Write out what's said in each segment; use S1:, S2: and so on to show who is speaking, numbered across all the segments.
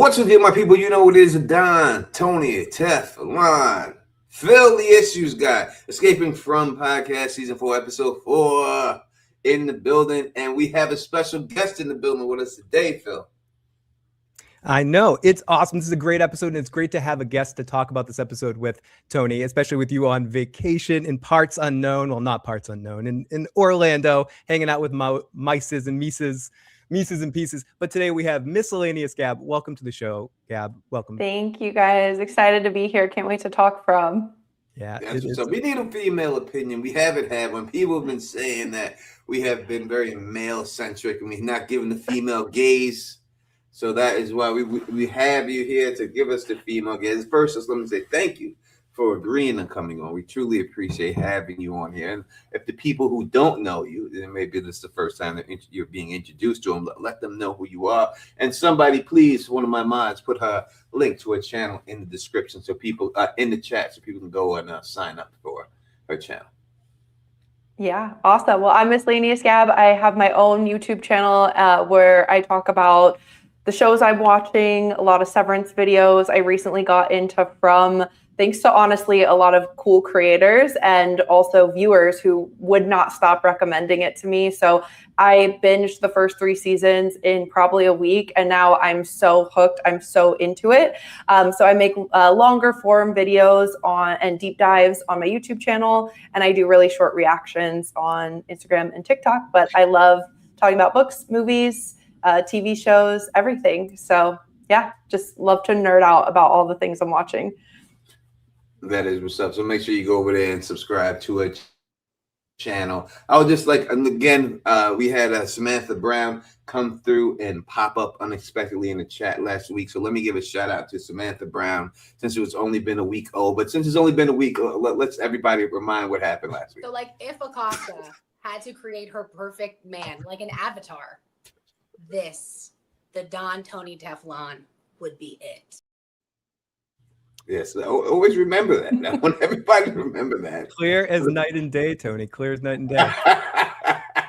S1: What's with you, my people? You know what it is. Don, Tony, Tef, Lon, Phil, the Issues Guy, Escaping From Podcast, Season 4, Episode 4, in the building. And we have a special guest in the building with us today, Phil.
S2: I know. It's awesome. This is a great episode, and it's great to have a guest to talk about this episode with, Tony, especially with you on vacation in parts unknown. Well, not parts unknown, in Orlando, hanging out with mices and Mises and pieces. But today we have Miscellaneous Gab. Welcome to the show, Gab. Welcome.
S3: Thank you, guys. Excited to be here. Can't wait to talk from.
S1: Yeah. So we need a female opinion. We haven't had one. People have been saying that we have been very male-centric and we're not giving the female gaze. So that is why we have you here to give us the female gaze. First, let me say thank you for agreeing and coming on. We truly appreciate having you on here. And if the people who don't know you, then maybe this is the first time that you're being introduced to them, let them know who you are. And somebody, please, one of my mods, put her link to her channel in the description so people in the chat so people can go and sign up for her channel.
S3: Yeah, awesome. Well, I'm Miscellaneous Gab. I have my own YouTube channel where I talk about the shows I'm watching, a lot of Severance videos. I recently got into From, thanks to honestly a lot of cool creators and also viewers who would not stop recommending it to me. So I binged the first 3 seasons in probably a week, and now I'm so hooked. I'm so into it. So I make longer form videos and deep dives on my YouTube channel, and I do really short reactions on Instagram and TikTok. But I love talking about books, movies, TV shows, everything. So yeah, just love to nerd out about all the things I'm watching.
S1: That is what's up. So make sure you go over there and subscribe to her channel. I would just like, and again, we had Samantha Brown come through and pop up unexpectedly in the chat last week. So let me give a shout out to Samantha Brown since it's only been a week old. But since it's only been a week, let's everybody remind what happened last week.
S4: So like if Acosta had to create her perfect man, like an avatar, the Don Tony Teflon would be it.
S1: Yes, I always remember that. I want everybody to remember that.
S2: Clear as night and day, Tony. Clear as night and day.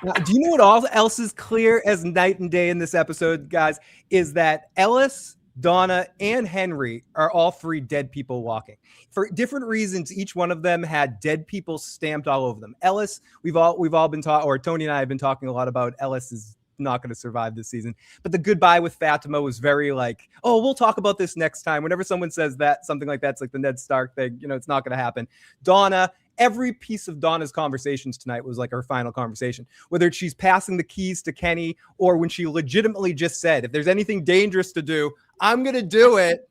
S2: Now, do you know what else is clear as night and day in this episode, guys? Is that Ellis, Donna, and Henry are all 3 dead people walking. For different reasons, each one of them had dead people stamped all over them. Ellis, we've all been talking, or Tony and I have been talking a lot about Ellis's not going to survive this season. But the goodbye with Fatima was very like, oh, we'll talk about this next time. Whenever someone says that, something like that's like the Ned Stark thing, it's not going to happen. Donna, every piece of Donna's conversations tonight was like her final conversation, whether she's passing the keys to Kenny or when she legitimately just said, if there's anything dangerous to do, I'm going to do it.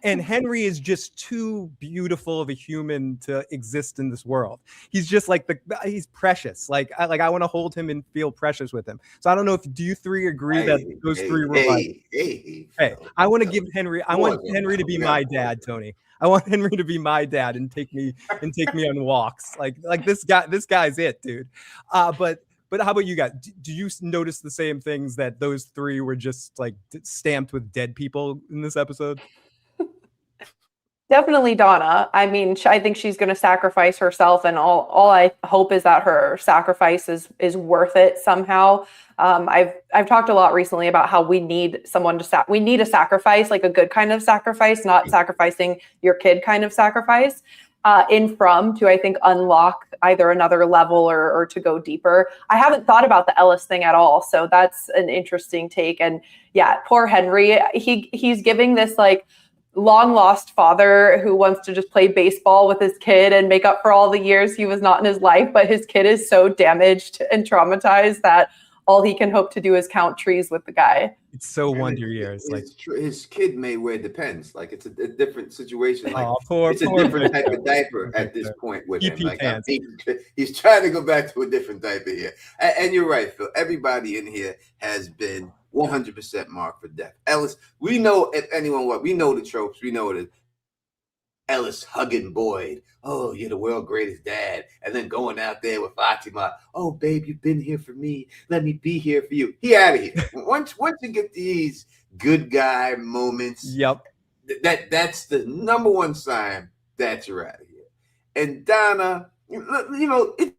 S2: And Henry is just too beautiful of a human to exist in this world. He's just like he's precious. Like I want to hold him and feel precious with him. So I don't know do you 3 agree that those 3 were hey, I want to give Henry. I want Henry to be my dad, Tony. I want Henry to be my dad and take me on walks. Like this guy's it, dude. But how about you guys? Do you notice the same things that those 3 were just like stamped with dead people in this episode?
S3: Definitely Donna. I mean, I think she's going to sacrifice herself, and all I hope is that her sacrifice is worth it somehow. I've talked a lot recently about how we need someone we need a sacrifice, like a good kind of sacrifice, not sacrificing your kid kind of sacrifice. In From to, I think, unlock either another level or to go deeper. I haven't thought about the Ellis thing at all, so that's an interesting take. And yeah, poor Henry, he's giving this like long lost father who wants to just play baseball with his kid and make up for all the years he was not in his life, but his kid is so damaged and traumatized that all he can hope to do is count trees with the guy.
S2: It's so wonder years.
S1: His kid may wear Depends. Like it's a different situation. Like it's
S2: poor
S1: a different type of diaper at this point with him. Like he's trying to go back to a different diaper here. And you're right, Phil. Everybody in here has been 100% marked for death. Ellis, we know if anyone we know the tropes. We know it. Ellis hugging Boyd. Oh, you're the world's greatest dad. And then going out there with Fatima. Oh, babe, you've been here for me. Let me be here for you. He out of here. Once you get these good guy moments,
S2: yep,
S1: that's the number one sign that you're out of here. And Donna, it's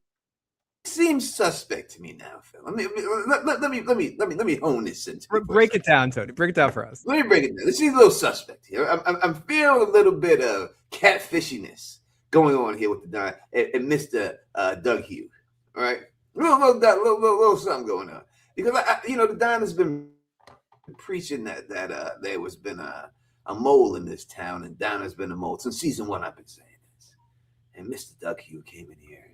S1: seems suspect to me now, Phil. Let me hone this into
S2: Break it down, Tony. Break it down for us.
S1: Let me break it down. It seems a little suspect here. I'm feeling a little bit of catfishiness going on here with the Don and Mr. Doug Hughes. All right, little something going on because the Don has been preaching that there was been a mole in this town, and Don has been a mole since season 1. I've been saying this, and Mr. Doug Hughes came in here and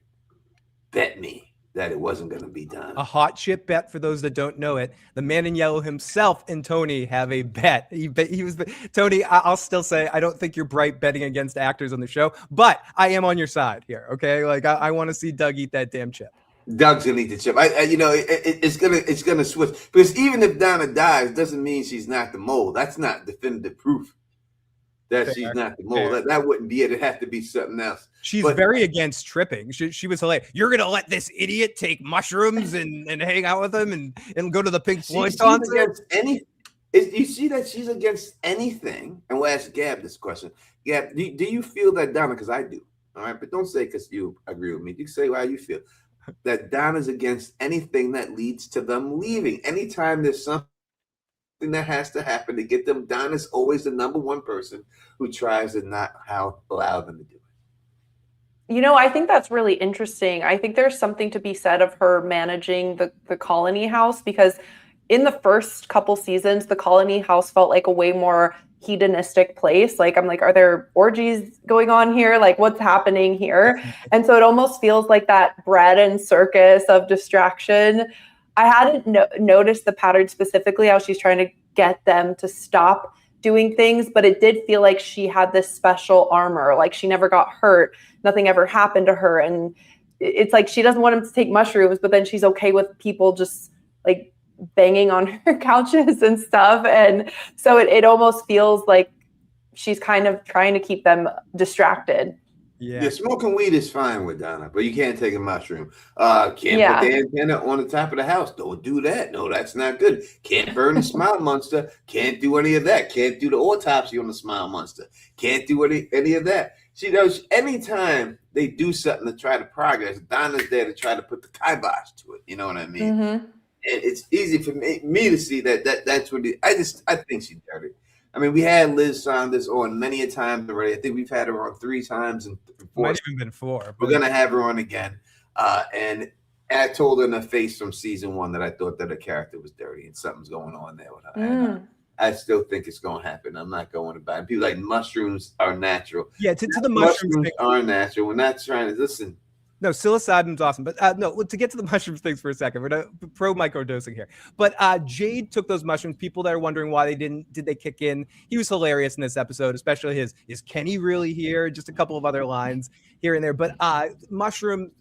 S1: bet me that it wasn't going to be done.
S2: A hot shit bet for those that don't know it. The man in yellow himself and Tony have a bet. He was Tony. I'll still say I don't think you're bright betting against actors on the show, but I am on your side here. Okay, like I want to see Doug eat that damn chip.
S1: Doug's gonna eat the chip. It's gonna switch because even if Donna dies, doesn't mean she's not the mole. That's not definitive proof that she's not the mole. That wouldn't be it. It has to be something else.
S2: She's very against tripping. She was hilarious. You're gonna let this idiot take mushrooms and hang out with him and go to the Pink Floyd concert?
S1: You see that she's against anything? And we'll ask Gab this question. Gab, do you feel that Donna? Because I do. All right, but don't say because you agree with me. You can say how you feel. That Donna's against anything that leads to them leaving. Anytime there's something that has to happen to get them, Donna's always the number one person who tries to not allow them to do it.
S3: I think that's really interesting. I think there's something to be said of her managing the Colony House, because in the first couple seasons, the Colony House felt like a way more hedonistic place. Like, I'm like, are there orgies going on here? Like, what's happening here? And so it almost feels like that bread and circus of distraction. I hadn't noticed the pattern specifically, how she's trying to get them to stop doing things, but it did feel like she had this special armor. Like, she never got hurt. Nothing ever happened to her. And it's like she doesn't want him to take mushrooms, but then she's okay with people just like banging on her couches and stuff. And so it almost feels like she's kind of trying to keep them distracted.
S1: Yeah, smoking weed is fine with Donna, but you can't take a mushroom. Can't put the antenna on the top of the house. Don't do that. No, that's not good. Can't burn the Smile Monster. Can't do any of that. Can't do the autopsy on the Smile Monster. Can't do any of that. She knows anytime they do something to try to progress, Donna's there to try to put the kibosh to it. You know what I mean? Mm-hmm. It's easy for me to see that's what I think she's dirty. I mean, we had Liz Saunders on many a time already. I think we've had her on 3 times and 4.
S2: Might even been 4.
S1: We're gonna have her on again. And I told her in the face from season 1 that I thought that her character was dirty and something's going on there with her. I still think it's gonna happen. I'm not going about it. People like mushrooms are natural.
S2: Yeah, to the mushrooms
S1: are natural. We're not trying to listen.
S2: No, psilocybin's awesome. But no, to get to the mushrooms things for a second, we're going to pro microdosing here. But Jade took those mushrooms. People that are wondering why did they kick in? He was hilarious in this episode, especially is Kenny really here? Just a couple of other lines here and there. But mushroom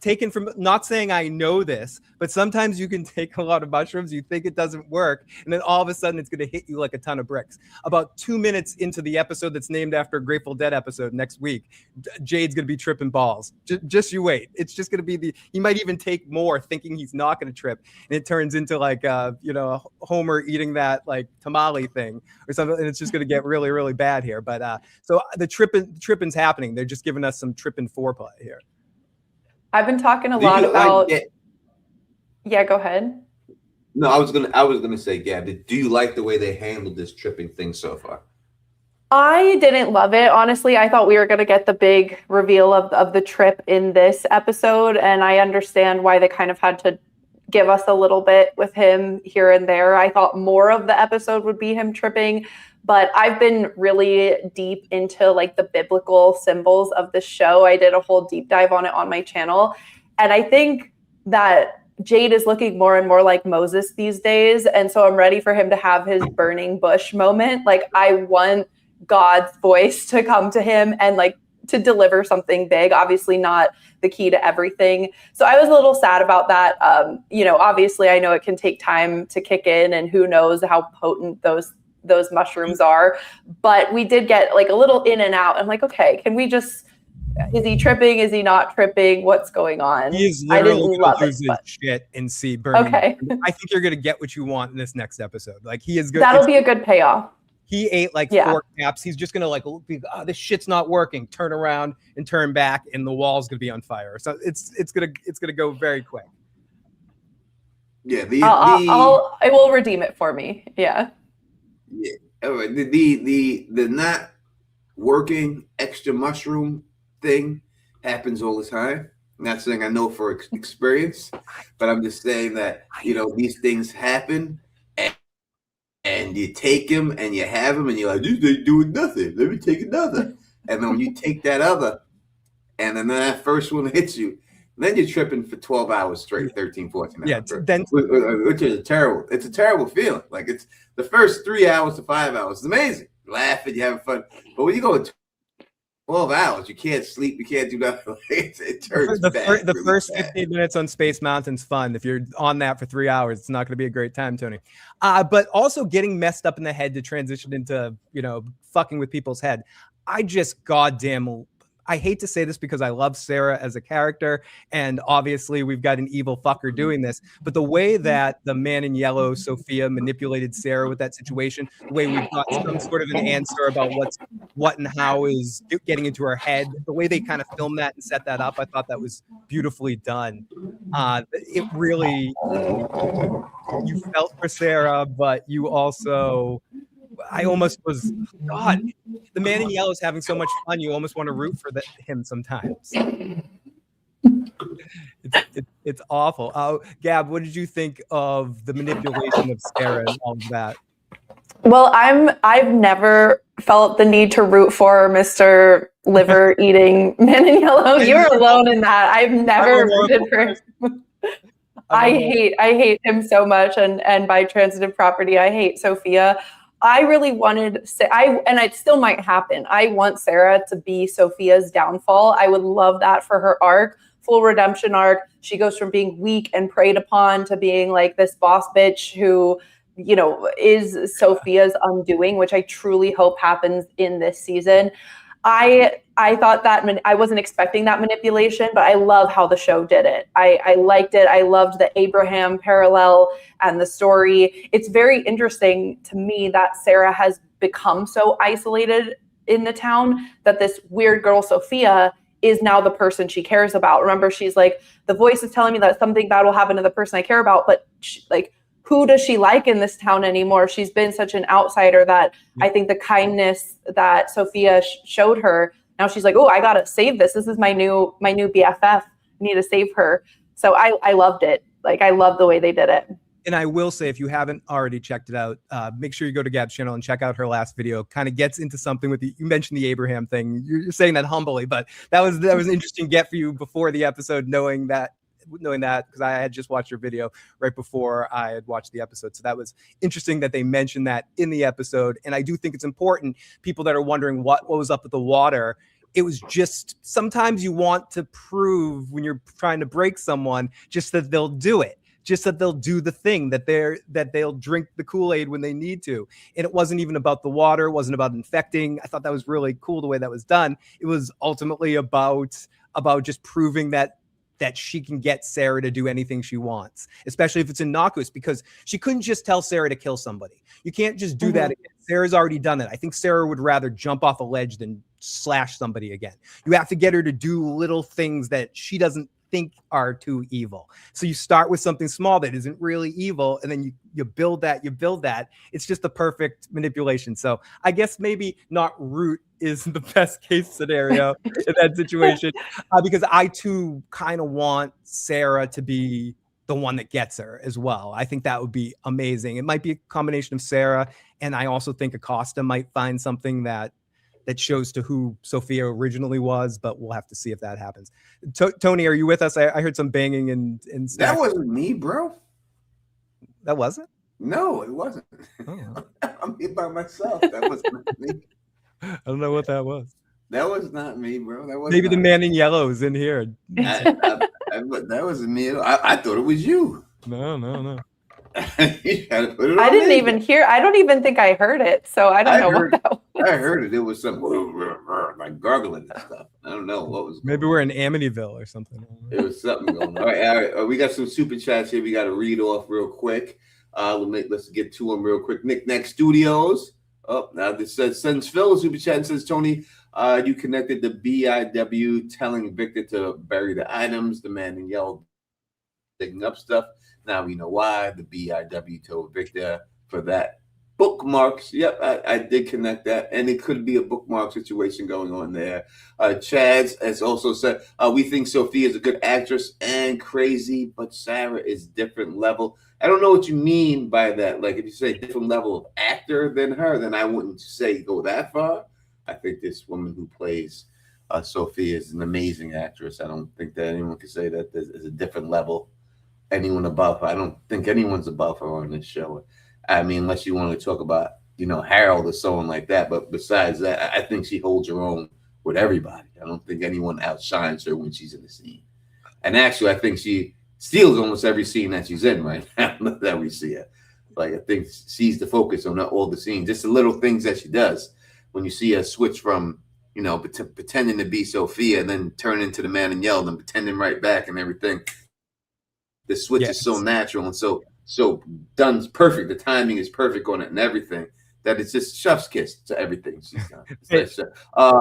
S2: taken from, not saying I know this, but sometimes you can take a lot of mushrooms, you think it doesn't work, and then all of a sudden it's going to hit you like a ton of bricks. About 2 minutes into the episode that's named after a Grateful Dead episode next week, Jade's going to be tripping balls. Just you wait. It's just going to be he might even take more thinking he's not going to trip, and it turns into like, Homer eating that like tamale thing or something, and it's just going to get really, really bad here. But so the tripping's happening. They're just giving us some tripping foreplay here.
S3: I've been talking a lot about. Yeah, go ahead.
S1: No, I was gonna say, Gab, do you like the way they handled this tripping thing so far?
S3: I didn't love it. Honestly, I thought we were gonna get the big reveal of the trip in this episode, and I understand why they kind of had to give us a little bit with him here and there. I thought more of the episode would be him tripping. But I've been really deep into like the biblical symbols of the show. I did a whole deep dive on it on my channel. And I think that Jade is looking more and more like Moses these days. And so I'm ready for him to have his burning bush moment. Like, I want God's voice to come to him and like to deliver something big, obviously not the key to everything. So I was a little sad about that. Obviously I know it can take time to kick in, and who knows how potent those mushrooms are, but we did get like a little in and out. I'm like, okay, can we just, is he tripping? Is he not tripping? What's going on?
S2: He is literally going to lose his shit and see burning.
S3: Okay.
S2: I think you're going to get what you want in this next episode. Like, he is good.
S3: That'll be a good payoff.
S2: he ate like
S3: Yeah.
S2: 4 caps. He's just gonna like, be, oh, this shit's not working. Turn around and turn back, and the wall's gonna be on fire. So it's gonna go very quick.
S1: Yeah,
S3: I will redeem it for me. Yeah.
S1: Yeah. All right. The not working extra mushroom thing happens all the time. I'm not saying I know for experience, but I'm just saying that these things happen, and you take them and you have them, and you're like, they doing nothing. Let me take another. And then when you take that other, and then that first one hits you, then you're tripping for 12 hours straight, 13, 14 hours.
S2: Yeah, then
S1: which is it's a terrible feeling. Like it's the first 3 hours to 5 hours. It's amazing. You're laughing, you're having fun. But when you go 12 hours, you can't sleep, you can't do nothing. It turns bad.
S2: The first 15 minutes on Space Mountain's fun. If you're on that for 3 hours, it's not going to be a great time, Tony. But also getting messed up in the head to transition into, fucking with people's head. I hate to say this because I love Sarah as a character, and obviously we've got an evil fucker doing this, but the way that the man in yellow, Sophia, manipulated Sarah with that situation, the way we've got some sort of an answer about what and how is getting into her head, the way they kind of filmed that and set that up, I thought that was beautifully done. It really, you felt for Sarah, but you also... I almost was, God, the man in yellow is having so much fun. You almost want to root for him sometimes. It's awful. Gab, what did you think of the manipulation of Sarah and all of that?
S3: Well, I've never felt the need to root for Mr. Liver eating man in yellow. You're alone in that. I've never rooted for him. I hate him so much, and by transitive property, I hate Sophia. I really wanted, and it still might happen. I want Sarah to be Sophia's downfall. I would love that for her arc, full redemption arc. She goes from being weak and preyed upon to being like this boss bitch who, is Sophia's undoing, which I truly hope happens in this season. I thought that I wasn't expecting that manipulation, but I love how the show did it. I liked it. I loved the Abraham parallel and the story. It's very interesting to me that Sarah has become so isolated in the town that this weird girl, Sophia, is now the person she cares about. Remember, she's like, the voice is telling me that something bad will happen to the person I care about, but who does she like in this town anymore? She's been such an outsider that I think the kindness that Sophia showed her, now she's like, oh, I gotta save this. This is my new BFF. I need to save her. So I loved it. Like, I love the way they did it.
S2: And I will say, if you haven't already checked it out, make sure you go to Gab's channel and check out her last video. Kind of gets into something with you mentioned the Abraham thing. You're saying that humbly, but that was an interesting get for you before the episode, knowing that because I had just watched your video right before I had watched the episode. So that was interesting that they mentioned that in the episode. And I do think it's important, people that are wondering what was up with the water. It was just, sometimes you want to prove when you're trying to break someone just that they'll do it. Just that they'll do the thing, that they'll drink the Kool-Aid when they need to. And it wasn't even about the water. It wasn't about infecting. I thought that was really cool the way that was done. It was ultimately about just proving that she can get Sarah to do anything she wants, especially if it's innocuous, because she couldn't just tell Sarah to kill somebody. You can't just do that again. Sarah's already done it. I think Sarah would rather jump off a ledge than slash somebody again. You have to get her to do little things that she doesn't think are too evil. So you start with something small that isn't really evil, and then you build that. It's just the perfect manipulation. So I guess maybe not root is the best case scenario in that situation, because I too kind of want Sarah to be the one that gets her as well. I think that would be amazing. It might be a combination of Sarah, and I also think Acosta might find something that shows to who Sophia originally was, but we'll have to see if that happens. Tony, are you with us? I heard some banging and
S1: that wasn't me, bro.
S2: That wasn't?
S1: No, it wasn't.
S2: Oh.
S1: I'm here by myself. That was not me.
S2: I don't know what that was.
S1: That was not me, bro. That was
S2: maybe the man in yellow is in here.
S1: That wasn't me. I thought it was you.
S2: No.
S3: I didn't even hear. I don't even think I heard it, so I don't know what that was.
S1: I heard it. It was some like gargling and stuff. I don't know what was.
S2: Maybe we're in Amityville or something.
S1: It was something going on. All right. We got some super chats here. We got to read off real quick. Let's get to them real quick. Knick-Knack Studios. Oh, now this sends Phil a super chat and says, Tony, you connected the BIW telling Victor to bury the items, the man in yellow digging up stuff. Now we know why. The BIW told Victor for that. Bookmarks. Yep, I did connect that. And it could be a bookmark situation going on there. Chaz has also said, we think Sophia is a good actress and crazy, but Sarah is different level. I don't know what you mean by that. Like, if you say different level of actor than her, then I wouldn't say go that far. I think this woman who plays Sophia is an amazing actress. I don't think that anyone can say that there's a different level. Anyone above her. I don't think anyone's above her on this show. I mean, unless you want to talk about, Harold or someone like that. But besides that, I think she holds her own with everybody. I don't think anyone outshines her when she's in the scene. And actually, I think she steals almost every scene that she's in right now that we see her. Like, I think she's the focus on all the scenes. Just the little things that she does. When you see her switch from, pretending to be Sophia and then turn into the man in yellow and pretending right back and everything. The switch is so natural and so done perfect. The timing is perfect on it and everything that it's just chef's kiss to everything she's done.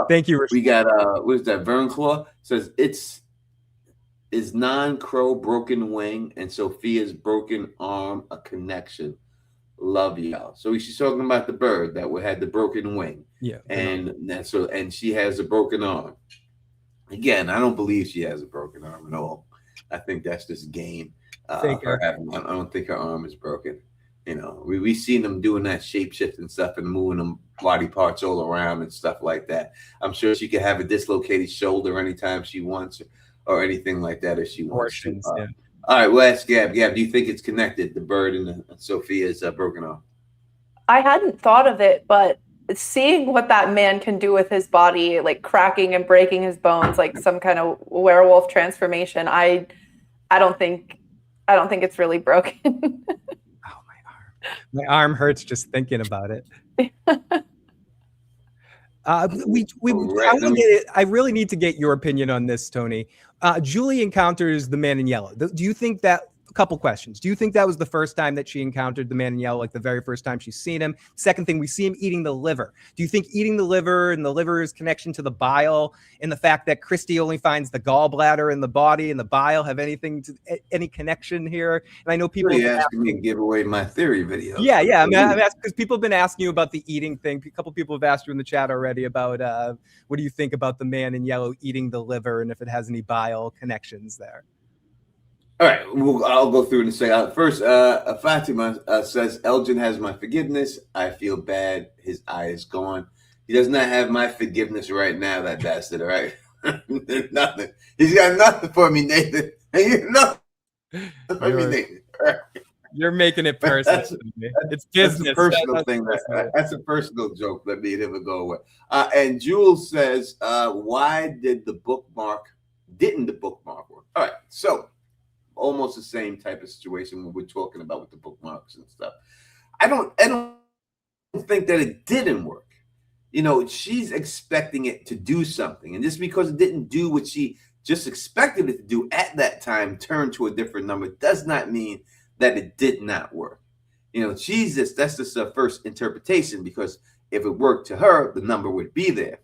S2: Thank you.
S1: We got what is that? Vernclaw says is non-crow broken wing and Sophia's broken arm a connection. Love y'all. So she's talking about the bird that had the broken wing.
S2: Yeah.
S1: And that's so, and she has a broken arm. Again, I don't believe she has a broken arm at all. I think that's just game. I don't think her arm is broken. We've seen them doing that shapeshift and stuff and moving them body parts all around and stuff like that. I'm sure she could have a dislocated shoulder anytime she wants or anything like that if she wants to. All right, we'll ask Gab. Gab, do you think it's connected, the bird and Sophia's broken arm?
S3: I hadn't thought of it, but seeing what that man can do with his body, like cracking and breaking his bones, like some kind of werewolf transformation, I don't think it's really broken.
S2: Oh, my arm hurts just thinking about it. I really need to get your opinion on this, Tony. Julie encounters the man in yellow. Do you think that? A couple questions. Do you think that was the first time that she encountered the man in yellow, like the very first time she's seen him? Second thing, we see him eating the liver. Do you think eating the liver and the liver's connection to the bile and the fact that Christy only finds the gallbladder in the body and the bile have any connection here? And I know people
S1: are asking me to give away my theory video.
S2: Yeah. I mean, I'm asking because people have been asking you about the eating thing. A couple people have asked you in the chat already about what do you think about the man in yellow eating the liver and if it has any bile connections there.
S1: All right, I'll go through and say first. Fatima says Elgin has my forgiveness. I feel bad. His eye is gone. He does not have my forgiveness right now. That bastard. All right, nothing. He's got nothing for me, Nathan. Nothing for me, Nathan. Right.
S2: You're making it personal. It's business.
S1: That's a personal thing. That's a personal joke that made him go away. And Jules says, "Why didn't the bookmark work?" All right, so. Almost the same type of situation when we're talking about with the bookmarks and stuff. I don't think that it didn't work. She's expecting it to do something. And just because it didn't do what she just expected it to do at that time, turn to a different number, does not mean that it did not work. That's just her first interpretation, because if it worked to her, the number would be there.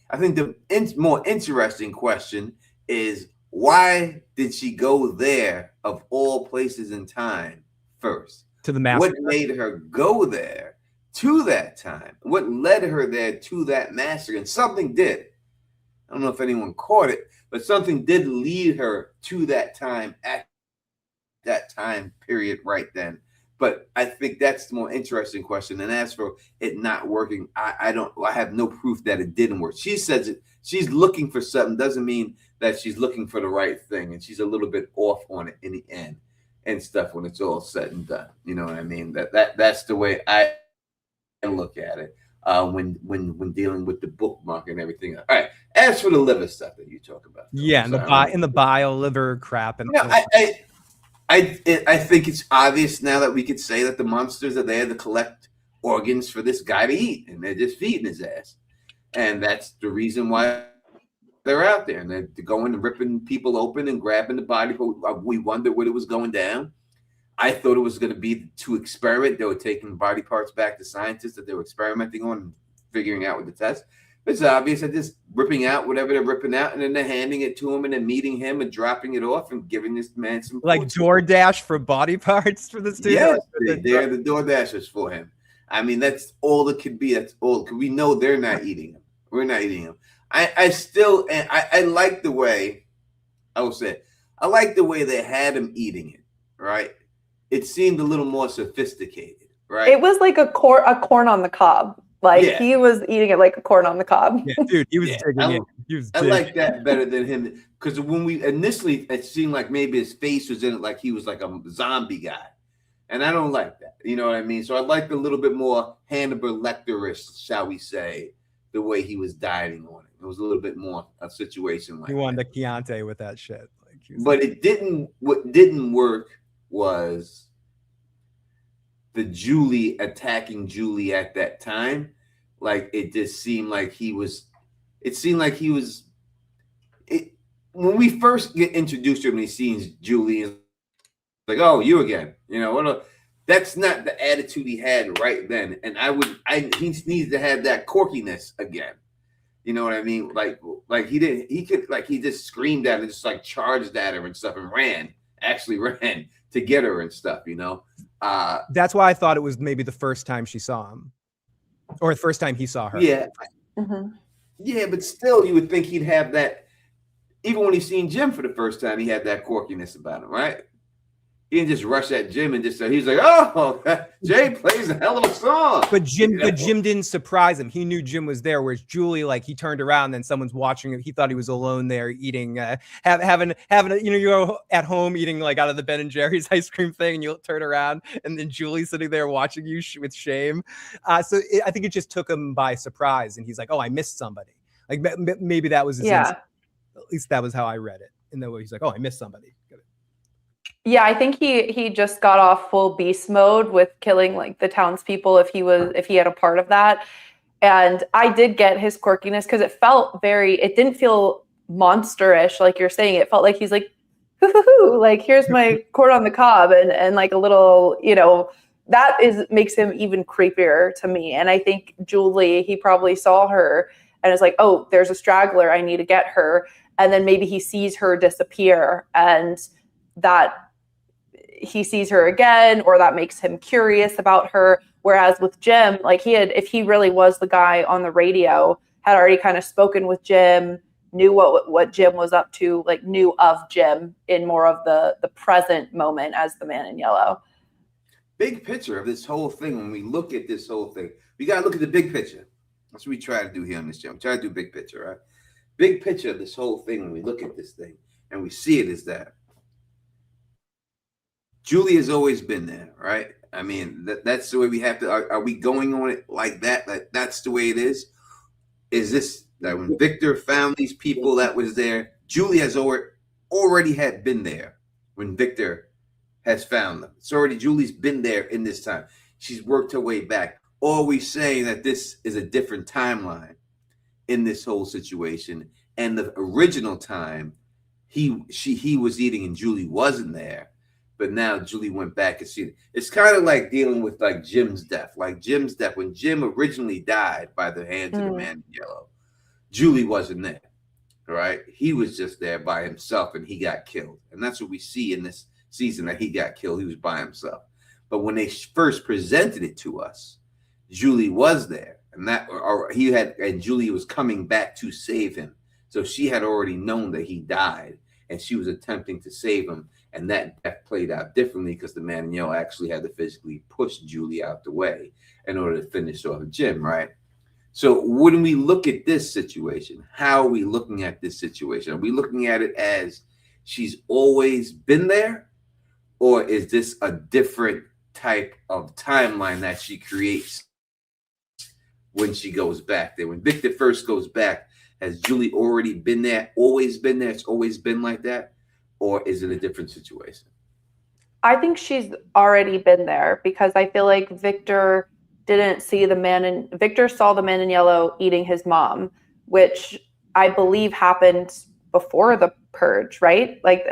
S1: I think the more interesting question is, why did she go there of all places and time first?
S2: To the massacre.
S1: What made her go there to that time? What led her there to that massacre? And something did. I don't know if anyone caught it, but something did lead her to that time at that time period right then. But I think that's the more interesting question. And as for it not working, I have no proof that it didn't work. She says it. She's looking for something. Doesn't mean that she's looking for the right thing, and she's a little bit off on it in the end and stuff when it's all said and done. You know what I mean? That's the way I look at it when dealing with the bookmark and everything. All right. As for the liver stuff that you talk about,
S2: in the bile, liver crap, and
S1: I think it's obvious now that we could say that the monsters are there to collect organs for this guy to eat, and they're just feeding his ass, and that's the reason why they're out there, and they're going and ripping people open and grabbing the body. We wonder what it was going down. I thought it was going to be to experiment. They were taking body parts back to scientists that they were experimenting on and figuring out with the test. It's obvious that just ripping out whatever they're ripping out, and then they're handing it to him and then meeting him and dropping it off and giving this man some
S2: like
S1: food.
S2: DoorDash for body parts for this dude.
S1: Yes, they're the DoorDashers for him. I mean, that's all it could be. That's all. Because we know they're not eating him. We're not eating him. I still, and I like the way, I will say, I like the way they had him eating it, right? It seemed a little more sophisticated, right?
S3: It was like a corn on the cob. Like he was eating it like a corn on the cob.
S2: Yeah, dude, he was digging in. He was
S1: I like that better than him, because when we initially, it seemed like maybe his face was in it, like he was like a zombie guy, and I don't like that. You know what I mean? So I liked a little bit more Hannibal Lecter-ish, shall we say, the way he was dieting on it. It was a little bit more a situation like
S2: he wanted to Keontae with that shit. Like,
S1: but it didn't. What didn't work was the Julie attacking Julie at that time. Like, it just seemed like he was. It seemed like he was. When we first get introduced to him, he sees Julie, and like, "Oh, you again?" You know what? That's not the attitude he had right then. And he needs to have that quirkiness again. You know what I mean? Like he just screamed at her and just like charged at her and stuff and ran to get her and stuff, you know?
S2: That's why I thought it was maybe the first time she saw him, or the first time he saw her.
S1: Yeah.
S3: Mm-hmm.
S1: Yeah, but still you would think he'd have that. Even when he's seen Jim for the first time, he had that quirkiness about him, right? He didn't just rush at Jim and just say, he's like, "Oh, Jay plays a hell of a song."
S2: But Jim didn't surprise him. He knew Jim was there. Whereas Julie, like, he turned around, and then someone's watching him. He thought he was alone there eating, having a, you're at home eating like out of the Ben and Jerry's ice cream thing, and you turn around, and then Julie's sitting there watching you with shame. I think it just took him by surprise, and he's like, "Oh, I missed somebody." Like maybe that was his instinct. At least that was how I read it. And then he's like, "Oh, I missed somebody."
S3: Yeah, I think he just got off full beast mode with killing like the townspeople if he had a part of that. And I did get his quirkiness because it didn't feel monsterish like you're saying. It felt like he's like, hoo, like, here's my corn on the cob, and like a little, that makes him even creepier to me. And I think Julie, he probably saw her and is like, "Oh, there's a straggler, I need to get her." And then maybe he sees her disappear, and that he sees her again, or that makes him curious about her. Whereas with Jim, like, if he really was the guy on the radio, had already kind of spoken with Jim, knew what Jim was up to, like knew of Jim in more of the present moment as the Man in Yellow.
S1: Big picture of this whole thing. When we look at this whole thing, we got to look at the big picture. That's what we try to do here on this channel. We try to do big picture, right? Big picture of this whole thing. When we look at this thing and we see it, is that Julie has always been there, right? I mean, that's the way we have to. Are we going on it like that? That's the way it is. Is this that when Victor found these people that was there, Julie has already had been there when Victor has found them. It's already, Julie's been there in this time. She's worked her way back. Or are we saying that this is a different timeline in this whole situation? And the original time, he was eating and Julie wasn't there. But now Julie went back and seen it. It's kind of like dealing with like Jim's death. Like Jim's death, when Jim originally died by the hands of the Man in Yellow, Julie wasn't there, right? He was just there by himself and he got killed. And that's what we see in this season, that he got killed. He was by himself. But when they first presented it to us, Julie was there, and Julie was coming back to save him. So she had already known that he died, and she was attempting to save him. And that death played out differently because the Man in Yellow actually had to physically push Julie out the way in order to finish off Jim, right? So when we look at this situation, how are we looking at this situation? Are we looking at it as she's always been there? Or is this a different type of timeline that she creates when she goes back there? When Victor first goes back, has Julie already been there, always been there? It's always been like that? Or is it a different situation?
S3: I think she's already been there, because I feel like Victor didn't see Victor saw the Man in Yellow eating his mom, which I believe happened before the purge, right? Like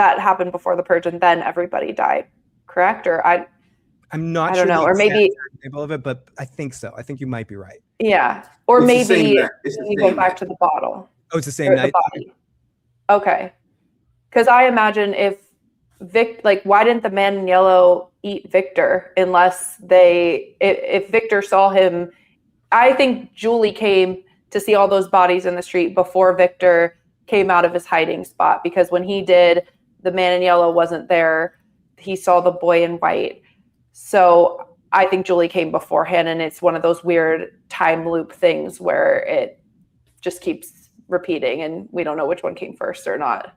S3: that happened before the purge, and then everybody died, correct? Or
S2: I'm not
S3: I
S2: sure
S3: don't know,
S2: the
S3: or
S2: exact
S3: maybe
S2: example of it, but I think so. I think you might be right.
S3: yeah, or
S1: It's the same
S3: maybe
S1: night. It's the
S3: we
S1: same
S3: went back
S1: night.
S3: to the bottle
S2: Oh, it's the same
S3: or the
S2: night.
S3: body. Okay, because I imagine if like, why didn't the man in yellow eat Victor unless if Victor saw him? I think Julie came to see all those bodies in the street before Victor came out of his hiding spot, because when he did, the man in yellow wasn't there. He saw the boy in white. So I think Julie came beforehand, and it's one of those weird time loop things where it just keeps repeating and we don't know which one came first or not.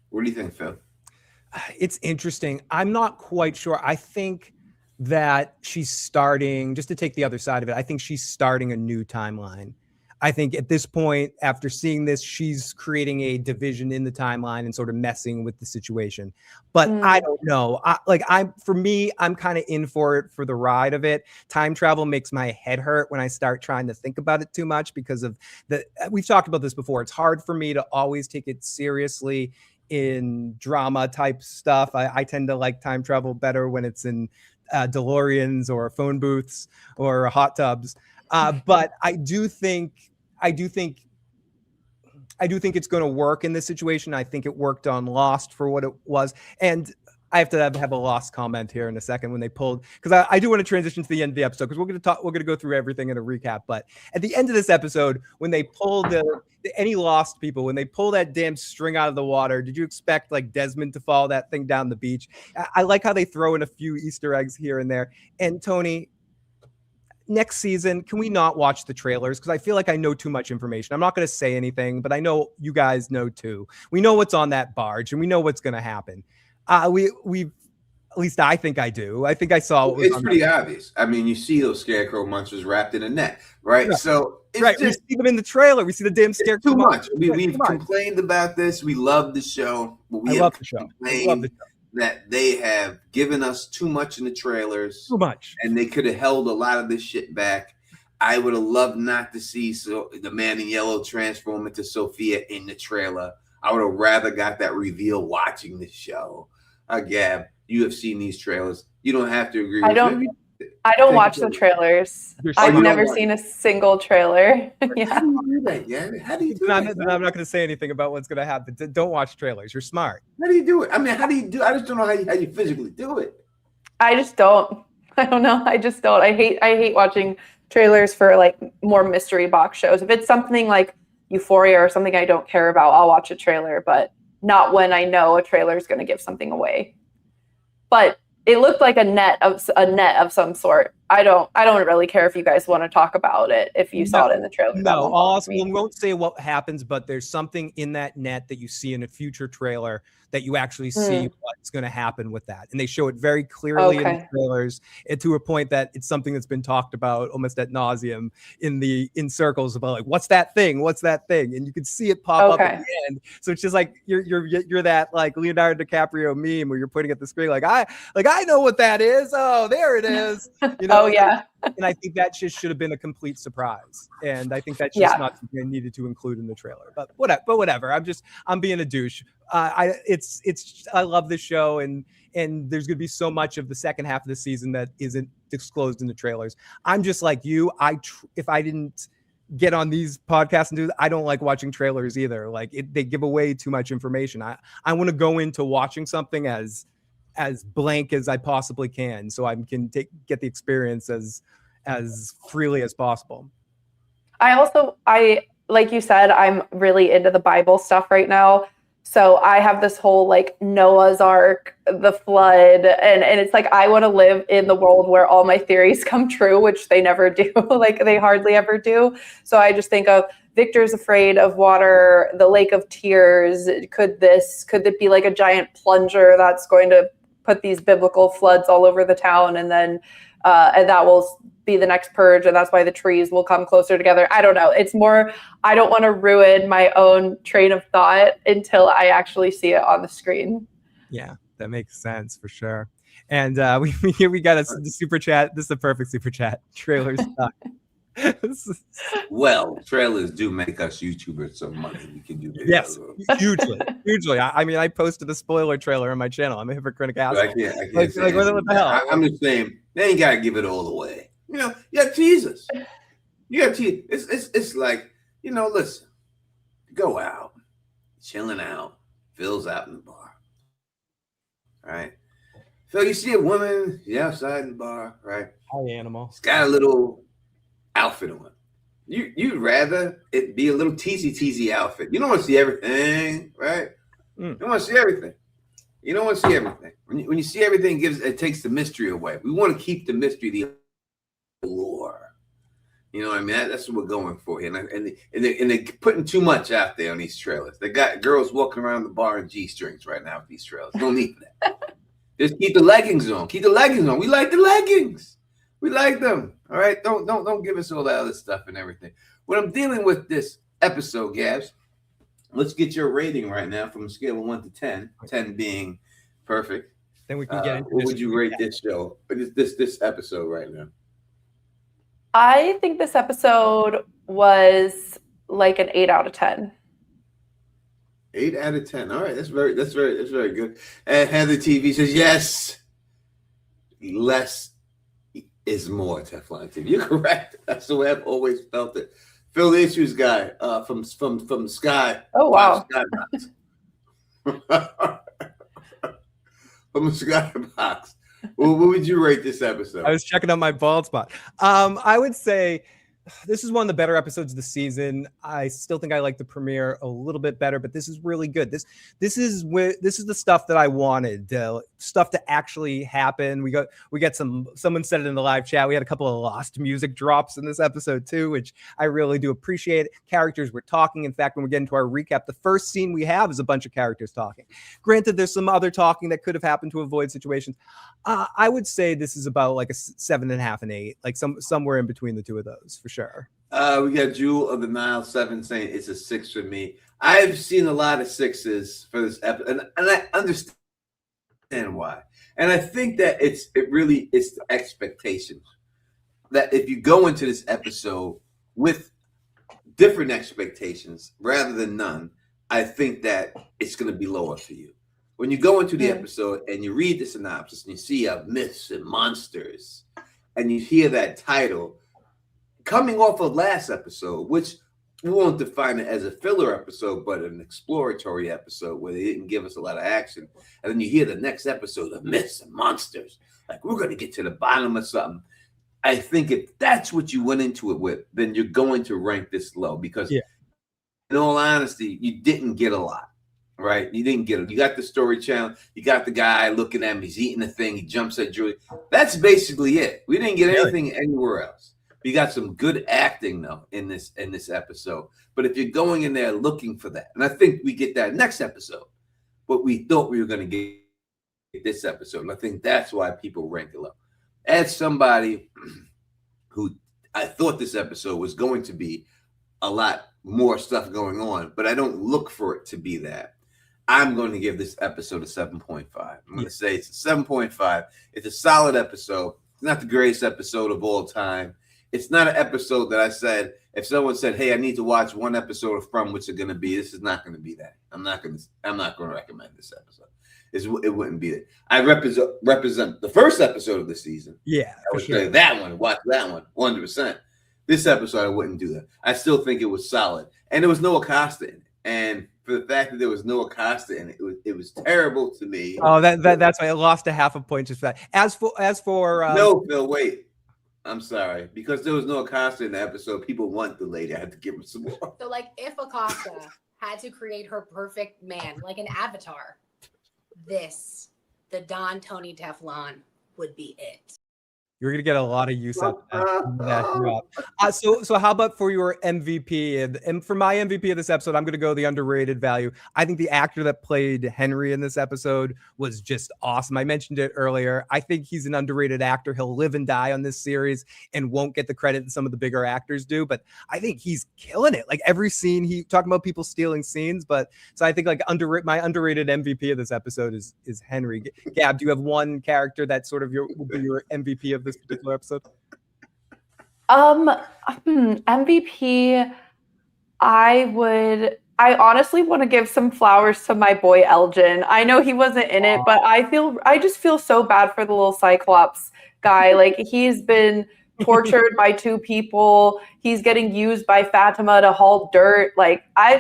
S1: What do you think, Phil?
S2: It's interesting. I'm not quite sure. I think that she's starting, just to take the other side of it, I think she's starting a new timeline. I think at this point, after seeing this, she's creating a division in the timeline and sort of messing with the situation. But I don't know. For me, I'm kind of in for it for the ride of it. Time travel makes my head hurt when I start trying to think about it too much because of we've talked about this before. It's hard for me to always take it seriously in drama type stuff. I tend to like time travel better when it's in DeLoreans or phone booths or hot tubs. But I do think it's going to work in this situation. I think it worked on Lost for what it was. And I have to have a Lost comment here in a second when they pulled, because I do want to transition to the end of the episode, because we're going to go through everything in a recap. But at the end of this episode, when they pulled any Lost people, when they pull that damn string out of the water, did you expect like Desmond to follow that thing down the beach? I like how they throw in a few Easter eggs here and there. And Tony, next season, can we not watch the trailers? Because I feel like I know too much information. I'm not going to say anything, but I know you guys know too. We know what's on that barge, and we know what's going to happen. We've at least I think I do. I think I saw what was
S1: It's pretty obvious. I mean, you see those scarecrow monsters wrapped in a net, right?
S2: Yeah.
S1: So it's
S2: right. We see them in the trailer. We see the damn scarecrow.
S1: too much. We've
S2: too much.
S1: complained about this. We love the show, but we
S2: I
S1: have
S2: love the show.
S1: complained that they have given us too much in the trailers.
S2: Too much.
S1: And they could have held a lot of this shit back. I would have loved not to see the man in yellow transform into Sophia in the trailer. I would have rather got that reveal watching the show. Gab, you have seen these trailers. You don't have to agree with me.
S3: I don't watch the trailers. I've never seen a single trailer. Yeah.
S1: How do you do that, Gab? How do you do that?
S2: I'm not going to say anything about what's going to happen. Don't watch trailers. You're smart.
S1: How do you do it? I mean, how do you do? I just don't know how you physically do it.
S3: I just don't. I don't know. I just don't. I hate watching trailers for like more mystery box shows. If it's something like Euphoria or something I don't care about, I'll watch a trailer, but not when I know a trailer is going to give something away. But it looked like a net of some sort. I don't really care if you guys want to talk about it if you saw it in the trailer.
S2: No, we won't say what happens, but there's something in that net that you see in a future trailer that you actually see what's going to happen with that. And they show it very clearly in the trailers, and to a point that it's something that's been talked about almost ad nauseum in circles about like, what's that thing? What's that thing? And you can see it pop up at the end. So it's just like you're that like Leonardo DiCaprio meme where you're pointing at the screen like I know what that is. Oh, there it is. You know?
S3: Oh yeah.
S2: And I think that just should have been a complete surprise. And I think that's just not something I needed to include in the trailer. But whatever. I'm being a douche. I love this show, and there's going to be so much of the second half of the season that isn't disclosed in the trailers. I'm just like you. If I didn't get on these podcasts and do that, I don't like watching trailers either. Like they give away too much information. I want to go into watching something as blank as I possibly can, so I can get the experience as freely as possible.
S3: I like you said, I'm really into the Bible stuff right now. So I have this whole like Noah's Ark, the flood, and it's like I want to live in the world where all my theories come true, which they never do. Like they hardly ever do. So I just think of Victor's afraid of water, the Lake of Tears. Could it be like a giant plunger that's going to put these biblical floods all over the town, and then and that will be the next purge, and that's why the trees will come closer together. I don't know. It's more, I don't want to ruin my own train of thought until I actually see it on the screen.
S2: Yeah, that makes sense for sure. And we got a super chat. This is a perfect super chat. Trailers suck.
S1: Well, trailers do make us YouTubers some money. We can do videos.
S2: Yes, hugely. I mean, I posted a spoiler trailer on my channel. I'm a hypocritical
S1: So
S2: asshole.
S1: I can't
S2: Like,
S1: say
S2: what the hell?
S1: I'm just saying they ain't gotta give it all away. You know, you got teasers. You got teasers. It's like, you know, listen, go out, chilling out, Phil's out in the bar. Right? Phil, you see a woman, she's outside in the bar, right?
S2: Hi, animal.
S1: She's got a little outfit on. You'd rather it be a little teasy outfit. You don't want to see everything, right? You don't want to see everything. You don't want to see everything. When you see everything, it takes the mystery away. We want to keep the mystery, the lore. You know what I mean? That's what we're going for here. And they're putting too much out there on these trailers. They got girls walking around the bar in G-strings right now with these trailers. No need for that. Just keep the leggings on. Keep the leggings on. We like the leggings. We like them. All right. Don't give us all that other stuff and everything. When I'm dealing with this episode, Gabs, let's get your rating right now from a scale of 1 to 10. 10 being perfect.
S2: Then we can get into
S1: what would you rate this show? This episode right now?
S3: I think this episode was like an 8 out of 10.
S1: 8 out of 10. All right, that's very good. And Heather TV says yes. Less is more, Teflon TV. You're correct. That's the way I've always felt it. Phil the Issues guy from Sky.
S3: Oh wow.
S1: From the Skybox. What would you rate this episode?
S2: I was checking out my bald spot. I would say this is one of the better episodes of the season. I still think I like the premiere a little bit better, but this is really good. This is the stuff that I wanted, stuff to actually happen. We got someone said it in the live chat. We had a couple of lost music drops in this episode too, which I really do appreciate. Characters were talking. In fact, when we get into our recap, the first scene we have is a bunch of characters talking. Granted, there's some other talking that could have happened to avoid situations. I would say this is about like a 7.5 and 8, like somewhere in between the two of those for sure.
S1: We got Jewel of the Nile 7 saying it's a 6 for me. I've seen a lot of 6s for this episode, and I understand why. And I think that it's the expectations. That if you go into this episode with different expectations rather than none, I think that it's going to be lower for you. When you go into the episode and you read the synopsis and you see myths and monsters, and you hear that title coming off of last episode, which we won't define it as a filler episode, but an exploratory episode where they didn't give us a lot of action. And then you hear the next episode of myths and monsters, like we're going to get to the bottom of something. I think if that's what you went into it with, then you're going to rank this low because, in all honesty, you didn't get a lot. Right? You didn't get it. You got the story channel. You got the guy looking at him. He's eating the thing. He jumps at Julie. That's basically it. We didn't get anything anywhere else. We got some good acting though in this episode. But if you're going in there looking for that, and I think we get that next episode, but we thought we were going to get this episode, and I think that's why people rank it low. As somebody who I thought this episode was going to be a lot more stuff going on, but I don't look for it to be that. I'm going to give this episode a 7.5. I'm going to say it's a 7.5. It's a solid episode. It's not the greatest episode of all time. It's not an episode that I said, if someone said, hey, I need to watch one episode of From, which is going to be, this is not going to be that. I'm not going to recommend this episode. It wouldn't be it. I represent the first episode of the season.
S2: Yeah.
S1: I would say that one, watch that one, 100%. This episode, I wouldn't do that. I still think it was solid. And there was no Acosta in it. And for the fact that there was no Acosta in it, it was terrible to me.
S2: Oh, that's why I lost a half a point just for that. As for
S1: no, Phil, wait. I'm sorry. Because there was no Acosta in the episode, people want the lady. I had to give her some more.
S4: So, like, if Acosta had to create her perfect man, like an avatar, the Don Tony Teflon would be it.
S2: You're going to get a lot of use out of that. So how about for your MVP? And for my MVP of this episode, I'm going to go the underrated value. I think the actor that played Henry in this episode was just awesome. I mentioned it earlier. I think he's an underrated actor. He'll live and die on this series and won't get the credit that some of the bigger actors do. But I think he's killing it. Like every scene, he talking about people stealing scenes. But so I think like my underrated MVP of this episode is Henry. Gab, do you have one character that sort of will be your MVP of this particular episode?
S3: MVP, I honestly want to give some flowers to my boy Elgin. I know he wasn't in it, but I just feel so bad for the little Cyclops guy. Like, he's been tortured by two people. He's getting used by Fatima to haul dirt. Like, I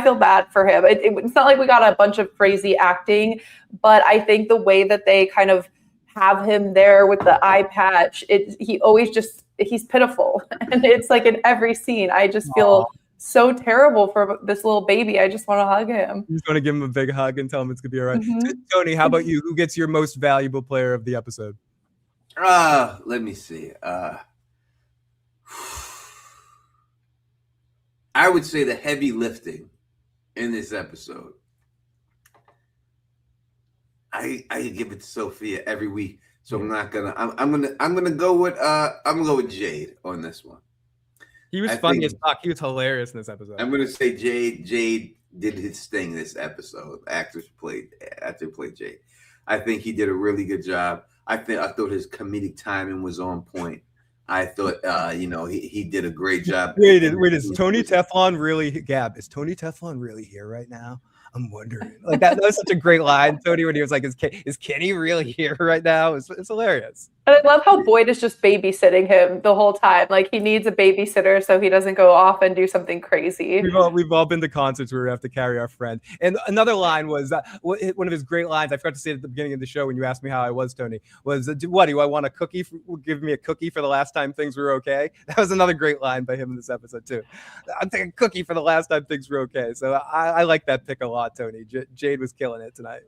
S3: feel bad for him. It's not like we got a bunch of crazy acting, but I think the way that they kind of have him there with the eye patch, he's pitiful. And it's like in every scene, I just feel so terrible for this little baby. I just want to hug him.
S2: He's going to give him a big hug and tell him it's going to be all right.
S3: Mhm.
S2: Tony, how about you? Who gets your most valuable player of the episode?
S1: Let me see. I would say the heavy lifting in this episode. I give it to Sophia every week, so I'm not gonna. I'm gonna go with Jade on this one.
S2: He was funny as fuck. He was hilarious in this episode.
S1: I'm gonna say Jade. Jade did his thing this episode. Actor played Jade. I think he did a really good job. I thought his comedic timing was on point. I thought he did a great job.
S2: Wait, is Tony Teflon really Gab? Is Tony Teflon really here right now? I'm wondering. Like that was such a great line, Tony, when he was like, "Is Kenny really here right now?" It's hilarious.
S3: And I love how Boyd is just babysitting him the whole time. Like, he needs a babysitter so he doesn't go off and do something crazy.
S2: We've all been to concerts where we have to carry our friend. And another line was one of his great lines. I forgot to say it at the beginning of the show when you asked me how I was, Tony. Was what do I want a cookie? Give me a cookie for the last time things were okay. That was another great line by him in this episode too. I'll take a cookie for the last time things were okay. So I like that pick a lot, Tony. Jade was killing it tonight.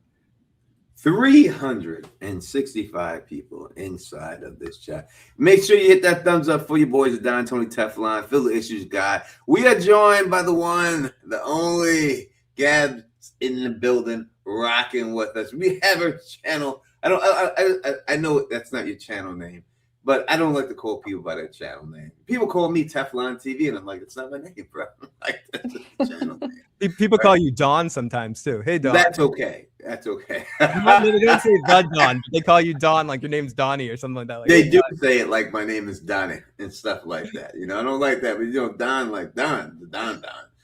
S1: 365 people inside of this chat. Make sure you hit that thumbs up for your boys at Don Tony Teflon, Fill the Issues Guy. We are joined by the one, the only Gabs in the building, rocking with us. We have a channel. I know that's not your channel name, but I don't like to call people by their channel name. People call me Teflon TV, and I'm like, it's not my name, bro. Like, that's the channel name.
S2: People call you Don sometimes too. Hey, Don.
S1: That's okay. That's okay.
S2: They don't say the Don, but they call you Don, like your name's Donnie or something like that. Like,
S1: they do say it like my name is Donnie and stuff like that. I don't like that, but Don like Don, the Don.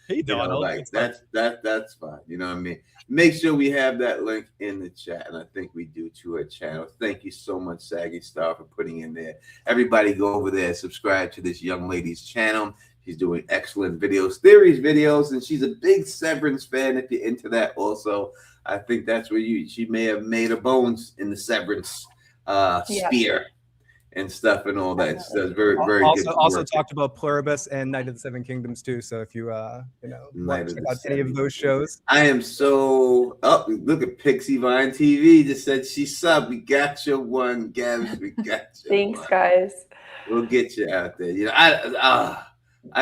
S2: Hey, Don.
S1: Like that's fine. You know what I mean? Make sure we have that link in the chat, and I think we do to our channel. Thank you so much, Saggy Star, for putting in there. Everybody go over there, subscribe to this young lady's channel. She's doing excellent theories videos, and she's a big Severance fan if you're into that also. I think that's where she may have made her bones in the Severance sphere and stuff and all that. So it's very, very good.
S2: Also talked about Pluribus and Night of the Seven Kingdoms too. So if you want to check out any of those shows.
S1: I am so look at Pixie Vine TV just said she subbed. We got you one, Gabs. We got you.
S3: Thanks,
S1: one.
S3: guys.
S1: We'll get you out there. I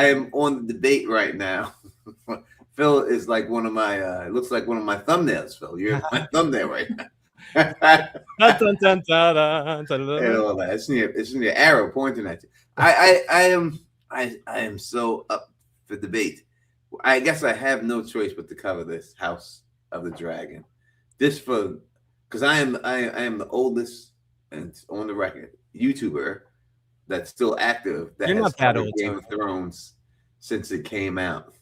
S1: am on the debate right now. Phil is like one of my looks like one of my thumbnails, Phil. You're my thumbnail right now. And all that. It's in the arrow pointing at you. I am so up for debate. I guess I have no choice but to cover this House of the Dragon. Because I am the oldest and on the record YouTuber that's still active that has covered Game of Thrones since it came out.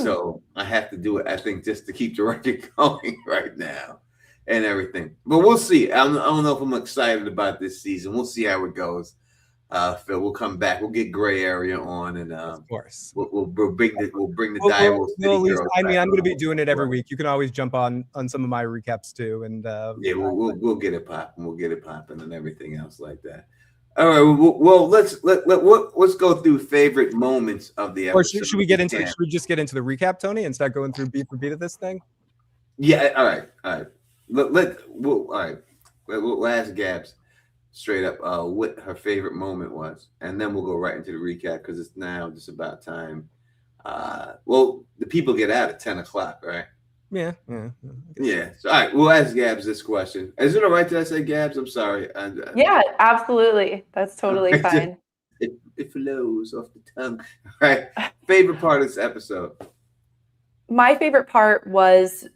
S1: So I have to do it, I think, just to keep the record going right now and everything. But we'll see. I don't know if I'm excited about this season. We'll see how it goes. Phil, we'll come back. We'll get Gray Area on, and of course, we'll bring the Diamond City Girls.
S2: I mean, I'm going to be doing it every week. You can always jump on some of my recaps too, and
S1: we'll get it popping. We'll get it popping and everything else like that. All right. Well, let's go through favorite moments of the episode.
S2: Or should we get into? Should we just get into the recap, Tony, and start going through beat for beat of this thing?
S1: Yeah. All right. We'll ask Gabs straight up what her favorite moment was, and then we'll go right into the recap because it's now just about time. The people get out at 10 o'clock, right?
S2: Yeah.
S1: So, all right, we'll ask Gabs this question. Is it all right that I say Gabs? I'm sorry.
S3: Yeah, absolutely. That's totally fine.
S1: It flows off the tongue. All right. Favorite part of this episode?
S3: My favorite part was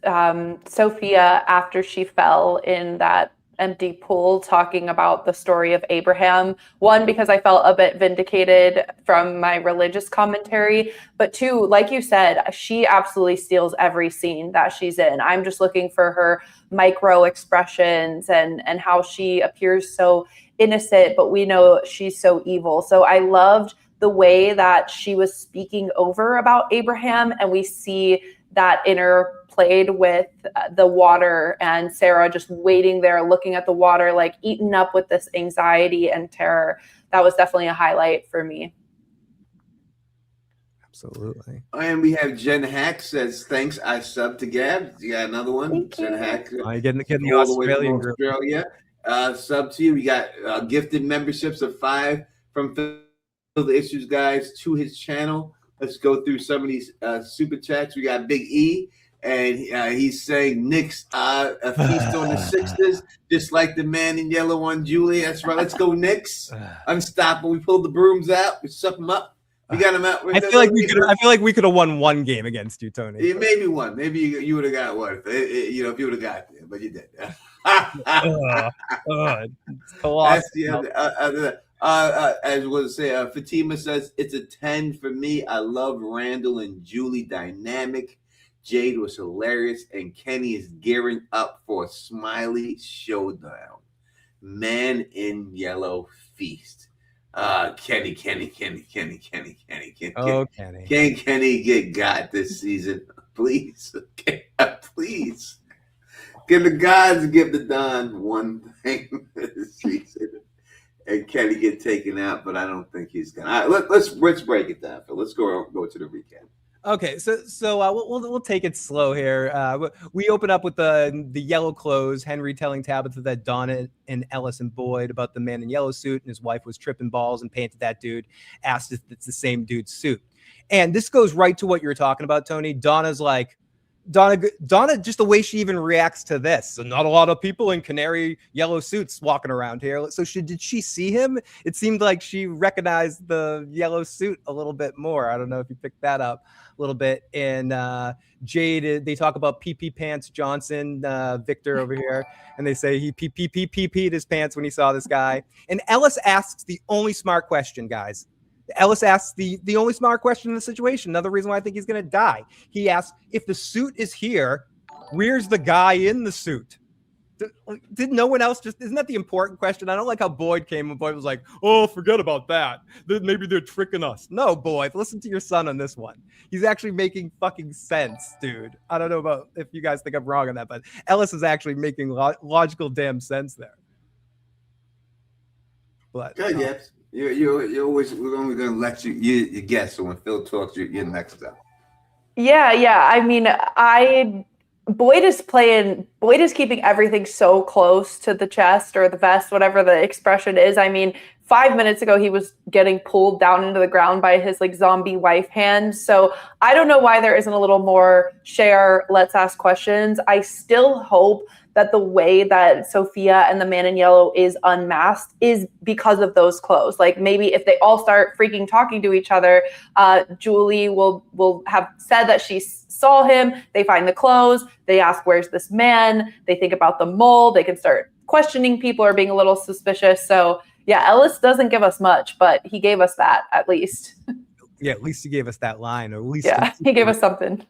S3: Sophia after she fell in that empty pool talking about the story of Abraham. One, because I felt a bit vindicated from my religious commentary, but two, like you said, she absolutely steals every scene that she's in. I'm just looking for her micro expressions and how she appears so innocent, but we know she's so evil. So I loved the way that she was speaking over about Abraham, and we see that interplayed with the water and Sarah just waiting there looking at the water, like eaten up with this anxiety and terror. That was definitely a highlight for me.
S2: Absolutely.
S1: And we have Jen Hack says, thanks, I subbed to Gab. You got another one?
S3: Thank
S1: Jen
S3: you.
S1: Hack.
S2: Getting the
S1: all the way from
S2: Australian group.
S1: Australia. Sub to you. We got gifted memberships of 5 from Phil the Issues guys to his channel. Let's go through some of these super chats. We got Big E, and he's saying Knicks a feast on the Sixers, just like the man in yellow on Julie. That's right. Let's go Knicks. Unstoppable. We pulled the brooms out. We suck them up. We got them out.
S2: I feel like we could have won one game against you, Tony.
S1: Yeah, maybe one. Maybe you would have got one. If you would have got there, but you did.
S2: It's colossal.
S1: As was say, Fatima says it's a 10 for me. I love Randall and Julie dynamic. Jade was hilarious, and Kenny is gearing up for a Smiley showdown. Man in Yellow feast. Kenny.
S2: Oh, Kenny.
S1: Can Kenny get got this season? Please. Okay, please. Can the gods give the Don one thing this season? And Kenny get taken out, but I don't think he's gonna. Let's break it down, Phil. Let's go to the recap.
S2: Okay, so we'll take it slow here. We open up with the yellow clothes. Henry telling Tabitha that Donna and Ellis and Boyd about the man in yellow suit, and his wife was tripping balls and painted that dude. Asked if it's the same dude's suit, and this goes right to what you were talking about, Tony. Donna's like. Donna, just the way she even reacts to this. So not a lot of people in canary yellow suits walking around here. So did she see him? It seemed like she recognized the yellow suit a little bit more. I don't know if you picked that up a little bit. And Jade, they talk about pee pants Johnson, Victor over here, and they say he peed his pants when he saw this guy. And Ellis asks the only smart question, guys. Ellis asks the only smart question in the situation. Another reason why I think he's going to die. He asks, if the suit is here, where's the guy in the suit? Did no one else isn't that the important question? I don't like how Boyd came and Boyd was like, oh, forget about that. Maybe they're tricking us. No, Boyd, listen to your son on this one. He's actually making fucking sense, dude. I don't know about if you guys think I'm wrong on that, but Ellis is actually making logical damn sense there. But
S1: good, yes. You're always, we're only going to let you guess. So when Phil talks, you're next up.
S3: Yeah. I mean, Boyd is keeping everything so close to the chest or the vest, whatever the expression is. I mean, 5 minutes ago, he was getting pulled down into the ground by his like zombie wife hand. So I don't know why there isn't a little more share. Let's ask questions. I still hope that the way that Sophia and the man in yellow is unmasked is because of those clothes. Like maybe if they all start freaking talking to each other, Julie will have said that she saw him. They find the clothes. They ask, where's this man? They think about the mole. They can start questioning people or being a little suspicious. So yeah, Ellis doesn't give us much, but he gave us that at least.
S2: Yeah, at least he gave us that line, or at least
S3: he gave us something.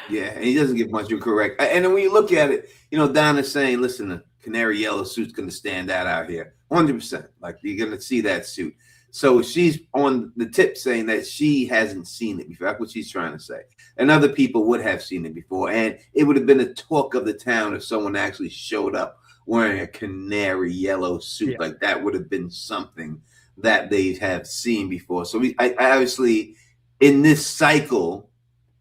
S1: Yeah, and he doesn't give much. You're correct. And then when you look at it, Donna's saying, listen, the canary yellow suit's going to stand out here. 100%. Like, you're going to see that suit. So she's on the tip saying that she hasn't seen it before. That's what she's trying to say. And other people would have seen it before. And it would have been a talk of the town if someone actually showed up wearing a canary yellow suit. Yeah. Like, that would have been something that they have seen before. So I obviously, in this cycle,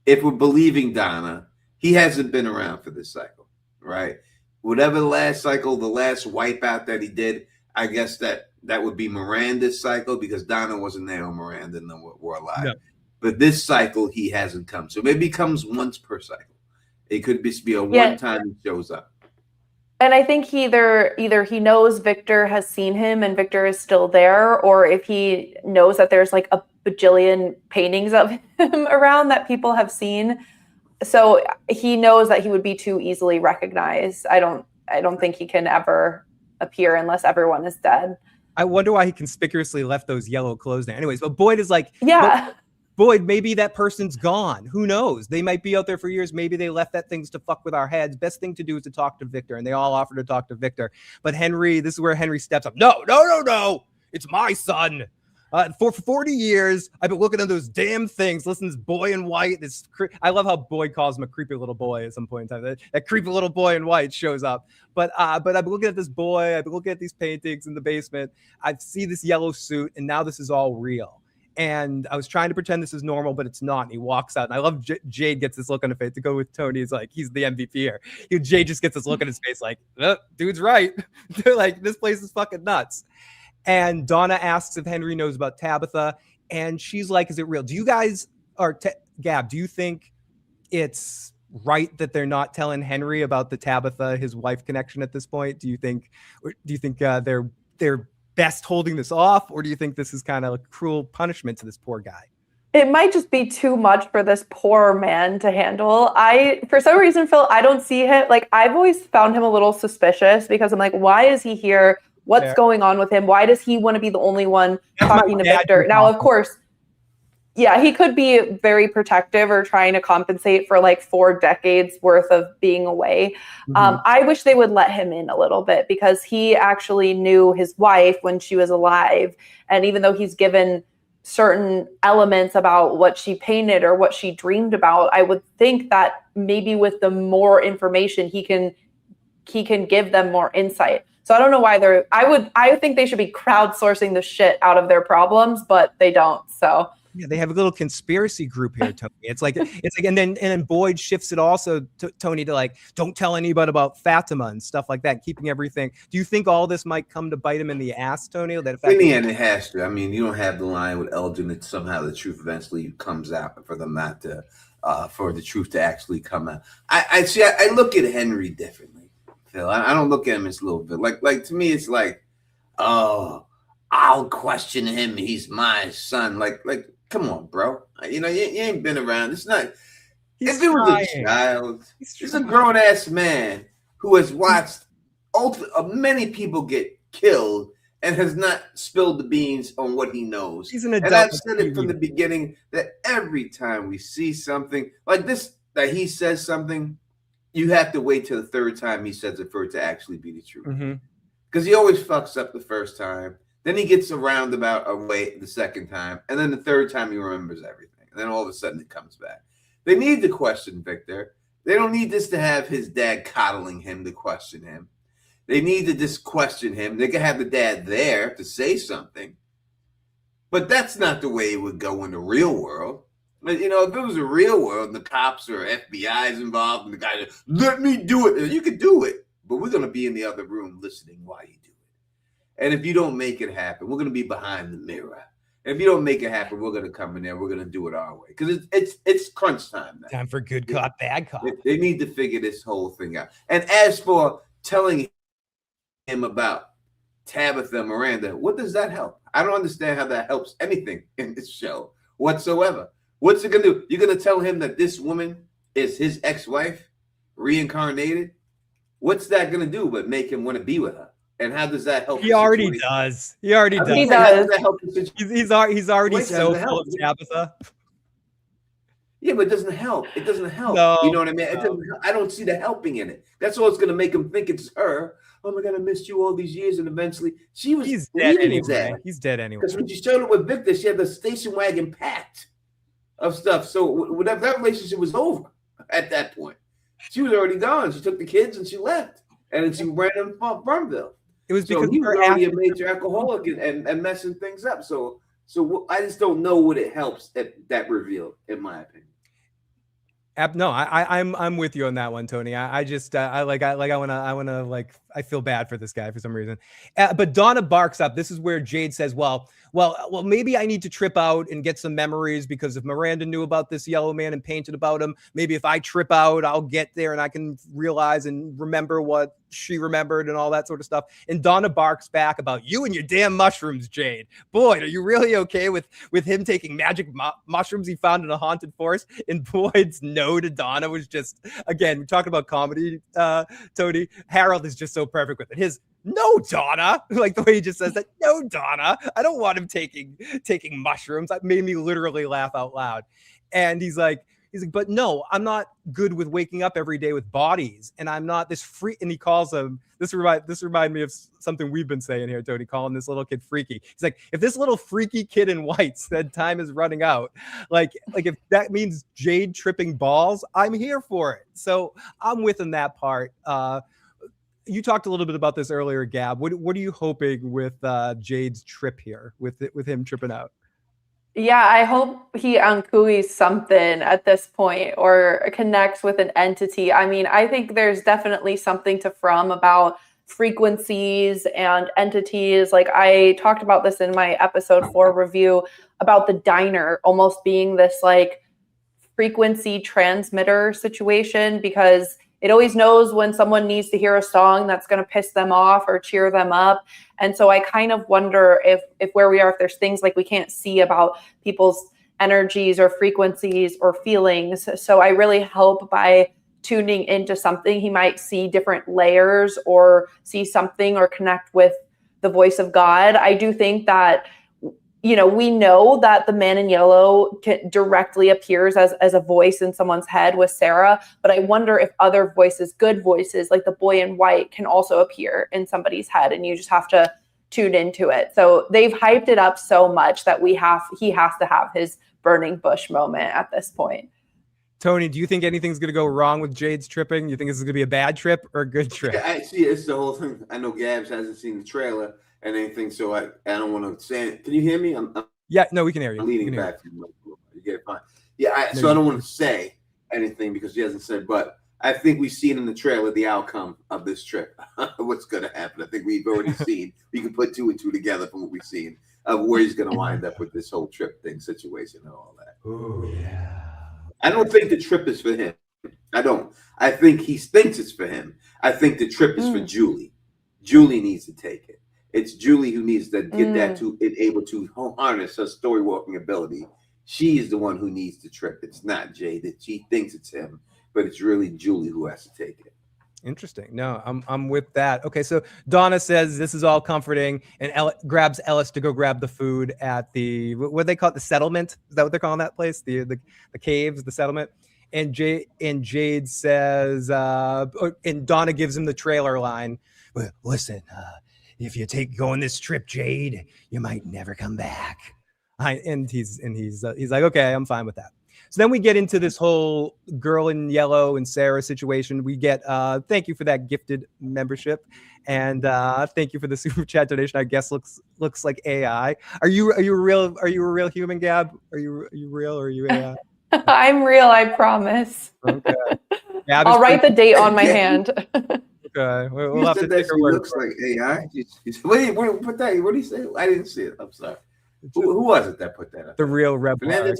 S1: if we're believing Donna, he hasn't been around for this cycle, right? Whatever the last cycle, the last wipeout that he did, I guess that would be Miranda's cycle because Donna wasn't there when Miranda and them were alive. No. But this cycle, he hasn't come. So maybe he comes once per cycle. It could be a one-time he shows up.
S3: And I think either he knows Victor has seen him and Victor is still there, or if he knows that there's like a bajillion paintings of him around that people have seen. So he knows that he would be too easily recognized. I don't I don't think he can ever appear unless everyone is dead.
S2: I wonder why he conspicuously left those yellow clothes there. Anyways, but Boyd is like,
S3: Yeah.
S2: Boyd, maybe that person's gone. Who knows? They might be out there for years. Maybe they left that things to fuck with our heads. Best thing to do is to talk to Victor. And they all offer to talk to Victor. But Henry, this is where Henry steps up. No. It's my son. For 40 years, I've been looking at those damn things. Listen, this boy in white. I love how Boyd calls him a creepy little boy at some point in time. That creepy little boy in white shows up. But I've been looking at this boy. I've been looking at these paintings in the basement. I see this yellow suit, and now this is all real. And I was trying to pretend this is normal, but it's not. And he walks out. And I love Jade gets this look on his face. To go with Tony, he's like, he's the MVP here. Jade just gets this look on his face like, dude's right. They're like, this place is fucking nuts. And Donna asks if Henry knows about Tabitha. And she's like, is it real? Do you guys, Gab, do you think it's right that they're not telling Henry about the Tabitha, his wife connection at this point? Do you think they're best holding this off, or do you think this is kind of a cruel punishment to this poor guy?
S3: It might just be too much for this poor man to handle. For some reason, Phil, I don't see him. Like, I've always found him a little suspicious because I'm like, why is he here? What's going on with him? Why does he want to be the only one talking to Victor? Now, of course, yeah, he could be very protective or trying to compensate for like 4 decades worth of being away. I wish they would let him in a little bit because he actually knew his wife when she was alive. And even though he's given certain elements about what she painted or what she dreamed about, I would think that maybe with the more information, he can give them more insight. So I don't know why I think they should be crowdsourcing the shit out of their problems, but they don't. So
S2: yeah, they have a little conspiracy group here, Tony. It's like, and then Boyd shifts it also to Tony to like, don't tell anybody about Fatima and stuff like that, keeping everything. Do you think all this might come to bite him in the ass, Tony? That
S1: in the end, it has to. I mean, you don't have the line with Elgin that somehow the truth eventually comes out for them not to, for the truth to actually come out. I look at Henry differently, Phil. I don't look at him as a little bit like to me, it's like, oh, I'll question him. He's my son. Like. Come on, bro. You ain't been around. It's not. If it was a child, it's a grown-ass man who has watched many people get killed and has not spilled the beans on what he knows.
S2: He's an adult.
S1: And I've said it from the beginning that every time we see something like this, that he says something, you have to wait till the 3rd time he says it for it to actually be the truth. Because he always fucks up the first time. Then he gets a roundabout away the 2nd time. And then the 3rd time he remembers everything. And then all of a sudden it comes back. They need to question Victor. They don't need this to have his dad coddling him to question him. They need to just question him. They can have the dad there to say something. But that's not the way it would go in the real world. But, if it was a real world and the cops or FBI is involved and the guy just, let me do it. You could do it. But we're going to be in the other room listening while you do it. And if you don't make it happen, we're going to be behind the mirror. And if you don't make it happen, we're going to come in there. We're going to do it our way. Because it's crunch time now.
S2: Time for good cop, bad cop.
S1: They need to figure this whole thing out. And as for telling him about Tabitha Miranda, what does that help? I don't understand how that helps anything in this show whatsoever. What's it going to do? You're going to tell him that this woman is his ex-wife, reincarnated? What's that going to do but make him want to be with her? And how does that help?
S2: He already does. He already does.
S3: He does.
S2: He's already so full of Tabitha.
S1: Yeah, but it doesn't help. It doesn't help.
S2: No,
S1: you know what I mean? I don't see the helping in it. That's all it's going to make him think it's her. Oh my God, I missed you all these years. And eventually he's
S2: dead anyway. He's dead anyway.
S1: Because when she showed up with Victor, she had the station wagon packed of stuff. So that relationship was over at that point. She was already gone. She took the kids and she left. And then she ran in Farmville.
S2: It was because
S1: he was already a major alcoholic and messing things up. So I just don't know what it helps that reveal, in my opinion.
S2: No, I'm with you on that one, Tony. I just I want to I feel bad for this guy for some reason. But Donna barks up. This is where Jade says, well, maybe I need to trip out and get some memories, because if Miranda knew about this yellow man and painted about him, maybe if I trip out, I'll get there and I can realize and remember what she remembered and all that sort of stuff. And Donna barks back about, you and your damn mushrooms, Jade. Boyd, are you really okay with him taking magic mushrooms he found in a haunted forest? And Boyd's no to Donna was just, again, we're talking about comedy, Tony. Harold is just so perfect with it. His no, Donna, like the way he just says that. No, Donna, I don't want him taking mushrooms. That made me literally laugh out loud. And he's like, but no, I'm not good with waking up every day with bodies, and I'm not this freak. And he calls him, this remind me of something we've been saying here, Tony, calling this little kid freaky. He's like, if this little freaky kid in white said time is running out, like if that means Jade tripping balls, I'm here for it. So I'm with him that part. You talked a little bit about this earlier, Gab. What are you hoping with Jade's trip here, with him tripping out?
S3: Yeah, I hope he uncoolies something at this point or connects with an entity. I mean, I think there's definitely something to From about frequencies and entities. Like I talked about this in my episode 4 review about the diner almost being this like frequency transmitter situation, because it always knows when someone needs to hear a song that's going to piss them off or cheer them up. And so I kind of wonder if where we are, if there's things like we can't see about people's energies or frequencies or feelings. So I really hope by tuning into something, he might see different layers or see something or connect with the voice of God. I do think that, you know, we know that the man in yellow directly appears as a voice in someone's head with Sarah, but I wonder if other voices, good voices like the boy in white, can also appear in somebody's head, and you just have to tune into it. So they've hyped it up so much that he has to have his burning bush moment at this point.
S2: Tony, do you think anything's going to go wrong with Jade's tripping? You think this is going to be a bad trip or a good trip?
S1: Yeah, I see. It's the whole thing. I know Gabs hasn't seen the trailer and anything, so I don't want to say it. Can you hear me?
S2: Yeah, no, we can hear you.
S1: I'm leaning back. You get it fine. Yeah, so I don't want to say anything because he hasn't said, but I think we've seen in the trailer the outcome of this trip. What's going to happen? I think we've already seen. We can put 2 and 2 together from what we've seen of where he's going to wind up with this whole trip thing situation and all that.
S2: Oh, yeah.
S1: I don't think the trip is for him. I don't. I think he thinks it's for him. I think the trip is for Julie. Julie needs to take it. It's Julie who needs to get that to it, able to harness her story walking ability. She is the one who needs the trip. It's not Jay. That she thinks it's him, but it's really Julie who has to take it.
S2: Interesting. No, I'm with that. Okay, so Donna says this is all comforting, and grabs Ellis to go grab the food at the what do they call it, the settlement? Is that what they're calling that place? The caves, the settlement. And Jade says, and Donna gives him the trailer line. Well, listen, if you go on this trip, Jade, you might never come back. And he's like, okay, I'm fine with that. So then we get into this whole girl in yellow and Sarah situation. We get thank you for that gifted membership, and thank you for the super chat donation. I guess looks like AI. Are you a real human, Gab? Are you real or are you AI?
S3: I'm real, I promise.
S2: Okay.
S3: I'll write the date on my hand.
S1: Okay, we'll have to take her word. Looks like AI. What did he say? I didn't see it. I'm sorry. Who was it that put that up?
S2: The real rebel.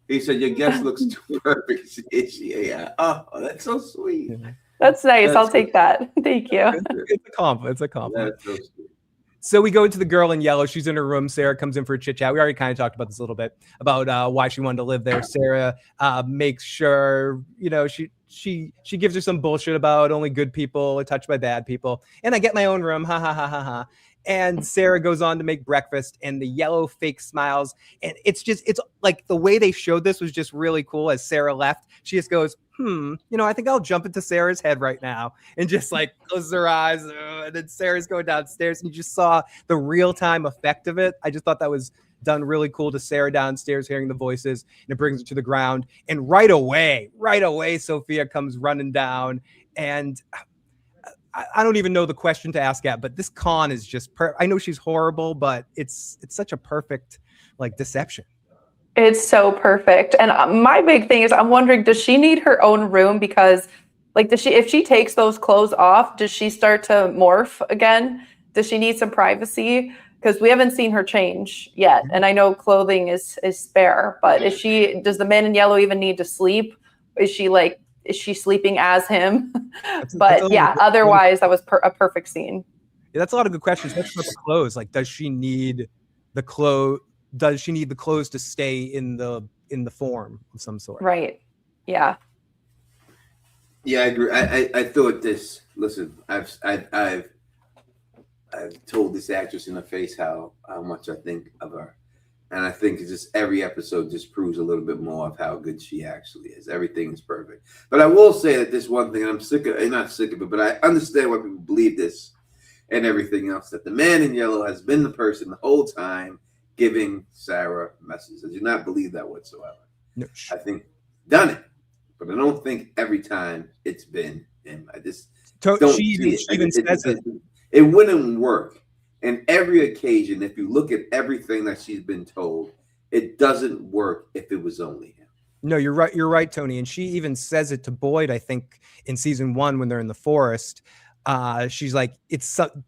S1: He said, your guest looks too perfect. Is she AI? Oh, that's so sweet.
S3: That's nice. I'll take that. Thank you.
S2: It's a compliment. It's a compliment.
S1: That's so sweet.
S2: So we go into the girl in yellow. She's in her room. Sarah comes in for a chit chat. We already kind of talked about this a little bit about why she wanted to live there. Sarah makes sure, she gives her some bullshit about only good people are touched by bad people. And I get my own room. Ha ha ha ha ha. And Sarah goes on to make breakfast, and the yellow fake smiles. And it's like the way they showed this was just really cool. As Sarah left, she just goes, I think I'll jump into Sarah's head right now, and just like closes her eyes. And then Sarah's going downstairs, and you just saw the real-time effect of it. I just thought that was done really cool to Sarah downstairs hearing the voices, and it brings her to the ground. And right away, Sophia comes running down, and I don't even know the question to ask at, but this con is just I know she's horrible, but it's such a perfect like deception.
S3: It's so perfect. And my big thing is I'm wondering, does she need her own room? Because Like, if she takes those clothes off, does she start to morph again? Does she need some privacy? Because we haven't seen her change yet. And I know clothing is spare, but does the man in yellow even need to sleep? Is she sleeping as him? But yeah, otherwise that was a perfect scene.
S2: Yeah, that's a lot of good questions. Let's talk about clothes. Like, does she need the clothes to stay in the form of some sort?
S3: Right. Yeah.
S1: Yeah, I agree. I thought this. Listen, I've told this actress in the face how much I think of her, and I think it's just every episode just proves a little bit more of how good she actually is. Everything is perfect. But I will say that this one thing, and I'm sick of, not sick of it, but I understand why people believe this and everything else, that the man in yellow has been the person the whole time giving Sarah messages. I do not believe that whatsoever.
S2: No.
S1: I think done it, but I don't think every time it's been him. I just don't see it.
S2: She even says it.
S1: It wouldn't work. And every occasion, if you look at everything that she's been told, it doesn't work if it was only him.
S2: No, you're right. You're right, Tony. And she even says it to Boyd, I think, in season 1 when they're in the forest. She's like,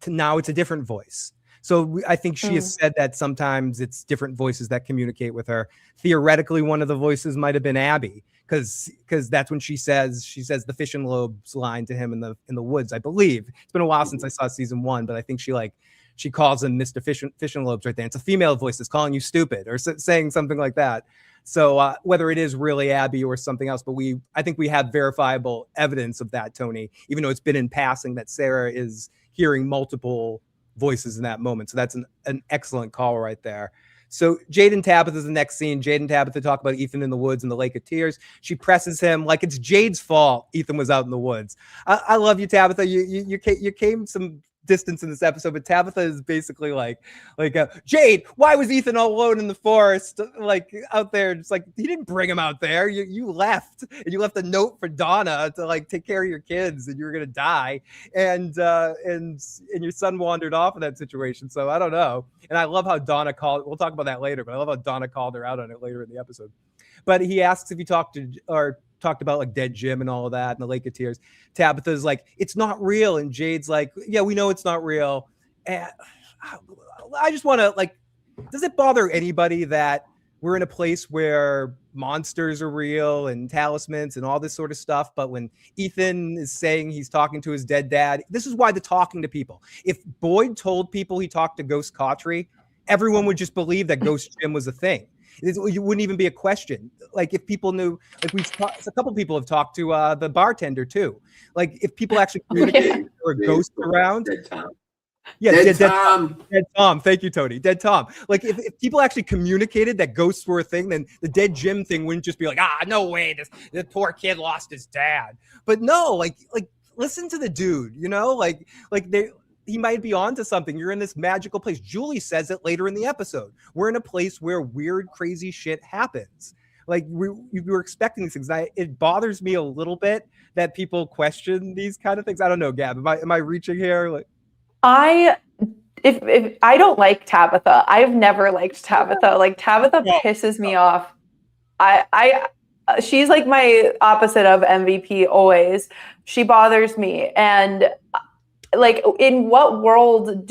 S2: now it's a different voice. So I think she has said that sometimes it's different voices that communicate with her. Theoretically, one of the voices might have been Abby, because that's when she says the fish and lobes line to him in the woods. I believe it's been a while since I saw season 1, but I think she calls him Mr. Fish and lobes right there. It's a female voice that's calling you stupid or saying something like that. So whether it is really Abby or something else, but I think we have verifiable evidence of that, Tony, even though it's been in passing that Sarah is hearing multiple voices in that moment. So that's an excellent call right there. So Jade and Tabitha's the next scene. Jade and Tabitha talk about Ethan in the woods and the Lake of Tears. She presses him like it's Jade's fault Ethan was out in the woods. I love you, Tabitha. You came some distance in this episode, but Tabitha is basically like Jade, why was Ethan all alone in the forest, like out there? Just like, he didn't bring him out there. You left, and you left a note for Donna to like take care of your kids, and you were gonna die, and your son wandered off in that situation. So I don't know. And I love how Donna called. We'll talk about that later, but I love how Donna called her out on it later in the episode. But he asks if you talked about like Dead Jim and all of that and the Lake of Tears. Tabitha's like, it's not real. And Jade's like, yeah, we know it's not real. And I just want to, like, does it bother anybody that we're in a place where monsters are real and talismans and all this sort of stuff? But when Ethan is saying he's talking to his dead dad, this is why the talking to people. If Boyd told people he talked to Ghost Cautry, everyone would just believe that Ghost Jim was a thing. It wouldn't even be a question. Like, if people knew, like a couple people have talked to the bartender too. Like, if people actually communicated or a ghost around.
S1: Dead Tom.
S2: Yeah,
S1: Dead Tom.
S2: Dead Tom. Thank you, Tony. Dead Tom. Like, if people actually communicated that ghosts were a thing, then the Dead Jim thing wouldn't just be like, no way, this poor kid lost his dad. But no, like listen to the dude, you know, like he might be onto something. You're in this magical place. Julie says it later in the episode. We're in a place where weird, crazy shit happens. Like, we were expecting these things. It bothers me a little bit that people question these kind of things. I don't know, Gab. Am I reaching here? Like,
S3: if I don't like Tabitha. I've never liked Tabitha. Like, Tabitha pisses me off. She's like my opposite of MVP always. She bothers me. And like, in what world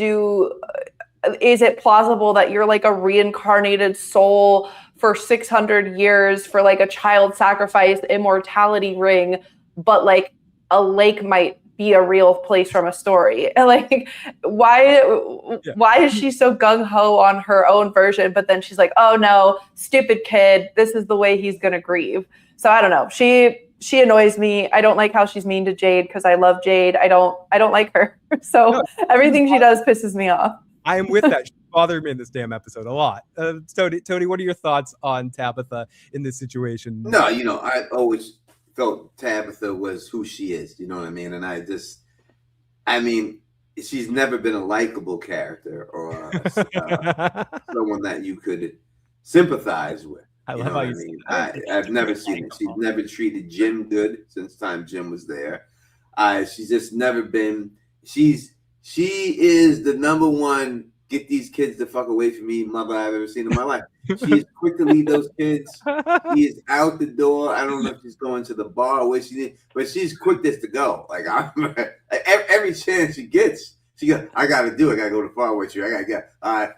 S3: is it plausible that you're like a reincarnated soul for 600 years for like a child sacrifice immortality ring, but like a lake might be a real place from a story? Like, why is she so gung-ho on her own version, but then she's like, oh no, stupid kid, this is the way he's gonna grieve? So I don't know. She annoys me. I don't like how she's mean to Jade because I love Jade. I don't like her. So everything she does pisses me off.
S2: I am with that. She bothered me in this damn episode a lot. Tony, what are your thoughts on Tabitha in this situation?
S1: No, I always felt Tabitha was who she is. You know what I mean? And she's never been a likable character or someone that you could sympathize with.
S2: I love how you
S1: mean. I've never seen it. She's never treated Jim good since time Jim was there. She's just never been. She is the number one get these kids the fuck away from me, mother I've ever seen in my life. She is quick to leave those kids. She is out the door. I don't know if she's going to the bar or where she did, but she's quick as to go. Like every chance she gets, she goes, I gotta do it. I gotta go to the bar with you. I gotta get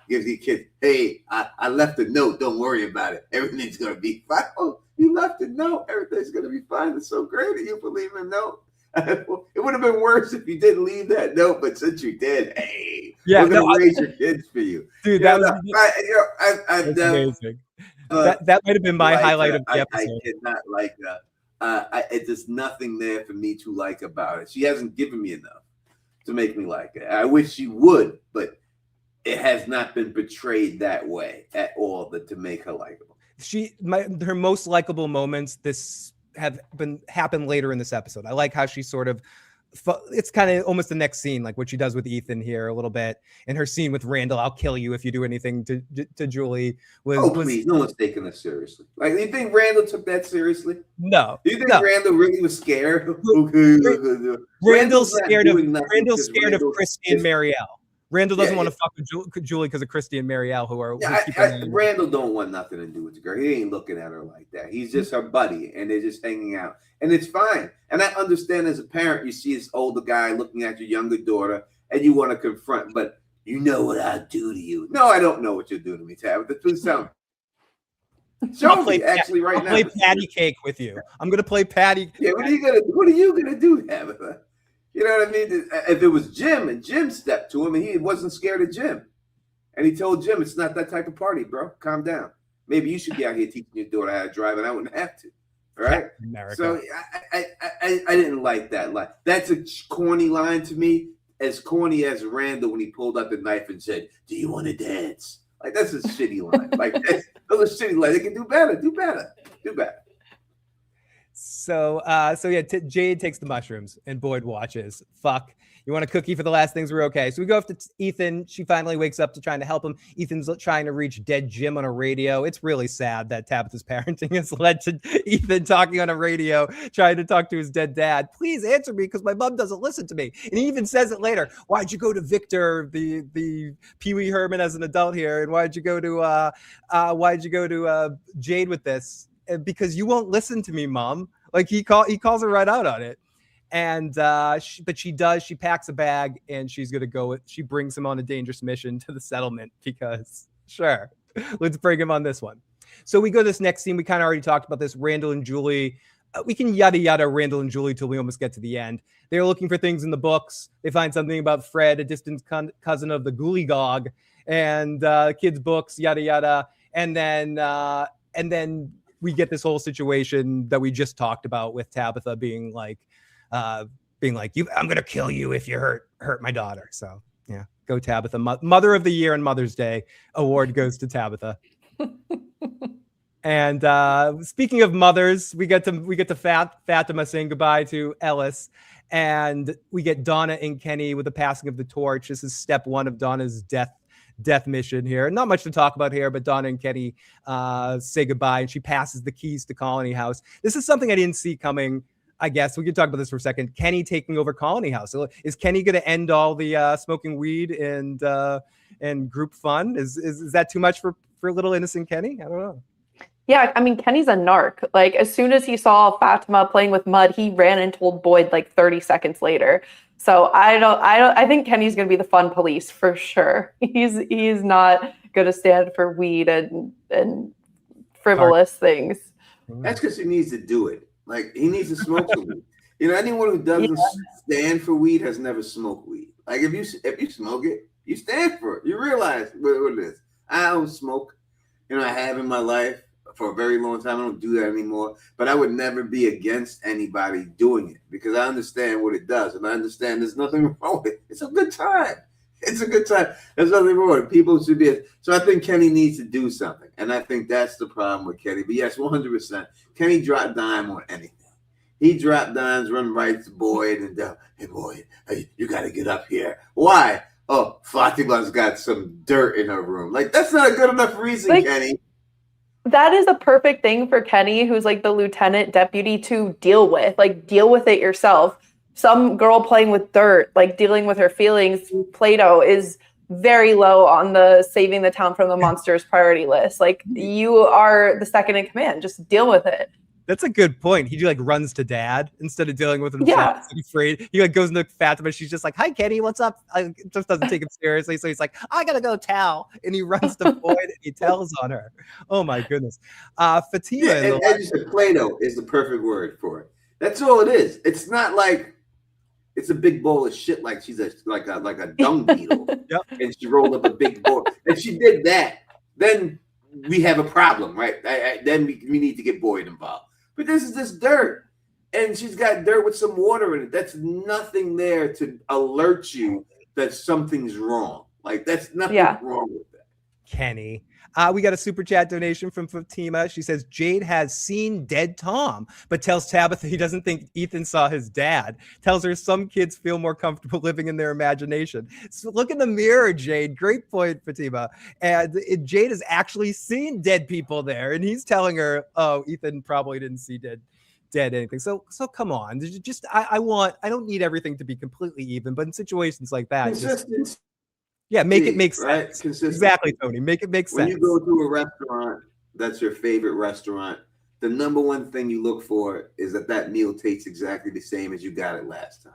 S1: gives the kids, hey, I left a note. Don't worry about it. Everything's gonna be fine. Oh, you left a note. Everything's gonna be fine. It's so great that you believe in a note. It would have been worse if you didn't leave that note, but since you did, hey, we're gonna raise your kids for you,
S2: dude. That was amazing. That might have been my highlight of the episode.
S1: I did not like there's nothing there for me to like about it. She hasn't given me enough to make me like it. I wish she would, but it has not been portrayed that way at all to make her likable.
S2: Her most likable moments happen later in this episode. I like how she sort of, it's kind of almost the next scene, like what she does with Ethan here a little bit, and her scene with Randall. I'll kill you if you do anything to Julie.
S1: Please, no one's taking this seriously. Like, do you think Randall took that seriously?
S2: No.
S1: Do you think Randall really was scared?
S2: Randall's scared of Christy and Marielle. Randall doesn't want to fuck with Julie because of Christy and Marielle, who are.
S1: Randall don't want nothing to do with the girl. He ain't looking at her like that. He's just her buddy, and they're just hanging out, and it's fine. And I understand as a parent, you see this older guy looking at your younger daughter, and you want to confront, but you know what I'll do to you. No, I don't know what you'll do to me, Tabitha. Please tell me. Show me actually right now.
S2: I'll play patty cake with you. I'm gonna play patty.
S1: Yeah, what are you gonna do, Tabitha? You know what I mean? If it was Jim and Jim stepped to him and he wasn't scared of Jim, and he told Jim, it's not that type of party, bro. Calm down. Maybe you should be out here teaching your daughter how to drive, and I wouldn't have to. All right.
S2: America.
S1: So I didn't like that line. That's a corny line to me, as corny as Randall when he pulled out the knife and said, "Do you want to dance?" Like, that's a shitty line. Like, those are shitty lines. They can do better. Do better.
S2: So yeah, Jade takes the mushrooms and Boyd watches. Fuck. You want a cookie for the last things we're okay. So we go up to Ethan. She finally wakes up to trying to help him. Ethan's trying to reach dead Jim on a radio. It's really sad that Tabitha's parenting has led to Ethan talking on a radio, trying to talk to his dead dad. Please answer me because my mom doesn't listen to me. And he even says it later. Why'd you go to Victor, the Pee Wee Herman as an adult here? And why'd you go to Jade with this? Because you won't listen to me, Mom. Like, he calls her right out on it. And but she packs a bag and she's gonna go she brings him on a dangerous mission to the settlement because sure, let's bring him on this one. So we go to this next scene. We kind of already talked about this. Randall and Julie, we can yada Randall and Julie till we almost get to the end. They're looking for things in the books. They find something about Fred, a distant cousin of the Goolygog, and kids' books, yada yada. And then we get this whole situation that we just talked about with Tabitha being like, I'm gonna kill you if you hurt my daughter. So yeah, go Tabitha. Mother of the Year and Mother's Day award goes to Tabitha. And speaking of mothers, we get to Fatima saying goodbye to Ellis, and we get Donna and Kenny with the passing of the torch. This is step one of Donna's death mission here. Not much to talk about here, but Donna and Kenny say goodbye, and she passes the keys to Colony House. This is something I didn't see coming. I guess we can talk about this for a second. Kenny taking over Colony House. So is Kenny going to end all the smoking weed and group fun? Is that too much for little innocent Kenny? I don't know.
S3: Yeah, I mean, Kenny's a narc. Like, as soon as he saw Fatima playing with mud, he ran and told Boyd like 30 seconds later. So I think Kenny's going to be the fun police for sure. He's not going to stand for weed and frivolous things.
S1: That's because he needs to do it. Like, he needs to smoke some weed. You know, anyone who doesn't stand for weed has never smoked weed. Like, if you smoke it, you stand for it. You realize what it is. I don't smoke. You know, I have in my life for a very long time. I don't do that anymore. But I would never be against anybody doing it because I understand what it does. And I understand there's nothing wrong with it. It's a good time. It's a good time. There's nothing wrong with it. People should be. So I think Kenny needs to do something. And I think that's the problem with Kenny. But yes, 100%. Kenny dropped dime on anything. He dropped dimes, run right to Boyd and hey, Boyd, hey, you got to get up here. Why? Oh, Fatima's got some dirt in her room. Like, that's not a good enough reason, Kenny.
S3: That is a perfect thing for Kenny, who's like the lieutenant deputy, to deal with. Like, deal with it yourself. Some girl playing with dirt, like dealing with her feelings, Play-Doh is very low on the saving the town from the monsters priority list. Like, you are the second in command. Just deal with it.
S2: That's a good point. He like runs to dad instead of dealing with himself.
S3: Yeah.
S2: He's afraid. He like goes into Fatima. She's just like, "Hi, Kenny, what's up?" Just doesn't take him seriously. So he's like, "I gotta go tell," and he runs to Boyd and he tells on her. Oh my goodness. Fatima.
S1: Yeah, and as you said, Play-Doh is the perfect word for it. That's all it is. It's not like it's a big bowl of shit like she's like a dung beetle.
S2: Yep.
S1: And she rolled up a big bowl. If she did that, then we have a problem, right? Then we need to get Boyd involved. But this is just dirt. And she's got dirt with some water in it. That's nothing there to alert you that something's wrong. Like, that's nothing wrong with that.
S2: Kenny. We got a super chat donation from Fatima. She says Jade has seen dead Tom, but tells Tabitha he doesn't think Ethan saw his dad. Tells her some kids feel more comfortable living in their imagination. So look in the mirror, Jade. Great point, Fatima. And Jade has actually seen dead people there, and he's telling her, "Oh, Ethan probably didn't see dead anything." So come on. Just I don't need everything to be completely even, but in situations like that,
S1: Consistency.
S2: make it make
S1: right?
S2: sense. Exactly, Tony. Make it make sense.
S1: When you go to a restaurant that's your favorite restaurant, the number one thing you look for is that meal tastes exactly the same as you got it last time.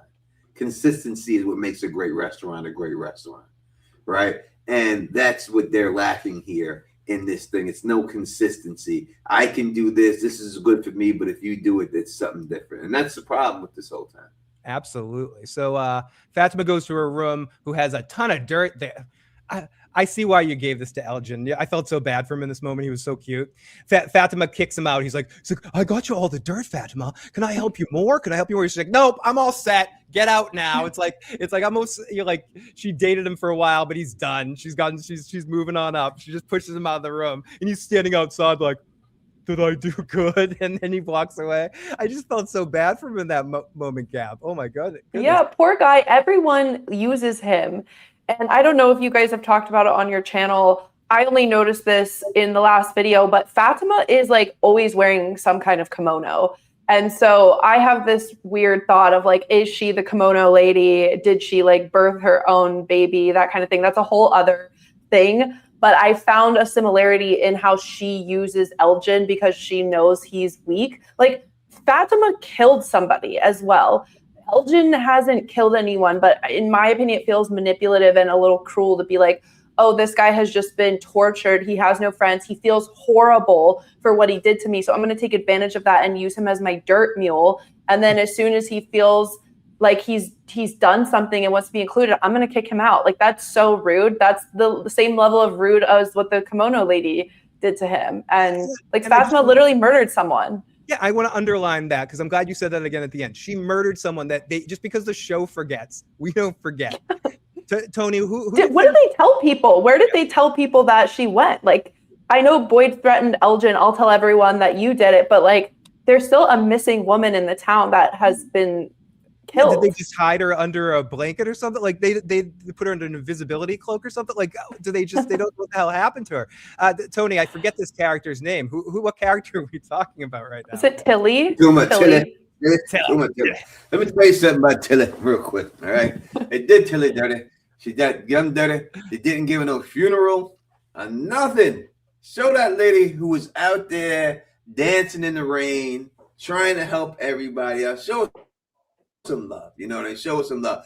S1: Consistency is what makes a great restaurant, right? And that's what they're lacking here in this thing. It's no consistency. I can do this. This is good for me, but if you do it, it's something different. And that's the problem with this whole time.
S2: Absolutely. So Fatima goes to her room, who has a ton of dirt there. I see why you gave this to Elgin. I felt so bad for him in this moment. He was so cute. Fatima kicks him out. He's like, "I got you all the dirt, Fatima. Can I help you more? She's like, "Nope, I'm all set. Get out now." It's like almost, you're like, she dated him for a while, but he's done. She's moving on up. She just pushes him out of the room, and he's standing outside like, "Did I do good?" And then he walks away. I just felt so bad for him in that moment, Gab. Oh my goodness.
S3: Yeah, poor guy. Everyone uses him. And I don't know if you guys have talked about it on your channel. I only noticed this in the last video, but Fatima is like always wearing some kind of kimono. And so I have this weird thought of like, is she the kimono lady? Did she like birth her own baby? That kind of thing. That's a whole other thing. But I found a similarity in how she uses Elgin because she knows he's weak. Like, Fatima killed somebody as well. Elgin hasn't killed anyone, but in my opinion, it feels manipulative and a little cruel to be like, "Oh, this guy has just been tortured. He has no friends. He feels horrible for what he did to me. So I'm going to take advantage of that and use him as my dirt mule. And then as soon as he feels like he's done something and wants to be included, I'm going to kick him out." Like, that's so rude. That's the same level of rude as what the kimono lady did to him. And like, Fatima literally murdered someone.
S2: Yeah, I want to underline that because I'm glad you said that again at the end. She murdered someone that just because the show forgets, we don't forget. Tony, what did
S3: they tell people? Where did they tell people that she went? Like, I know Boyd threatened Elgin, "I'll tell everyone that you did it," but like, there's still a missing woman in the town that has been killed.
S2: Did they just hide her under a blanket or something? Like they put her under an invisibility cloak or something? Like, do they don't know what the hell happened to her? Tony, I forget this character's name. What character are we talking about right now?
S3: Is it Tilly?
S1: Tilly. Let me tell you something about Tilly real quick. All right, it did Tilly dirty. She got young dirty. They didn't give her no funeral or nothing. Show that lady who was out there dancing in the rain, trying to help everybody out. Show some love, show us some love.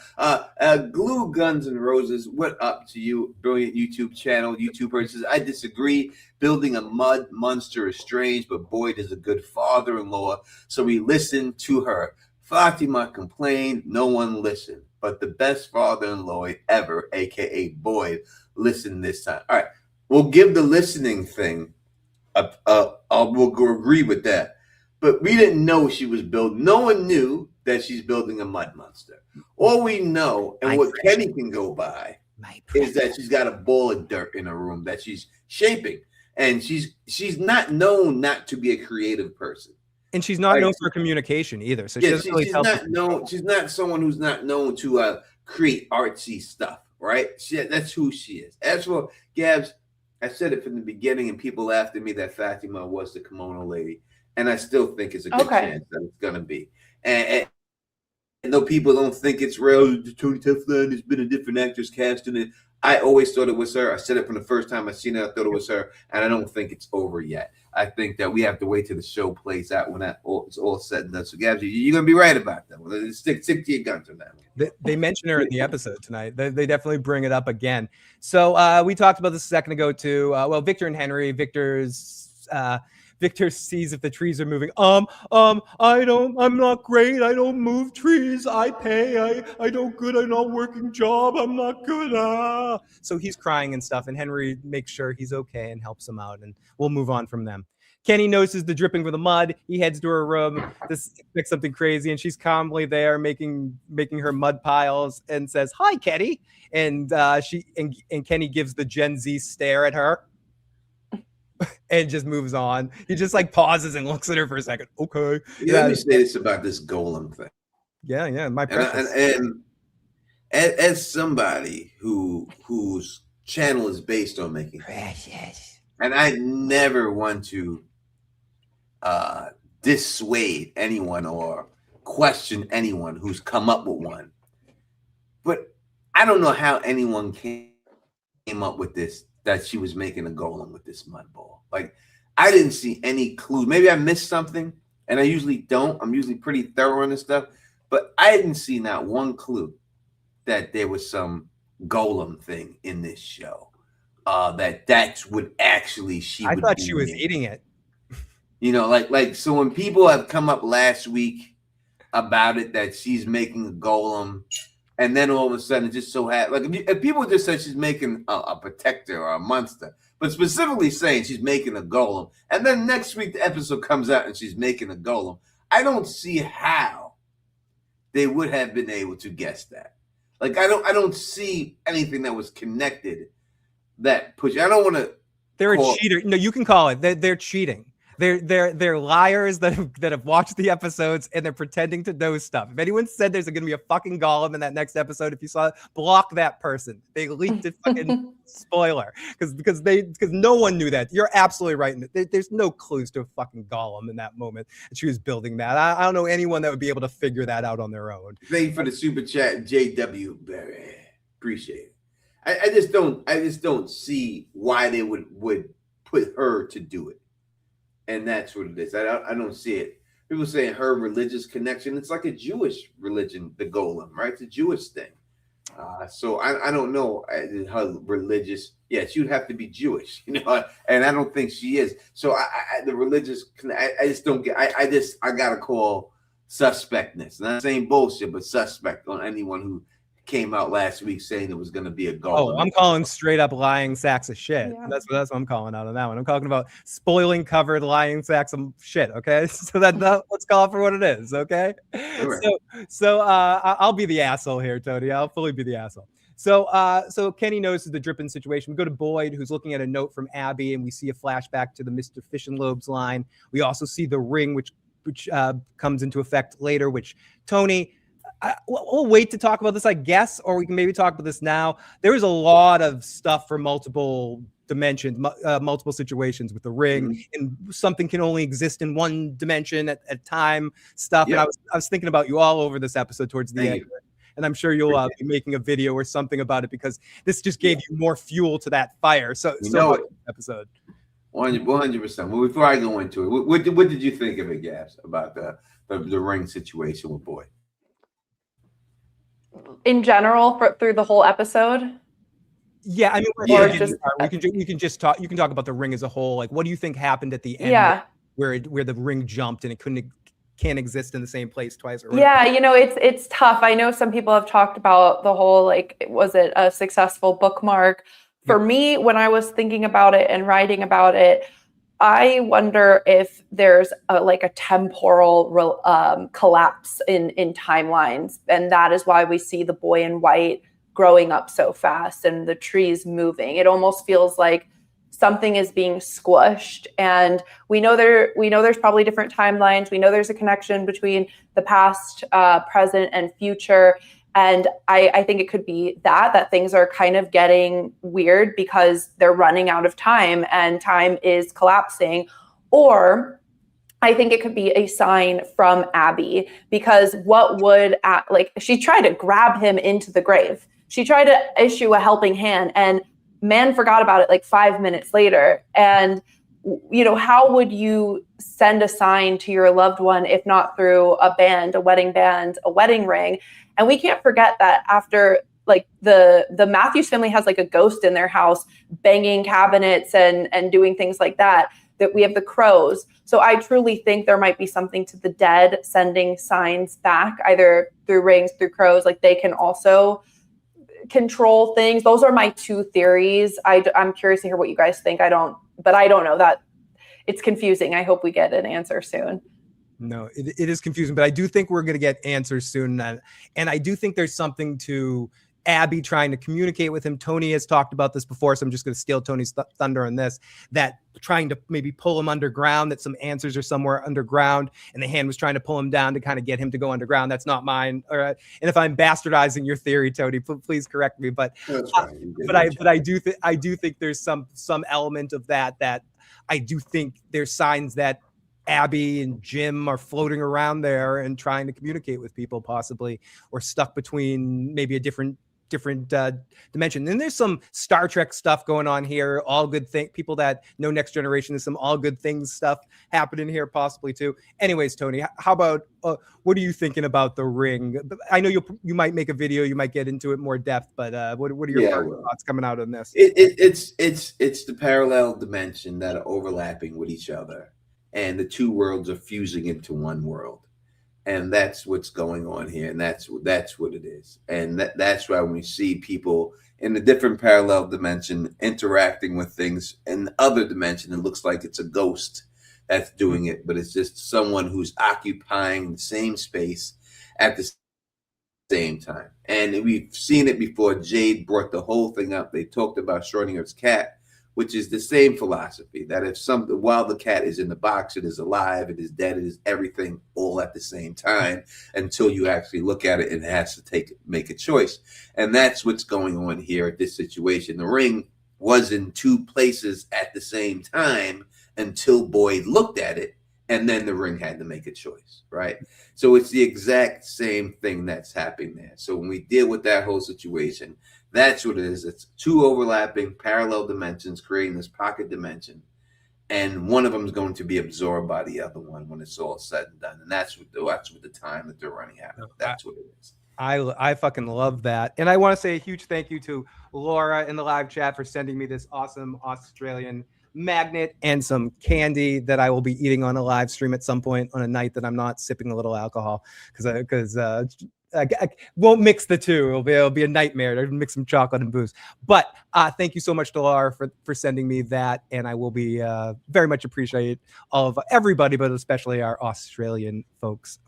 S1: Glue Guns and Roses, what up to you? Brilliant YouTube channel. YouTuber says, "I disagree. Building a mud monster is strange, but Boyd is a good father-in-law, so we listened to her. Fatima complained, no one listened, but the best father-in-law ever, aka Boyd, listened this time." All right, we'll give the listening thing. We'll agree with that. But we didn't know she was building. No one knew that she's building a mud monster. All we know, and what Kenny can go by, is that she's got a ball of dirt in her room that she's shaping. And she's not known not to be a creative person.
S2: And she's not known for communication either. So she doesn't really tell people.
S1: She's not someone who's not known to create artsy stuff, right? That's who she is. As for Gabs, I said it from the beginning, and people laughed at me that Fatima was the kimono lady. And I still think it's a good chance that it's going to be. And though people don't think it's real, Tony Teflon has been a different actress cast in it, I always thought it was her. I said it from the first time I seen it. I thought it was her, and I don't think it's over yet. I think that we have to wait till the show plays out when it's all said and done. So, Gabs, you're gonna be right about that one. Stick to your guns on that one.
S2: They mention her in the episode tonight. They definitely bring it up again. So we talked about this a second ago too. Well, Victor and Henry. Victor sees if the trees are moving. I'm not great. I don't move trees. I pay. I don't good. I'm not working job. I'm not good. So he's crying and stuff. And Henry makes sure he's okay and helps him out. And we'll move on from them. Kenny notices the dripping from the mud. He heads to her room. This expects something crazy, and she's calmly there making her mud piles and says, "Hi, Kenny." And Kenny gives the Gen Z stare at her. And just moves on. He just like pauses and looks at her for a second. Okay.
S1: Let me say this about this golem thing.
S2: Yeah. My precious.
S1: And as somebody whose channel is based on making
S2: precious,
S1: and I never want to dissuade anyone or question anyone who's come up with one, but I don't know how anyone came up with this. That she was making a golem with this mud ball. Like, I didn't see any clue. Maybe I missed something, and I usually don't. I'm usually pretty thorough on this stuff, but I didn't see not one clue that there was some golem thing in this show. That's what actually
S2: I thought she was eating it.
S1: You know, like so when people have come up last week about it that she's making a golem. And then all of a sudden, it just so happened. Like if people just said she's making a protector or a monster, but specifically saying she's making a golem, and then next week the episode comes out and she's making a golem, I don't see how they would have been able to guess that. Like I don't see anything that was connected that push. I don't want to.
S2: They're a cheater. No, you can call it. They're cheating. They're liars that have watched the episodes and they're pretending to know stuff. If anyone said there's going to be a fucking golem in that next episode, if you saw it, block that person. They leaked it. Fucking spoiler, because no one knew that. You're absolutely right. There's no clues to a fucking golem in that moment. She was building that. I don't know anyone that would be able to figure that out on their own.
S1: Thank you for the super chat, JW. Appreciate it. I just don't see why they would put her to do it. And that's what it is. I don't see it. People saying her religious connection. It's like a Jewish religion, the golem, right? It's a Jewish thing. So I don't know her religious. Yeah, she would have to be Jewish, you know. And I don't think she is. So the religious. I just don't get. I gotta call suspectness. Not saying bullshit, but suspect on anyone who came out last week saying it was going to be a golem.
S2: Oh, I'm calling straight up lying sacks of shit. Yeah. That's what I'm calling out on that one. I'm talking about spoiling covered lying sacks of shit. Okay, so that let's call it for what it is. Okay, right. So I'll be the asshole here, Tony. I'll fully be the asshole. So Kenny notices the dripping situation. We go to Boyd, who's looking at a note from Abby, and we see a flashback to the Mr. Fish and Lobes line. We also see the ring, which comes into effect later. Which Tony. We'll wait to talk about this, I guess, or we can maybe talk about this now. There is a lot of stuff for multiple dimensions, multiple situations with the ring, and something can only exist in one dimension at a time. Stuff. Yep. And I was thinking about you all over this episode towards the end, and I'm sure you'll be making a video or something about it because this just gave you more fuel to that fire. So much episode.
S1: 100%. Well, before I go into it, what did you think of it, Gabs, about the ring situation with Boyd?
S3: In general, through the whole episode.
S2: Yeah, I mean, we can just talk. You can talk about the ring as a whole. Like, what do you think happened at the end?
S3: Yeah,
S2: where the ring jumped and it can't exist in the same place twice. Or
S3: yeah, you know, it's tough. I know some people have talked about the whole like, was it a successful bookmark? For me, when I was thinking about it and writing about it, I wonder if there's a temporal collapse in timelines. And that is why we see the boy in white growing up so fast and the trees moving. It almost feels like something is being squished. And we know there's probably different timelines. We know there's a connection between the past, present, and future. And I think it could be that things are kind of getting weird because they're running out of time and time is collapsing. Or I think it could be a sign from Abby, because what would, she tried to grab him into the grave. she tried to issue a helping hand, and man forgot about it like 5 minutes later. And you know, how would you send a sign to your loved one if not through a band, a wedding band, a wedding ring? And we can't forget that after, like, the Matthews family has like a ghost in their house banging cabinets and doing things like that, that we have the crows. So I truly think there might be something to the dead sending signs back, either through rings, through crows. Like, they can also control things. Those are my two theories. I'm curious to hear what you guys think. I don't know. That it's confusing. I hope we get an answer soon.
S2: No, it is confusing, but I do think we're going to get answers soon. And I do think there's something to Abby trying to communicate with him. Tony has talked about this before, so I'm just going to steal Tony's thunder on this, that trying to maybe pull him underground, that some answers are somewhere underground, and the hand was trying to pull him down to kind of get him to go underground. That's not mine. All right. And if I'm bastardizing your theory, Tony, please correct me. But I do think there's some element of that I do think there's signs that Abby and Jim are floating around there and trying to communicate with people, possibly, or stuck between maybe a different dimension. Then there's some Star Trek stuff going on here. All good thing. People that know Next Generation, there's some all good things stuff happening here, possibly too. Anyways, Tony, how about what are you thinking about the ring? I know you might make a video, you might get into it more depth, but what are your thoughts coming out on this?
S1: It's the parallel dimension that are overlapping with each other, and the two worlds are fusing into one world. And that's what's going on here, and that's what it is. And that's why when we see people in a different parallel dimension interacting with things in the other dimension, it looks like it's a ghost that's doing it, but it's just someone who's occupying the same space at the same time. And we've seen it before. Jade brought the whole thing up. They talked about Schrodinger's cat, which is the same philosophy, that if something, while the cat is in the box, it is alive, it is dead, it is everything all at the same time, until you actually look at it and it has to make a choice. And that's what's going on here at this situation. The ring was in two places at the same time until Boyd looked at it, and then the ring had to make a choice, right? So it's the exact same thing that's happening there. So when we deal with that whole situation, that's what it is. It's two overlapping parallel dimensions creating this pocket dimension, and one of them is going to be absorbed by the other one when it's all said and done. And that's what the time that they're running out of. That's what it is.
S2: I fucking love that. And I want to say a huge thank you to Laura in the live chat for sending me this awesome Australian magnet and some candy that I will be eating on a live stream at some point on a night that I'm not sipping a little alcohol, because I won't mix the two. It'll be a nightmare to mix some chocolate and booze. But thank you so much to Laura for sending me that, and I will be very much appreciate all of everybody, but especially our Australian folks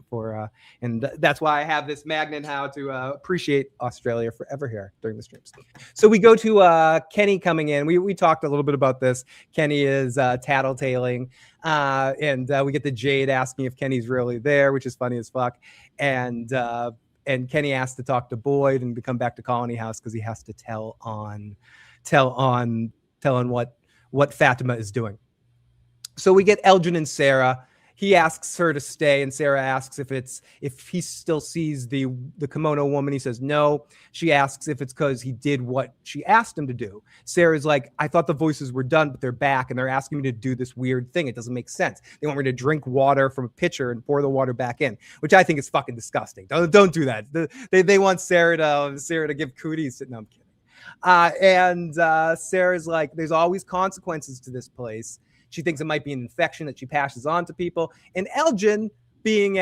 S2: and that's why I have this magnet now, to appreciate Australia forever here during the streams. So we go to Kenny coming in. We talked a little bit about this. Kenny is tattletaling, and we get the Jade asking if Kenny's really there, which is funny as fuck. And Kenny asked to talk to Boyd and to come back to Colony House because he has to tell on what Fatima is doing. So we get Elgin and Sarah. He asks her to stay, and Sarah asks if he still sees the kimono woman. He says no. She asks if it's because he did what she asked him to do. Sarah's like, I thought the voices were done, but they're back, and they're asking me to do this weird thing. It doesn't make sense. They want me to drink water from a pitcher and pour the water back in, which I think is fucking disgusting. Don't do that. They want Sarah to give cooties. No, I'm kidding. And Sarah's like, there's always consequences to this place. She thinks it might be an infection that she passes on to people. And Elgin, being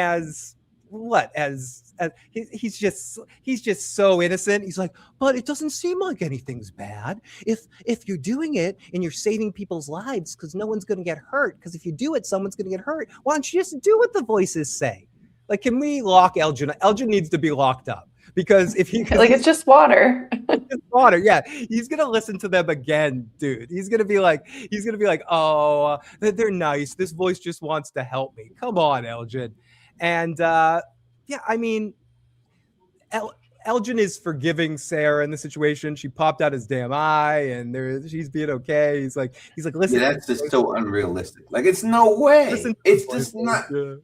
S2: he's just so innocent. He's like, but it doesn't seem like anything's bad. If you're doing it and you're saving people's lives, because no one's going to get hurt. Because if you do it, someone's going to get hurt. Why don't you just do what the voices say? Like, can we lock Elgin? Elgin needs to be locked up. Because if he
S3: it's just water.
S2: It's water, yeah. He's gonna listen to them again, dude. He's gonna be like, oh, they're nice. This voice just wants to help me. Come on, Elgin. And yeah, I mean, Elgin is forgiving Sarah in the situation. She popped out his damn eye, and she's being okay. He's like, listen.
S1: Yeah, that's just so unrealistic. Like, it's no way. It's just not. Yeah.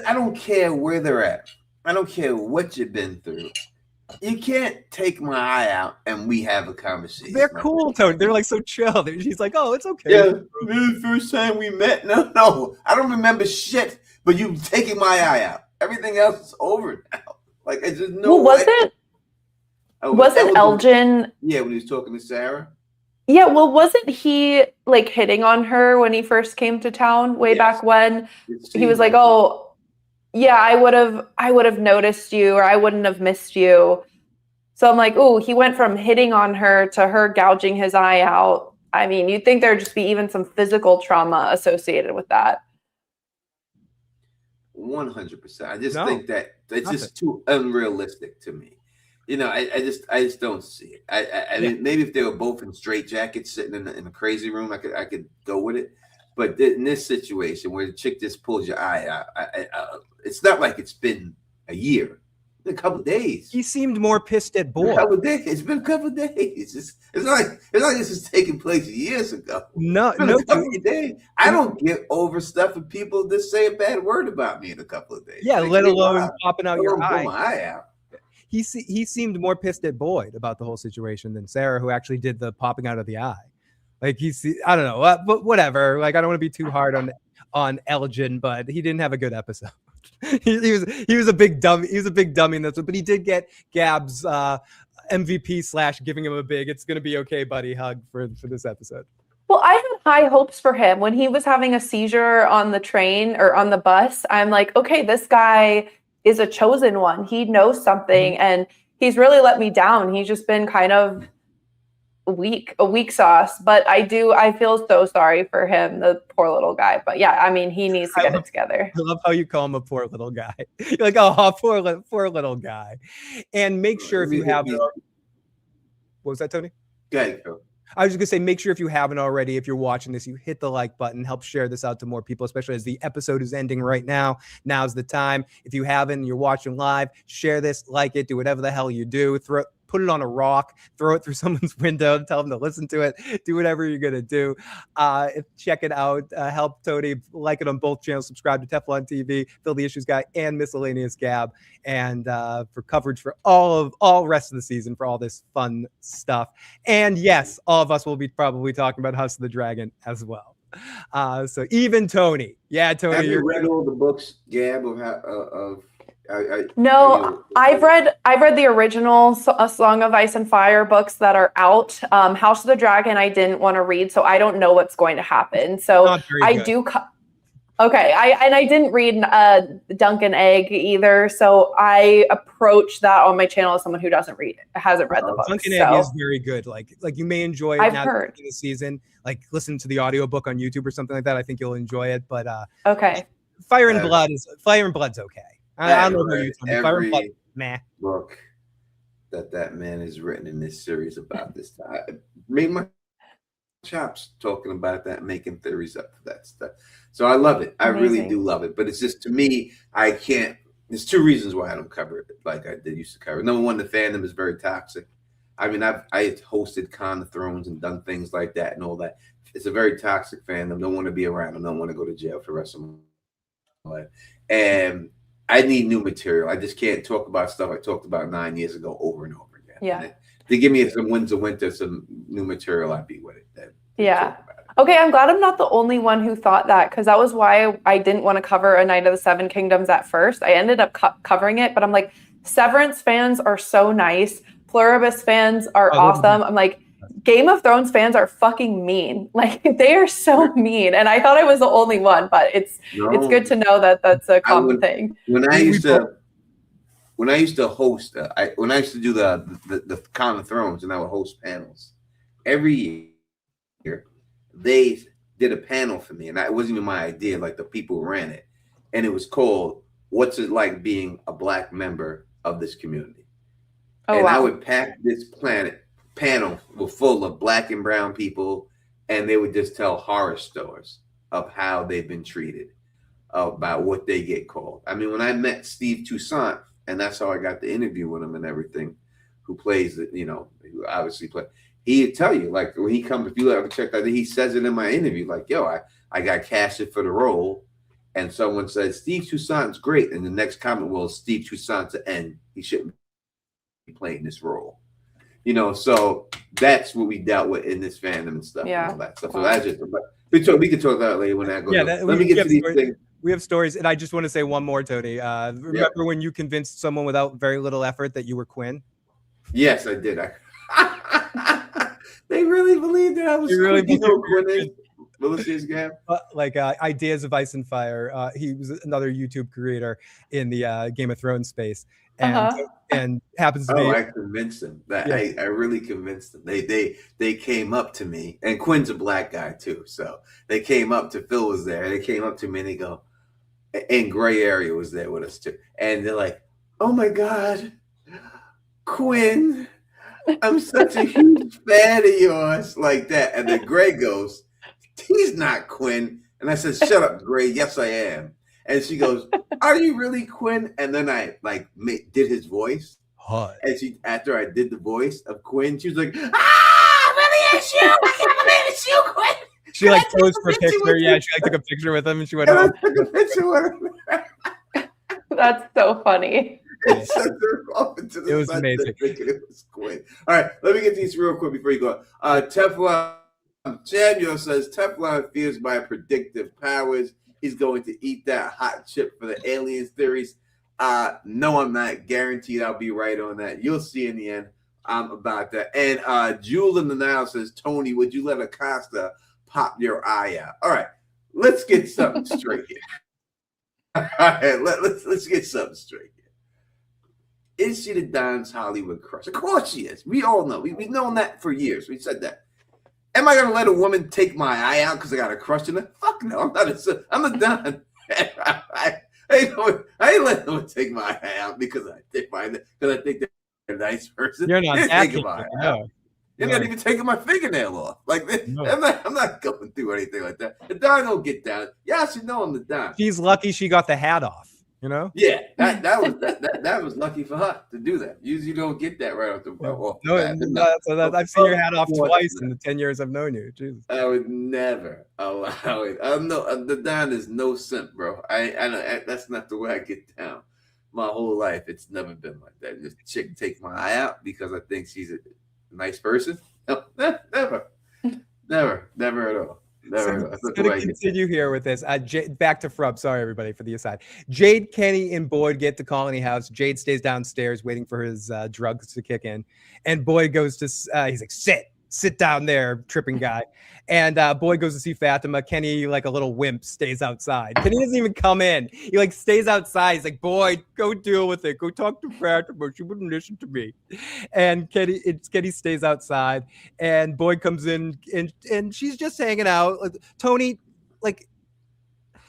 S1: I don't care where they're at. I don't care what you've been through. You can't take my eye out and we have a conversation.
S2: They're cool, Tony. They're like so chill. She's like, oh, it's okay.
S1: Yeah, the first time we met. No, I don't remember shit. But you taking my eye out. Everything else is over now. Like it's just no.
S3: Well, wasn't Elgin?
S1: Yeah, when he was talking to Sarah.
S3: Yeah, well, wasn't he like hitting on her when he first came to town way back when? He was like, "Oh, yeah, I would have noticed you, or I wouldn't have missed you." So I'm like, "Oh, he went from hitting on her to her gouging his eye out." I mean, you'd think there'd just be even some physical trauma associated with that.
S1: 100%. I just think that it's just too unrealistic to me. You know, I just don't see it. I mean, maybe if they were both in straitjackets sitting in a crazy room, I could go with it. But in this situation where the chick just pulls your eye out, it's not like it's been a year. It's been a couple of days.
S2: He seemed more pissed at Boyd.
S1: It's been a couple of days. It's not like this is taking place years ago.
S2: No.
S1: Days. I don't get over stuff if people just say a bad word about me in a couple of days.
S2: Yeah, let alone popping out your eye.
S1: Pull my eye out.
S2: He seemed more pissed at Boyd about the whole situation than Sarah, who actually did the popping out of the eye. Like I don't know, but whatever. Like I don't want to be too hard on Elgin, but he didn't have a good episode. he was a big dummy. He was a big dummy in this one, but he did get Gab's MVP / giving him a big "it's gonna be okay, buddy" hug for this episode.
S3: Well, I had high hopes for him when he was having a seizure on the train or on the bus. I'm like, okay, this guy is a chosen one. He knows something, and he's really let me down. He's just been kind of a weak sauce. But I feel so sorry for him, the poor little guy. But yeah, I mean, he needs to get it together.
S2: I love how you call him a poor little guy. You're like, oh, poor little guy. And make sure if you have, what was that, Tony?
S1: Good.
S2: I was just gonna say, make sure if you haven't already, if you're watching this, you hit the like button, help share this out to more people, especially as the episode is ending right now. Now's the time. If you haven't, you're watching live, share this, like it, do whatever the hell you do. Put it on a rock, throw it through someone's window, tell them to listen to it, do whatever you're going to do. Check it out. Help Tony, like it on both channels, subscribe to Teflon TV, Phil the Issues Guy, and Miscellaneous Gab. And for coverage for all rest of the season, for all this fun stuff. And yes, all of us will be probably talking about House of the Dragon as well. So even Tony. Yeah, Tony.
S1: Have you read all the books, Gab, of
S3: No, I've read the original Song of Ice and Fire books that are out. House of the Dragon I didn't want to read, so I don't know what's going to happen. So I do. Okay, I didn't read Dunk and Egg either, so I approach that on my channel as someone who hasn't read the book.
S2: Dunk and Egg is very good. Like you may enjoy it.
S3: I've heard
S2: the season. Like listen to the audiobook on YouTube or something like that. I think you'll enjoy it. But
S3: okay,
S2: Fire and Blood's okay. I don't know about you, Tony. Fire and Blood, meh.
S1: Book that man has written in this series about this. I made my chops talking about that, making theories up for that stuff. So I love it. I really do love it. But it's just, to me, I can't. There's two reasons why I don't cover it like I did used to cover it. Number one, the fandom is very toxic. I mean, I hosted Con of Thrones and done things like that and all that. It's a very toxic fandom. Don't want to be around. I don't want to go to jail for the rest of my life. And I need new material. I just can't talk about stuff I talked about 9 years ago over and over again.
S3: Yeah.
S1: And to give me some Winds of Winter, some new material, I'd be with it.
S3: Yeah. Okay, I'm glad I'm not the only one who thought that, because that was why I didn't want to cover A Knight of the Seven Kingdoms at first. I ended up covering it, but I'm like, Severance fans are so nice. Pluribus fans are awesome. I'm like, Game of Thrones fans are fucking mean. Like, they are so mean. And I thought I was the only one, but it's good to know that that's a common thing.
S1: When I used to host, when I used to do the Con of Thrones, and I would host panels every year, they did a panel for me, and it wasn't even my idea. Like, the people who ran it, and it was called "What's It Like Being a Black Member of This Community?" And I would pack this panel full of Black and brown people, and they would just tell horror stories of how they've been treated, about what they get called. I mean, when I met Steve Toussaint, and that's how I got the interview with him and everything, who plays it, who obviously play. He'd tell you, like, when he comes, if you ever check that, he says it in my interview, like, yo, I got casted for the role, and someone said, Steve Toussaint's great, and the next comment was, Steve Toussaint's an N. He shouldn't be playing this role. You know, so that's what we dealt with in this fandom and stuff
S3: Yeah.
S1: and all that stuff. So that's just, but we can talk about it later when that goes.
S2: Yeah,
S1: Let me get to these things.
S2: We have stories, and I just want to say one more, Tony. Remember when you convinced someone without very little effort that you were Quinn?
S1: Yes, I did. They really believed that I was
S2: really
S1: Quinn. Melissa's Gab.
S2: Like Ideas of Ice and Fire. He was another YouTube creator in the Game of Thrones space, and happens to be.
S1: I convinced them. I really convinced them. They came up to me, and Quinn's a black guy too, so they came up to Phil was there. They came up to me and they go, and Gray Area was there with us too, and they're like, "Oh my God, Quinn, I'm such a huge fan of yours," like that. And then Gray goes, "He's not Quinn." And I said, "Shut up, Gray. Yes, I am." And she goes, "Are you really Quinn?" And then I did his voice.
S2: Hot.
S1: And after I did the voice of Quinn, she was like, "Ah, really is you? I can't believe it's you, Quinn."
S2: She posed for a picture. Yeah, she took a picture with him, and she went,
S1: And I
S2: "Oh."
S1: took a picture with him.
S3: That's so funny.
S1: It sent her off into the
S2: It was
S1: sunset
S2: amazing.
S1: thinking it was Quinn. All right, let me get these real quick before you go. Teflon Samuel says Teflon fears my predictive powers. He's going to eat that hot chip for the aliens theories. No, I'm not guaranteed I'll be right on that. You'll see in the end about that. And Jewel in the Nile says, Tony, would you let Acosta pop your eye out? All right, let's get something straight here. All right, let's get something straight here. Is she the Don's Hollywood crush? Of course she is. We all know. We've known that for years. We said that. Am I gonna let a woman take my eye out because I got a crush on her? Fuck no, I'm not. I'm a Don. I ain't letting no one take my eye out because I think they're a nice person.
S2: You're not
S1: taking my
S2: that.
S1: eye out. You're not even taking my fingernail off. Like
S2: No.
S1: I'm not going through anything like that. The Don don't get down. Yeah, I should know I'm the Don.
S2: She's lucky she got the hat off. You know?
S1: Yeah, that was lucky for her to do that. Usually you don't get that right off the bat.
S2: I've seen your hat off twice in the 10 years I've known you. Jesus.
S1: I would never allow it. The Don is no simp, bro. I that's not the way I get down. My whole life, it's never been like that. This chick take my eye out because I think she's a nice person. No, never at all.
S2: So going to continue here with this. Back to Frub. Sorry, everybody, for the aside. Jade, Kenny, and Boyd get to Colony House. Jade stays downstairs waiting for his drugs to kick in. And Boyd goes to, he's like, sit down there, tripping guy. And Boyd goes to see Fatima. Kenny, like a little wimp, stays outside. Kenny doesn't even come in. He stays outside. He's like, Boyd, go deal with it. Go talk to Fatima. She wouldn't listen to me. And Kenny stays outside. And Boyd comes in and she's just hanging out. Tony,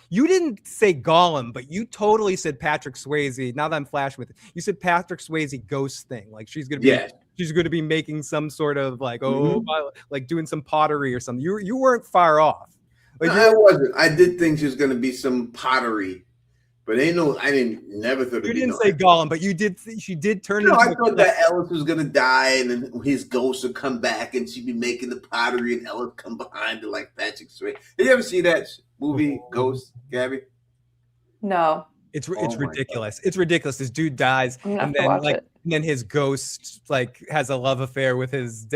S2: you didn't say Gollum, but you totally said Patrick Swayze. Now that I'm flashing with it, you said Patrick Swayze ghost thing. She's gonna be she's going to be making some sort of doing some pottery or something. You weren't far off.
S1: I wasn't. I did think she was going to be some pottery, but I never thought
S2: you didn't say Gollum, but you did. She did turn.
S1: No, I thought that Ellis was going to die, and then his ghost would come back, and she'd be making the pottery, and Ellis come behind her like Patrick Swayze. Did you ever see that movie, Ghost, Gabby?
S3: No.
S2: It's ridiculous. God. It's ridiculous. This dude dies, and then his ghost has a love affair with his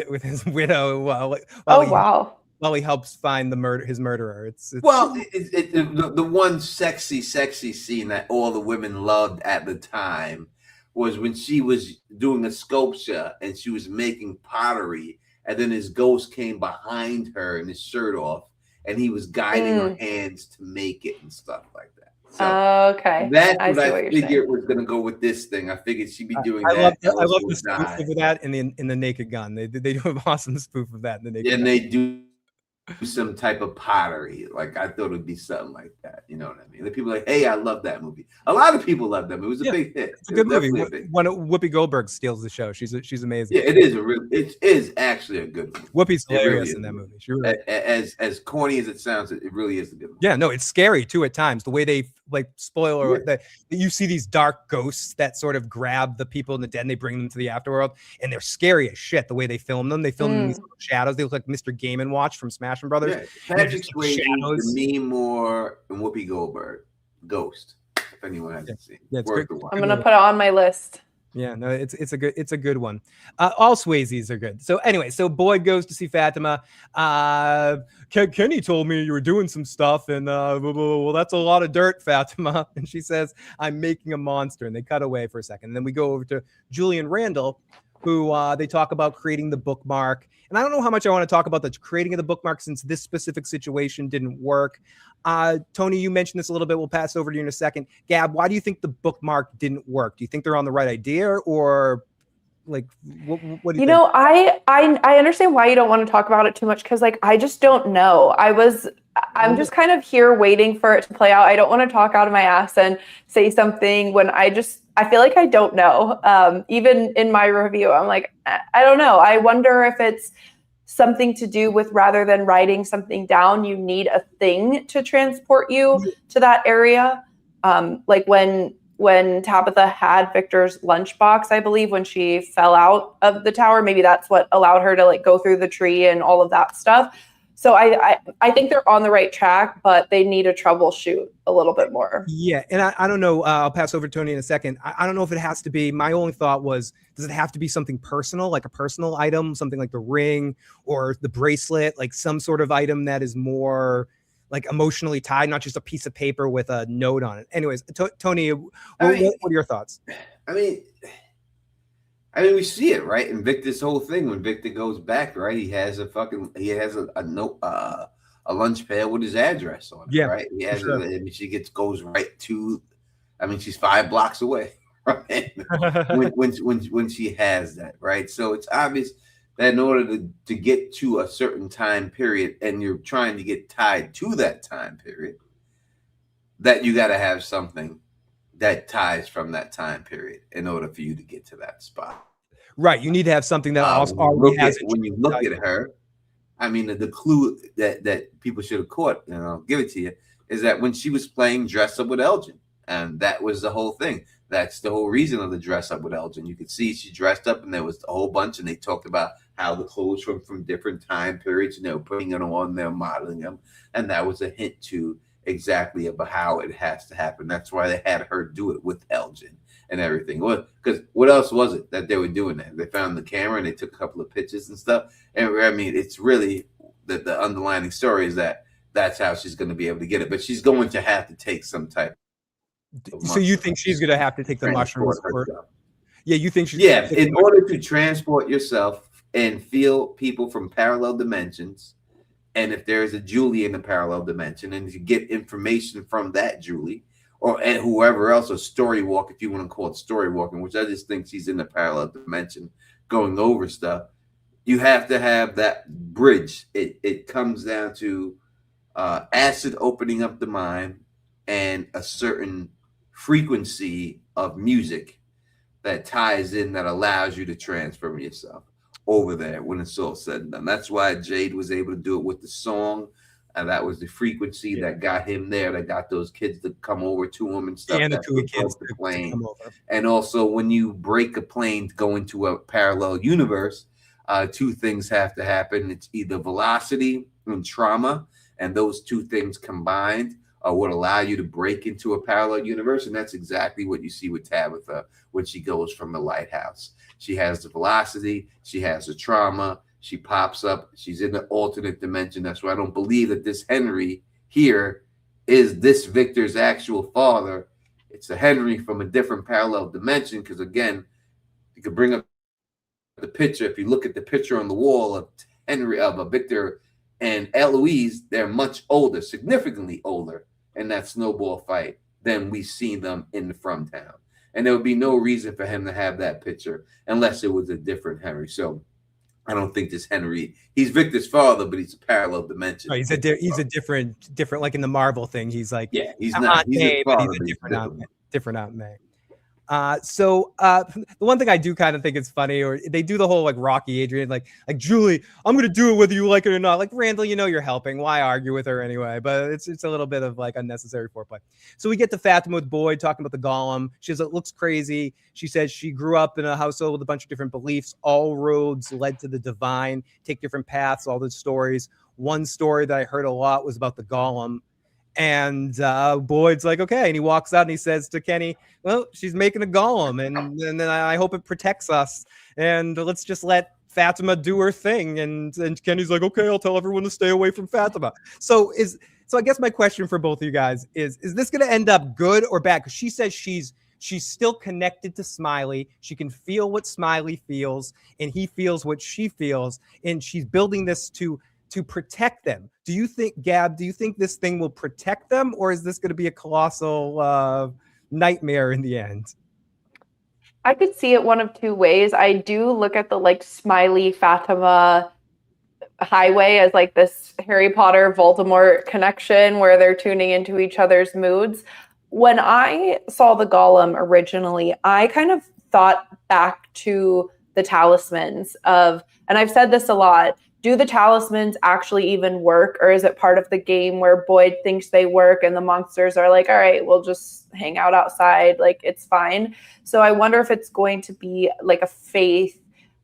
S2: widow while he helps find his murderer. It's
S1: the one sexy scene that all the women loved at the time was when she was doing a sculpture and she was making pottery, and then his ghost came behind her and his shirt off, and he was guiding her hands to make it and stuff like that. So
S3: okay,
S1: that's what I figured was going to go with this thing. I figured she'd be doing that.
S2: I love the spoof of that in the Naked Gun. They do an awesome spoof of that in the Naked Gun.
S1: And they do some type of pottery. I thought it would be something like that. You know what I mean? The people are like, hey, I love that movie. A lot of people love that movie. It was a big hit.
S2: It's a good movie. When Whoopi Goldberg steals the show, she's amazing.
S1: Yeah, it is actually a good movie.
S2: Whoopi's hilarious in that movie. She really,
S1: as corny as it sounds, it really is a good movie.
S2: Yeah, no, it's scary too at times. The way they spoiler that you see these dark ghosts that sort of grab the people in the dead and they bring them to the afterworld, and they're scary as shit. The way they film them, them in these shadows. They look like Mr. Game & Watch from Smash Brothers.
S1: Yeah, Patrick Swayze, Demi Moore, and Whoopi Goldberg. Ghost. If anyone hasn't seen,
S2: I'm
S3: gonna put it on my list.
S2: Yeah, no, it's a good one. All Swayzes are good. So anyway, so Boyd goes to see Fatima. Kenny told me you were doing some stuff, and well, that's a lot of dirt, Fatima. And she says, "I'm making a monster." And they cut away for a second. And then we go over to Julian Randall, who they talk about creating the bookmark. And I don't know how much I want to talk about the creating of the bookmark since this specific situation didn't work. Tony, you mentioned this a little bit. We'll pass over to you in a second. Gab, why do you think the bookmark didn't work? Do you think they're on the right idea, or like what do you think?
S3: You know, I understand why you don't want to talk about it too much, because like I just don't know. I'm just kind of here waiting for it to play out. I don't want to talk out of my ass and say something when I feel like I don't know. Even in my review, I'm like, I don't know. I wonder if it's something to do with, rather than writing something down, you need a thing to transport you to that area. Like when Tabitha had Victor's lunchbox, I believe, when she fell out of the tower, maybe that's what allowed her to like go through the tree and all of that stuff. So I think they're on the right track, but they need to troubleshoot a little bit more.
S2: Yeah, and I don't know. I'll pass over to Tony in a second. I don't know if it has to be. My only thought was, does it have to be something personal, like a personal item, something like the ring or the bracelet, like some sort of item that is more like emotionally tied, not just a piece of paper with a note on it. Anyways, Tony, what are your thoughts?
S1: I mean, we see it, right? In Victor's whole thing, when Victor goes back, right? He has a note, a lunch pad with his address on it, right? He has
S2: sure.
S1: it, and she goes right to, I mean, she's 5 blocks away, right? when she has that, right? So it's obvious that in order to get to a certain time period, and you're trying to get tied to that time period, that you got to have something that ties from that time period in order for you to get to that spot.
S2: Right. You need to have something that also already has.
S1: When you look at her, I mean, the clue that people should have caught, and I'll give it to you, is that when she was playing Dress Up with Elgin, and that was the whole thing. That's the whole reason of the Dress Up with Elgin. You could see she dressed up, and there was a whole bunch, and they talked about how the clothes were from different time periods, and they were putting it on, they're modeling them, and that was a hint to exactly about how it has to happen. That's why they had her do it with Elgin and everything. Because what else was it that they were doing there? They found the camera and they took a couple of pictures and stuff. And I mean, it's really the underlining story is that that's how she's going to be able to get it. But she's going to have to take some type of
S2: So you think she's going to have to take the mushrooms? Yeah, you think she's
S1: in order to transport yourself and feel people from parallel dimensions. And if there is a Julie in the parallel dimension, and if you get information from that Julie, and whoever else, a story walk, if you want to call it story walking, which I just think she's in the parallel dimension going over stuff, you have to have that bridge. It comes down to acid opening up the mind and a certain frequency of music that ties in, that allows you to transfer yourself over there when it's all said and done. That's why Jade was able to do it with the song. And that was the frequency that got him there, that got those kids to come over to him and stuff.
S2: And the two kids
S1: to come over. And also, when you break a plane to go into a parallel universe, 2 things have to happen. It's either velocity and trauma, and those 2 things combined would allow you to break into a parallel universe. And that's exactly what you see with Tabitha when she goes from the lighthouse. She has the velocity, she has the trauma, she pops up, she's in the alternate dimension. That's why I don't believe that this Henry here is this Victor's actual father. It's a Henry from a different parallel dimension, because again, you could bring up the picture. If you look at the picture on the wall of Henry, of Victor and Eloise, they're much older, significantly older in that snowball fight than we see them in the From Town. And there would be no reason for him to have that picture unless it was a different Henry. So I don't think this Henry, he's Victor's father, but he's a parallel dimension.
S2: Oh, he's a different, like in the Marvel thing. He's like,
S1: yeah, he's not. He's
S2: May,
S1: father,
S2: but he's a different Aunt May. So the one thing I do kind of think is funny, or they do the whole like Rocky Adrian, like Julie, I'm gonna do it whether you like it or not. Like, Randall, you know you're helping. Why argue with her anyway? But it's a little bit of like unnecessary foreplay. So we get to Fatima with Boyd talking about the golem. She says it looks crazy. She says she grew up in a household with a bunch of different beliefs. All roads led to the divine. Take different paths. All the stories. One story that I heard a lot was about the golem. And Boyd's like, okay. And he walks out and he says to Kenny, well, she's making a golem. And then I hope it protects us. And let's just let Fatima do her thing. And Kenny's like, okay, I'll tell everyone to stay away from Fatima. So I guess my question for both of you guys is this going to end up good or bad? Because she says she's still connected to Smiley. She can feel what Smiley feels, and he feels what she feels. And she's building this to protect them. Do you think, Gab, this thing will protect them, or is this going to be a colossal nightmare in the end?
S3: I could see it one of two ways. I do look at the like Smiley Fatima highway as like this Harry Potter Voldemort connection where they're tuning into each other's moods. When I saw the Golem originally, I kind of thought back to the talismans of, and I've said this a lot, do the talismans actually even work, or is it part of the game where Boyd thinks they work and the monsters are like, all right, we'll just hang out outside, like it's fine. So I wonder if it's going to be like a faith,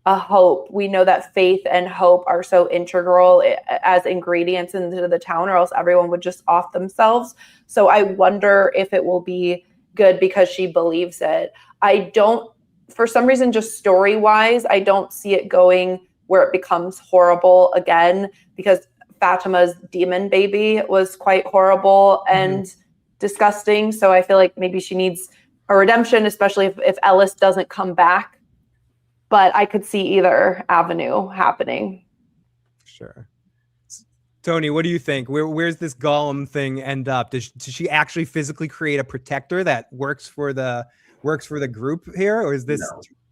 S3: a hope. We know that faith and hope are so integral as ingredients into the town, or else everyone would just off themselves. So I wonder if it will be good because she believes it. I don't, for some reason, just story-wise, I don't see it going where it becomes horrible again, because Fatima's demon baby was quite horrible and disgusting. So I feel like maybe she needs a redemption, especially if Ellis doesn't come back. But I could see either avenue happening. Sure.
S2: Tony, what do you think? Where's this Golem thing end up? Does she actually physically create a protector that works for the group here, or is this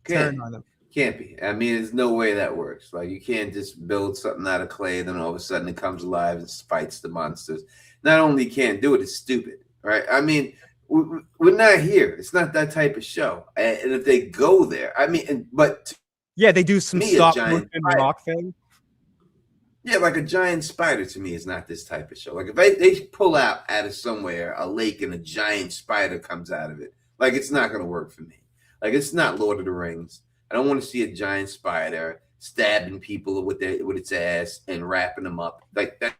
S2: turn on them?
S1: Can't be. I mean, there's no way that works. Like, you can't just build something out of clay, then all of a sudden it comes alive and fights the monsters. Not only can't do it, it's stupid, right? I mean, we're not here. It's not that type of show. And if they go there, I mean, but
S2: yeah, they do some stop motion rock thing.
S1: Yeah, like a giant spider to me is not this type of show. Like if they pull out of somewhere a lake and a giant spider comes out of it, like it's not going to work for me. Like it's not Lord of the Rings. I don't want to see a giant spider stabbing people with its ass and wrapping them up like that.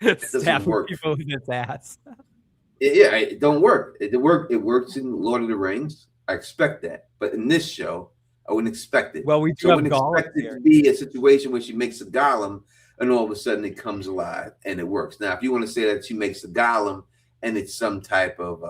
S2: Doesn't work. People with its ass.
S1: Yeah, it don't work. It works in Lord of the Rings. I expect that, but in this show, I wouldn't expect it.
S2: Well, we
S1: wouldn't expect it to be a situation where she makes a golem and all of a sudden it comes alive and it works. Now, if you want to say that she makes a golem and it's some type of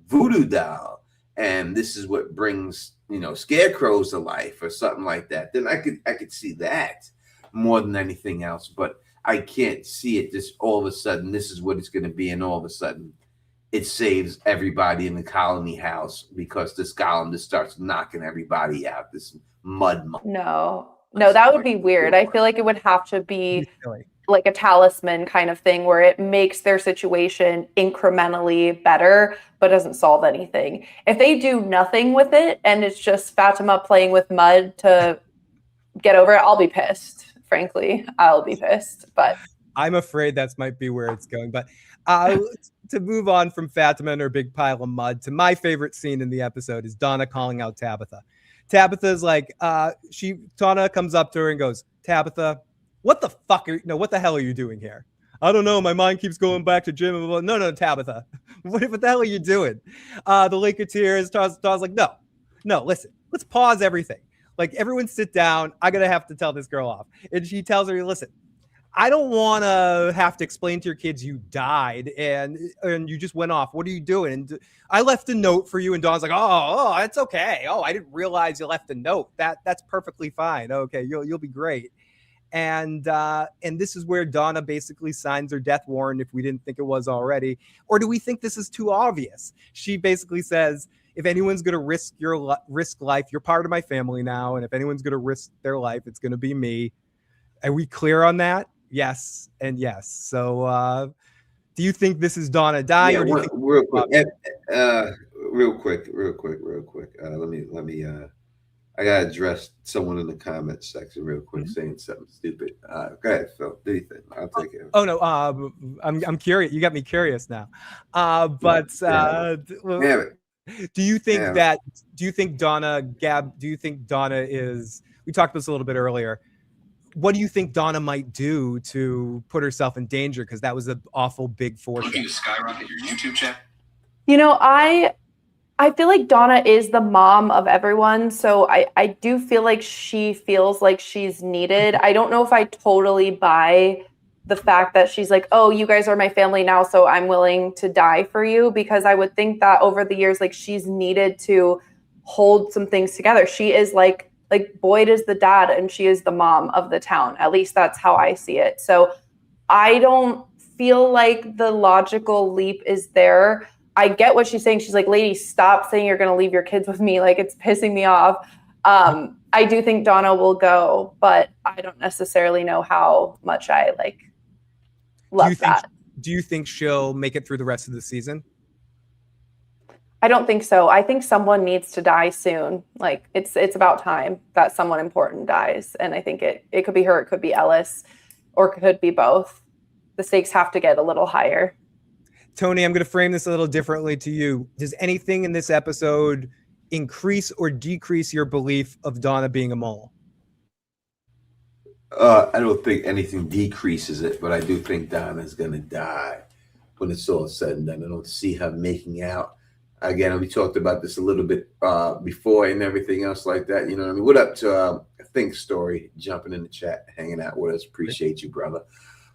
S1: voodoo doll, and this is what brings scarecrows to life or something like that, then I could see that more than anything else. But I can't see it just all of a sudden this is what it's going to be, and all of a sudden it saves everybody in the colony house because this golem just starts knocking everybody out. This mud.
S3: No, that would be weird. I feel like it would have to be like a talisman kind of thing where it makes their situation incrementally better, but doesn't solve anything. If they do nothing with it and it's just Fatima playing with mud to get over it, I'll be pissed. Frankly, I'll be pissed. But
S2: I'm afraid that might be where it's going. But to move on from Fatima and her big pile of mud to my favorite scene in the episode is Donna calling out Tabitha. Tabitha's like, Donna comes up to her and goes, Tabitha, what the hell are you doing here? I don't know. My mind keeps going back to Jim. No, Tabitha. What the hell are you doing? The Lake of Tears, Don's like, no, listen, let's pause everything. Like, everyone sit down. I'm going to have to tell this girl off. And she tells her, listen, I don't want to have to explain to your kids you died and you just went off. What are you doing? And I left a note for you. And Dawn's like, oh, it's okay. Oh, I didn't realize you left a note. That's perfectly fine. Okay, you'll be great. And this is where Donna basically signs her death warrant if we didn't think it was already. Or do we think this is too obvious? She basically says, if anyone's going to risk life, you're part of my family now. And if anyone's going to risk their life, it's going to be me. Are we clear on that? Yes and yes. So do you think this is Donna dying?
S1: Yeah,
S2: or do you think
S1: real quick. Let me I gotta address someone in the comments section real quick saying something stupid. Go ahead, Phil. Do you think? I'll take it.
S2: Oh no, I'm curious. You got me curious now. Do you think do you think Donna is, we talked about this a little bit earlier, what do you think Donna might do to put herself in danger? Because that was an awful big fortune.
S5: Looking to skyrocket your YouTube channel?
S3: You know, I feel like Donna is the mom of everyone. So I do feel like she feels like she's needed. I don't know if I totally buy the fact that she's like, oh, you guys are my family now, so I'm willing to die for you. Because I would think that over the years, like, she's needed to hold some things together. She is like Boyd is the dad and she is the mom of the town. At least that's how I see it. So I don't feel like the logical leap is there. I get what she's saying. She's like, lady, stop saying you're going to leave your kids with me. Like, it's pissing me off. I do think Donna will go, but I don't necessarily know how much I love that.
S2: Do you think she'll make it through the rest of the season?
S3: I don't think so. I think someone needs to die soon. Like, it's about time that someone important dies. And I think it could be her, it could be Ellis, or it could be both. The stakes have to get a little higher.
S2: Tony, I'm going to frame this a little differently to you. Does anything in this episode increase or decrease your belief of Donna being a mole?
S1: I don't think anything decreases it, but I do think Donna's going to die when it's all said and done. I don't see her making out. Again, we talked about this a little bit before and everything else like that. You know what I mean? What up to Think Story jumping in the chat, hanging out with us. Appreciate you, brother.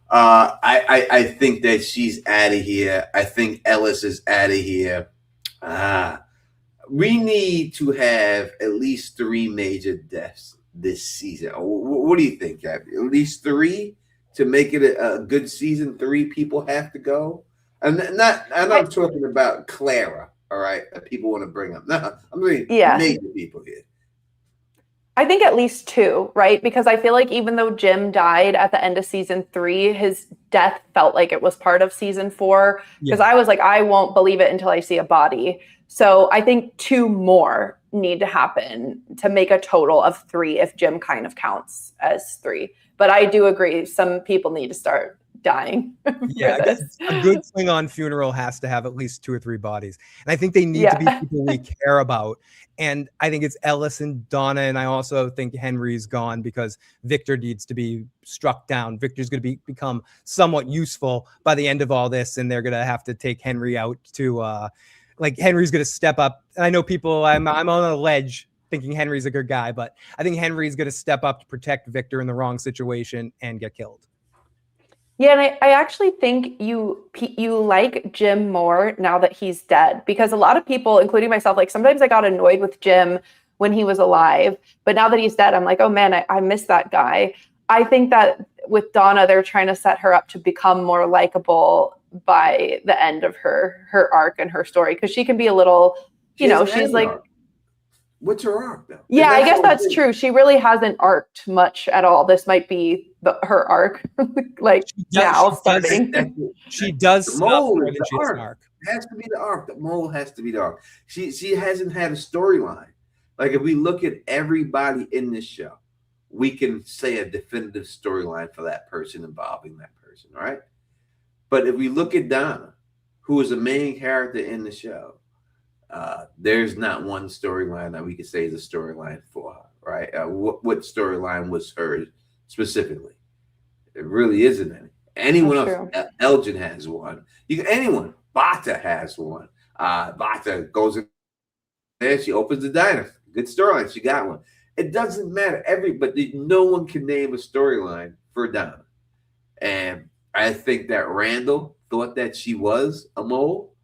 S1: I think that she's out of here. I think Ellis is out of here. We need to have at least 3 major deaths this season. What do you think, Gabby? At least 3 to make it a good season? 3 people have to go? And I'm not talking about Clara. All right, that people want to bring up. No, I'm really major people here.
S3: I think at least 2, right? Because I feel like even though Jim died at the end of season 3, his death felt like it was part of season 4. Because I was like, I won't believe it until I see a body. So I think 2 more need to happen to make a total of 3 if Jim kind of counts as 3. But I do agree, some people need to start dying.
S2: Yeah, I guess a good Klingon funeral has to have at least 2 or 3 bodies. And I think they need to be people we care about. And I think it's Ellis and Donna. And I also think Henry's gone because Victor needs to be struck down. Victor's going to become somewhat useful by the end of all this. And they're going to have to take Henry out to Henry's going to step up. And I know people, I'm on a ledge thinking Henry's a good guy, but I think Henry's going to step up to protect Victor in the wrong situation and get killed.
S3: Yeah, and I actually think you like Jim more now that he's dead, because a lot of people, including myself, like sometimes I got annoyed with Jim when he was alive, but now that he's dead, I'm like, oh man, I miss that guy. I think that with Donna, they're trying to set her up to become more likable by the end of her arc and her story, because she can be a little, she's like,
S1: what's her arc though?
S3: Yeah, I guess that's true. She really hasn't arced much at all. This might be her arc, starting.
S2: She does
S1: the mole
S2: more
S1: is
S2: than
S1: the
S2: she has
S1: arc.
S2: an arc.
S1: It has to be the arc. The mole has to be the arc. She hasn't had a storyline. Like if we look at everybody in this show, we can say a definitive storyline for that person involving that person, right? But if we look at Donna, who is a main character in the show, there's not one storyline that we could say is a storyline for her, right? What storyline was hers specifically? It really isn't any. Anyone else? Elgin has one. Anyone. Bata has one. Bata goes in there. She opens the diner. Good storyline. She got one. It doesn't matter. But no one can name a storyline for Donna. And I think that Randall thought that she was a mole,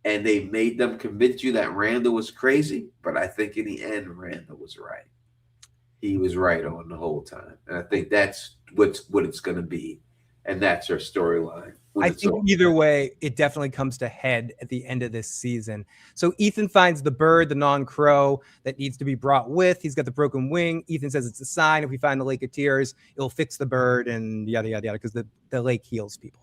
S1: and they made them convince you that Randall was crazy. But I think in the end, Randall was right. He was right on the whole time. And I think that's what it's going to be. And that's her storyline.
S2: I think either way, it definitely comes to head at the end of this season. So Ethan finds the bird, the non-crow, that needs to be brought with. He's got the broken wing. Ethan says it's a sign. If we find the Lake of Tears, it'll fix the bird and yada, yada, yada, because the lake heals people.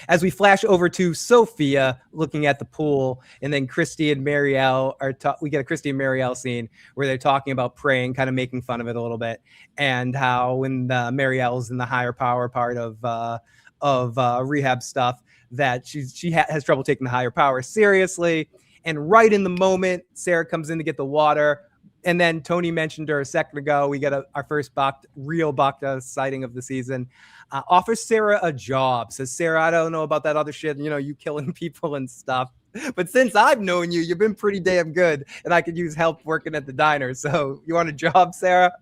S2: As we flash over to Sophia looking at the pool, and then Christy and Marielle we get a Christy and Marielle scene where they're talking about praying, kind of making fun of it a little bit, and how when Marielle's in the higher power part of rehab stuff, that she has trouble taking the higher power seriously. And right in the moment, Sarah comes in to get the water. And then Tony mentioned her a second ago. We get our first real Bacta sighting of the season. Offers Sarah a job. Says, Sarah, I don't know about that other shit, you killing people and stuff. But since I've known you, you've been pretty damn good, and I could use help working at the diner. So you want a job, Sarah?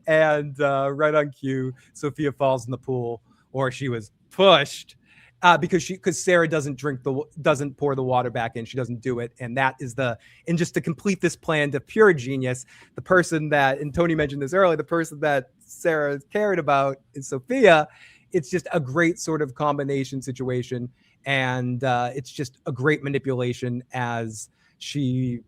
S2: And right on cue, Sophia falls in the pool, or she was pushed. Because Sarah doesn't pour the water back in. She doesn't do it. And that is and just to complete this plan to pure genius, the person that, and Tony mentioned this earlier, the person that Sarah cared about is Sophia. It's just a great sort of combination situation. And it's just a great manipulation as she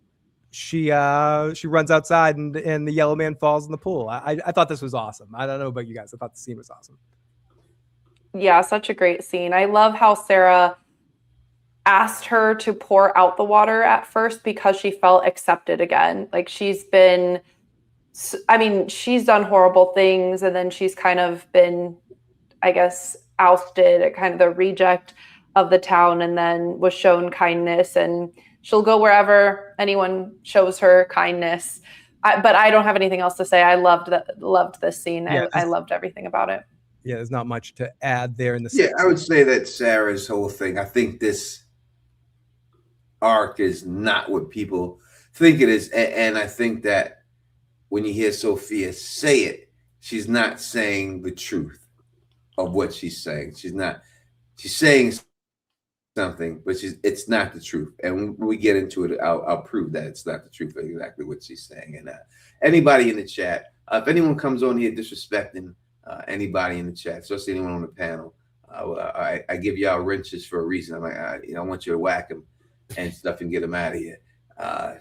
S2: runs outside and the yellow man falls in the pool. I thought this was awesome. I don't know about you guys. I thought the scene was awesome.
S3: Yeah, such a great scene. I love how Sarah asked her to pour out the water at first because she felt accepted again. Like she's done horrible things, and then she's kind of been, I guess, ousted, kind of the reject of the town, and then was shown kindness, and she'll go wherever anyone shows her kindness. But I don't have anything else to say. I loved this scene. Yeah, I loved everything about it.
S2: Yeah, there's not much to add there in the.
S1: Yeah, I would say that Sarah's whole thing, I think this arc is not what people think it is. And I think that when you hear Sophia say it, she's not saying the truth of what she's saying. She's saying something, but it's not the truth. And when we get into it, I'll prove that it's not the truth of exactly what she's saying. And anybody in the chat, if anyone comes on here disrespecting anybody in the chat, especially anyone on the panel, I give y'all wrenches for a reason. I'm like, I want you to whack them and stuff and get them out of here.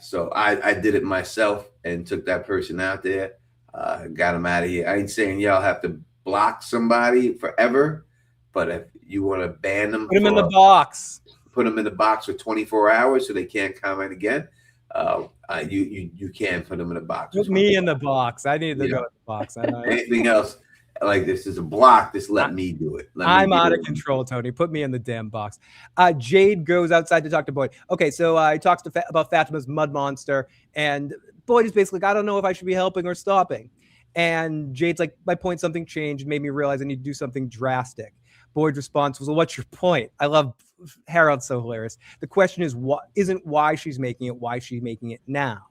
S1: So I did it myself and took that person out there, got them out of here. I ain't saying y'all have to block somebody forever, but if you want to ban them,
S2: put them in the box.
S1: Put them in the box for 24 hours so they can't comment again. You can put them in the box.
S2: Put me in the box. I need to go in the box.
S1: Anything else like this is a block. Just let me do it.
S2: I'm out of control, Tony. Put me in the damn box. Jade goes outside to talk to Boyd. Okay, so he talks about Fatima's mud monster, and Boyd is basically like, I don't know if I should be helping or stopping. And Jade's like, my point, something changed, made me realize I need to do something drastic. Boyd's response was, well, what's your point? I love Harold's so hilarious. The question is, what isn't why she's making it, why she's making it now?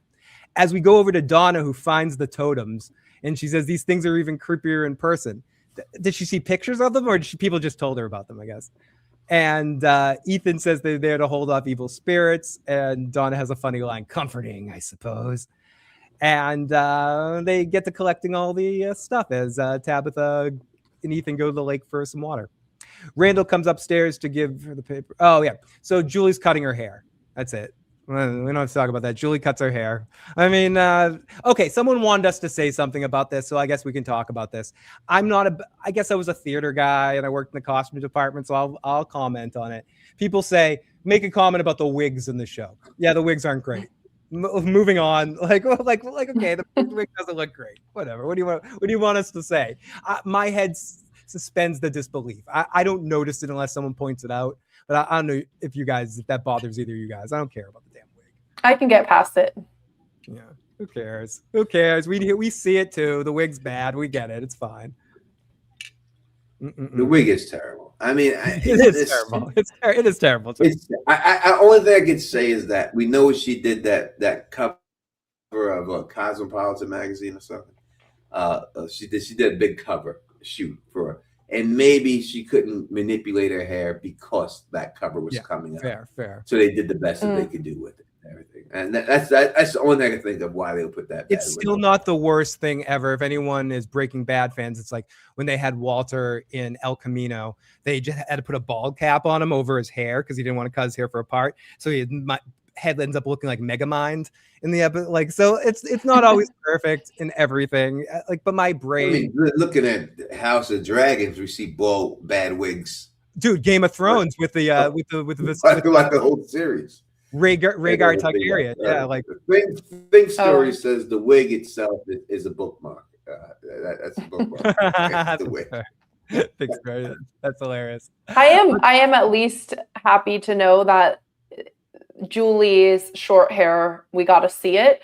S2: As we go over to Donna, who finds the totems, and she says these things are even creepier in person. Did she see pictures of them, or people just told her about them, I guess? And Ethan says they're there to hold off evil spirits, and Donna has a funny line, comforting, I suppose. And they get to collecting all the stuff as Tabitha and Ethan go to the lake for some water. Randall comes upstairs to give her the paper. Oh, yeah. So Julie's cutting her hair. That's it. We don't have to talk about that. Julie cuts her hair. I mean, okay, someone wanted us to say something about this, so I guess we can talk about this. I guess I was a theater guy, and I worked in the costume department, so I'll comment on it. People say, make a comment about the wigs in the show. Yeah, the wigs aren't great. Moving on, like okay, the wig doesn't look great. Whatever. What do you want us to say? My head suspends the disbelief. I don't notice it unless someone points it out. But I don't know if that bothers either of you guys. I don't care about the damn wig.
S3: I can get past it.
S2: Yeah. Who cares? Who cares? We see it too. The wig's bad. We get it. It's fine.
S1: The wig is terrible. I mean,
S2: it is terrible. It is terrible.
S1: Only thing I could say is that we know she did that cover of Cosmopolitan magazine or something. She did a big cover shoot for her. And maybe she couldn't manipulate her hair because that cover was coming up.
S2: Fair.
S1: So they did the best that they could do with it and everything. And that's the only thing I can think of why they would put that.
S2: It's still not the worst thing ever. If anyone is Breaking Bad fans, it's like when they had Walter in El Camino, they just had to put a bald cap on him over his hair because he didn't want to cut his hair for a part. So head ends up looking like Megamind in the episode. Like, so it's not always perfect in everything. But my brain. I mean,
S1: looking at House of Dragons, we see bad wigs.
S2: Dude, Game of Thrones with the
S1: whole series.
S2: Rhaegar Targaryen. Yeah, like
S1: Think Story says the wig itself is a bookmark. That's a bookmark. That's the wig.
S2: That's hilarious.
S3: I am at least happy to know that Julie's short hair, we got to see it.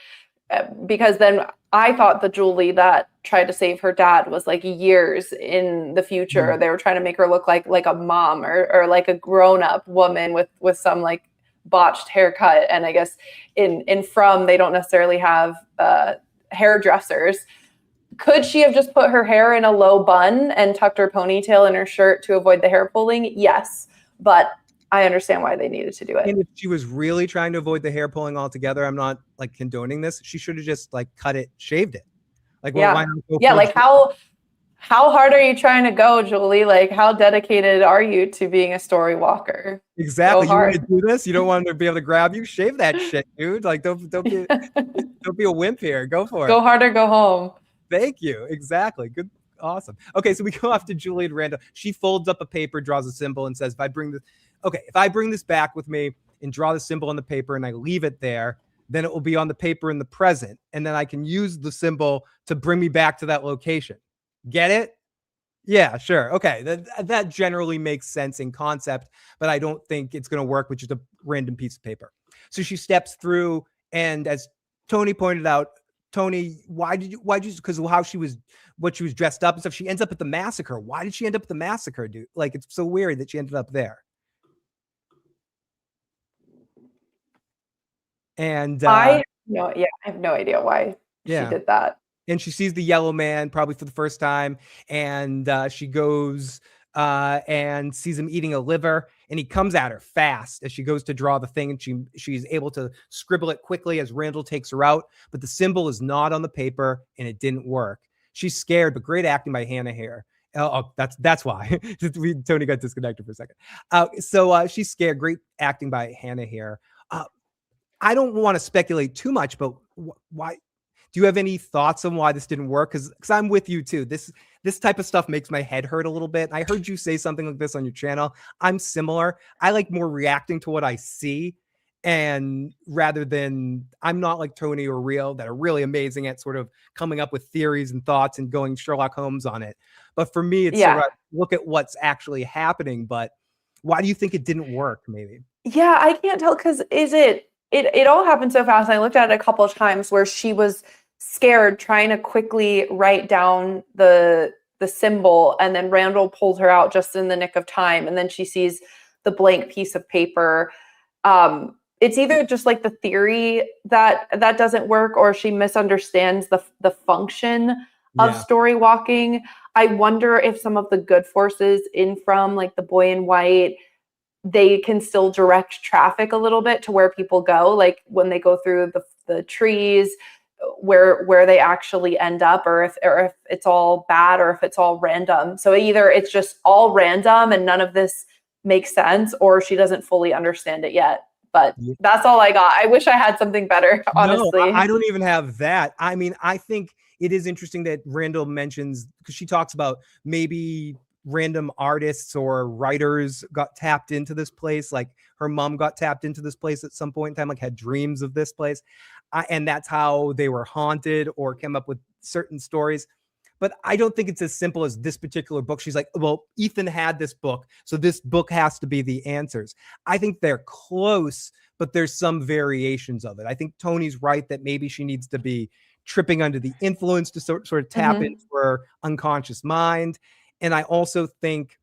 S3: because then I thought the Julie that tried to save her dad was like years in the future.
S2: Mhm.
S3: They were trying to make her look like a mom or like a grown-up woman with some like botched haircut. And I guess in From, they don't necessarily have hairdressers. Could she have just put her hair in a low bun and tucked her ponytail in her shirt to avoid the hair pulling? Yes, but I understand why they needed to do it.
S2: And if she was really trying to avoid the hair pulling altogether, I'm not like condoning this. She should have just like cut it, shaved it. Like, well,
S3: Yeah.
S2: why not go
S3: Yeah,
S2: full
S3: like how hard are you trying to go, Julie? Like, how dedicated are you to being a story walker?
S2: Exactly.
S3: Go
S2: You want
S3: hard.
S2: to do this? You don't want them to be able to grab you? Shave that shit, dude. Like, don't be a wimp here. Go for it.
S3: Go hard or go home.
S2: Thank you. Exactly. Good. Awesome. Okay, so we go off to Julie and Randall. She folds up a paper, draws a symbol, and says, if I bring this back with me and draw the symbol on the paper and I leave it there, then it will be on the paper in the present. And then I can use the symbol to bring me back to that location. Get it? Yeah, sure. Okay. That generally makes sense in concept, but I don't think it's going to work with just a random piece of paper. So she steps through, and as Tony pointed out, Tony, because what she was dressed up and stuff, she ends up at the massacre. Why did she end up at the massacre, dude? Like, it's so weird that she ended up there. And
S3: I have no idea why she did that.
S2: And she sees the yellow man probably for the first time, and she goes and sees him eating a liver, and he comes at her fast as she goes to draw the thing, and she's able to scribble it quickly as Randall takes her out, but the symbol is not on the paper, and it didn't work. She's scared, but great acting by Hannah here. Oh, that's why Tony got disconnected for a second. So she's scared. Great acting by Hannah here. I don't want to speculate too much, but why? Do you have any thoughts on why this didn't work? Because I'm with you too. This type of stuff makes my head hurt a little bit. I heard you say something like this on your channel. I'm similar. I like more reacting to what I see, and rather than, I'm not like Tony or Real that are really amazing at sort of coming up with theories and thoughts and going Sherlock Holmes on it. But for me, it's sort of look at what's actually happening. But why do you think it didn't work? Maybe.
S3: Yeah, I can't tell because it all happened so fast. And I looked at it a couple of times where she was scared trying to quickly write down the symbol, and then Randall pulled her out just in the nick of time, and then she sees the blank piece of paper. It's either just like the theory that doesn't work, or she misunderstands the function of story walking. I wonder if some of the good forces in From, like the boy in white, they can still direct traffic a little bit to where people go, like when they go through the trees, where they actually end up, or if it's all bad, or if it's all random. So either it's just all random and none of this makes sense, or she doesn't fully understand it yet. But that's all I got. I wish I had something better, honestly.
S2: No, I don't even have that. I mean, I think it is interesting that Randall mentions, because she talks about maybe random artists or writers got tapped into this place. Like her mom got tapped into this place at some point in time, like had dreams of this place. And that's how they were haunted or came up with certain stories. But I don't think it's as simple as this particular book. She's like, well, Ethan had this book, so this book has to be the answers. I think they're close, but there's some variations of it. I think Tony's right that maybe she needs to be tripping under the influence to sort of tap into her unconscious mind. And I also think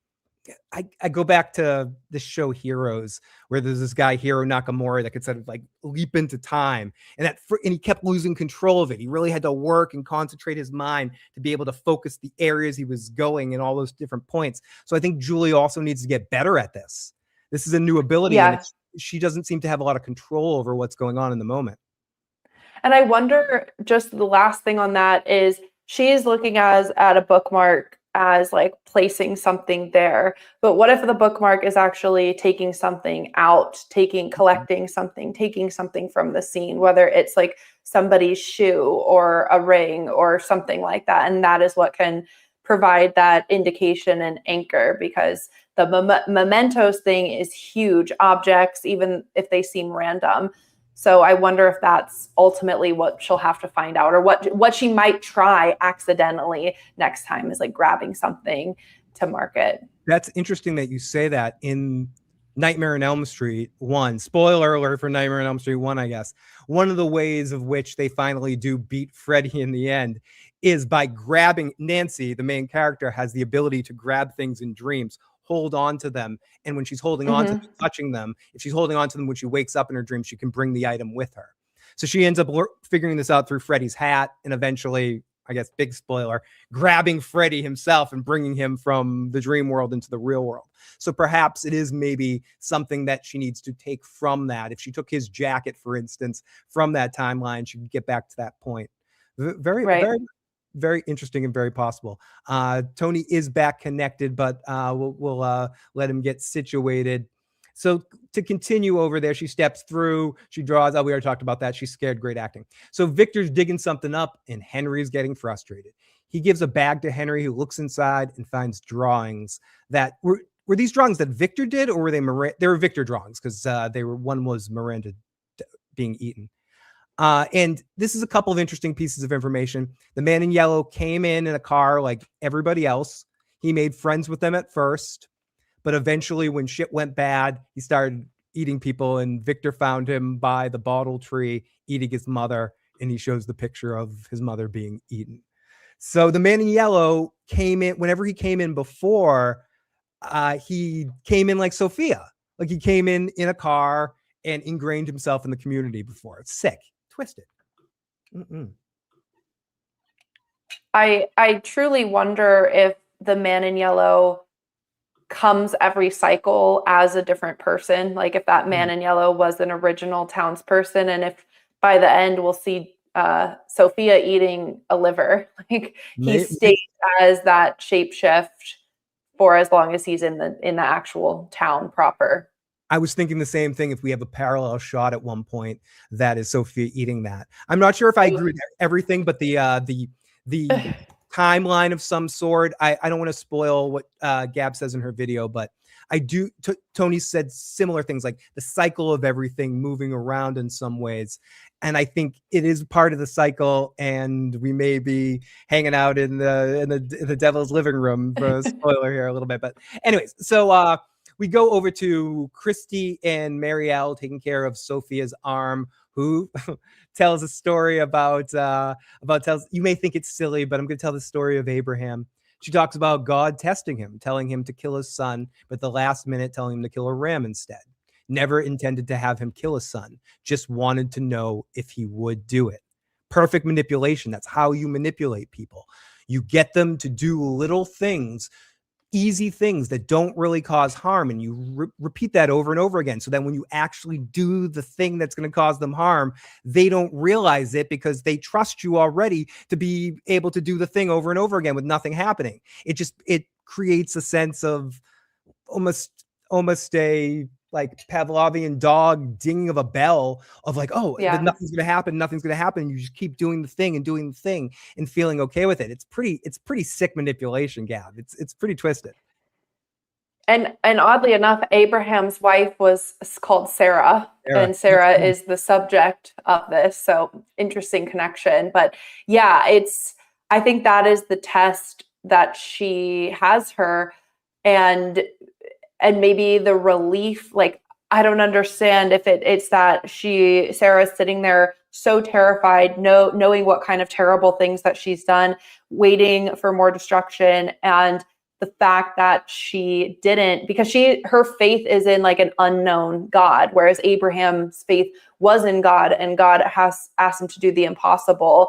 S2: I go back to the show Heroes, where there's this guy, Hiro Nakamura, that could sort of like leap into time, and he kept losing control of it. He really had to work and concentrate his mind to be able to focus the areas he was going in all those different points. So I think Julie also needs to get better at this. This is a new ability, and she doesn't seem to have a lot of control over what's going on in the moment.
S3: And I wonder, just the last thing on that is, she's looking at a bookmark as like placing something there. But what if the bookmark is actually taking something out, collecting something, taking something from the scene, whether it's like somebody's shoe or a ring or something like that. And that is what can provide that indication and anchor, because the mementos thing is huge. Objects, even if they seem random. So I wonder if that's ultimately what she'll have to find out, or what she might try accidentally next time, is like grabbing something to market.
S2: That's interesting that you say that. In Nightmare on Elm Street 1. Spoiler alert for Nightmare on Elm Street 1, I guess. One of the ways of which they finally do beat Freddy in the end is by grabbing Nancy, the main character, has the ability to grab things in dreams, hold on to them. And when she's holding on to them, touching them, if she's holding on to them when she wakes up in her dream, she can bring the item with her. So she ends up figuring this out through Freddy's hat and eventually, I guess, big spoiler, grabbing Freddy himself and bringing him from the dream world into the real world. So perhaps it is maybe something that she needs to take from that. If she took his jacket, for instance, from that timeline, she could get back to that point. Very interesting and very possible. Tony is back connected, but we'll let him get situated. So to continue over there, she steps through, she draws. Oh, we already talked about that. She's scared. Great acting. So Victor's digging something up and Henry's getting frustrated. He gives a bag to Henry, who looks inside and finds drawings that were these drawings that Victor did, or were they they were Victor drawings, because one was Miranda being eaten. And this is a couple of interesting pieces of information. The man in yellow came in a car like everybody else. He made friends with them at first, but eventually when shit went bad, he started eating people, and Victor found him by the bottle tree eating his mother, and he shows the picture of his mother being eaten. So the man in yellow came in, whenever he came in before, he came in like Sophia. Like he came in a car and ingrained himself in the community before. It's sick. Twisted.
S3: I truly wonder if the man in yellow comes every cycle as a different person. Like if that man in yellow was an original townsperson, and if by the end we'll see Sophia eating a liver. Like he stays as that shapeshift for as long as he's in the actual town proper.
S2: I was thinking the same thing. If we have a parallel shot at one point that is Sophia eating that, I'm not sure if I agree with everything, but the timeline of some sort. I don't want to spoil what Gab says in her video, but I do. Tony said similar things, like the cycle of everything moving around in some ways. And I think it is part of the cycle, and we may be hanging out in the devil's living room. For a spoiler here a little bit, but anyways, so we go over to Christy and Marielle taking care of Sophia's arm, who tells a story about you may think it's silly, but I'm going to tell the story of Abraham. She talks about God testing him, telling him to kill his son, but the last minute telling him to kill a ram instead. Never intended to have him kill his son, just wanted to know if he would do it. Perfect manipulation. That's how you manipulate people. You get them to do little things, easy things that don't really cause harm, and you repeat that over and over again, so that when you actually do the thing that's going to cause them harm, they don't realize it because they trust you already to be able to do the thing over and over again with nothing happening. It creates a sense of almost a like Pavlovian dog dinging of a bell of like, oh, yeah, nothing's going to happen. You just keep doing the thing and feeling okay with it. It's pretty sick manipulation, Gab. It's pretty twisted.
S3: And oddly enough, Abraham's wife was called Sarah. And Sarah is the subject of this. So interesting connection. But yeah, I think that is the test that she has her, and maybe the relief, like, I don't understand if it's that Sarah's sitting there so terrified, knowing what kind of terrible things that she's done, waiting for more destruction, and the fact that she didn't, because her faith is in like an unknown God, whereas Abraham's faith was in God, and God has asked him to do the impossible.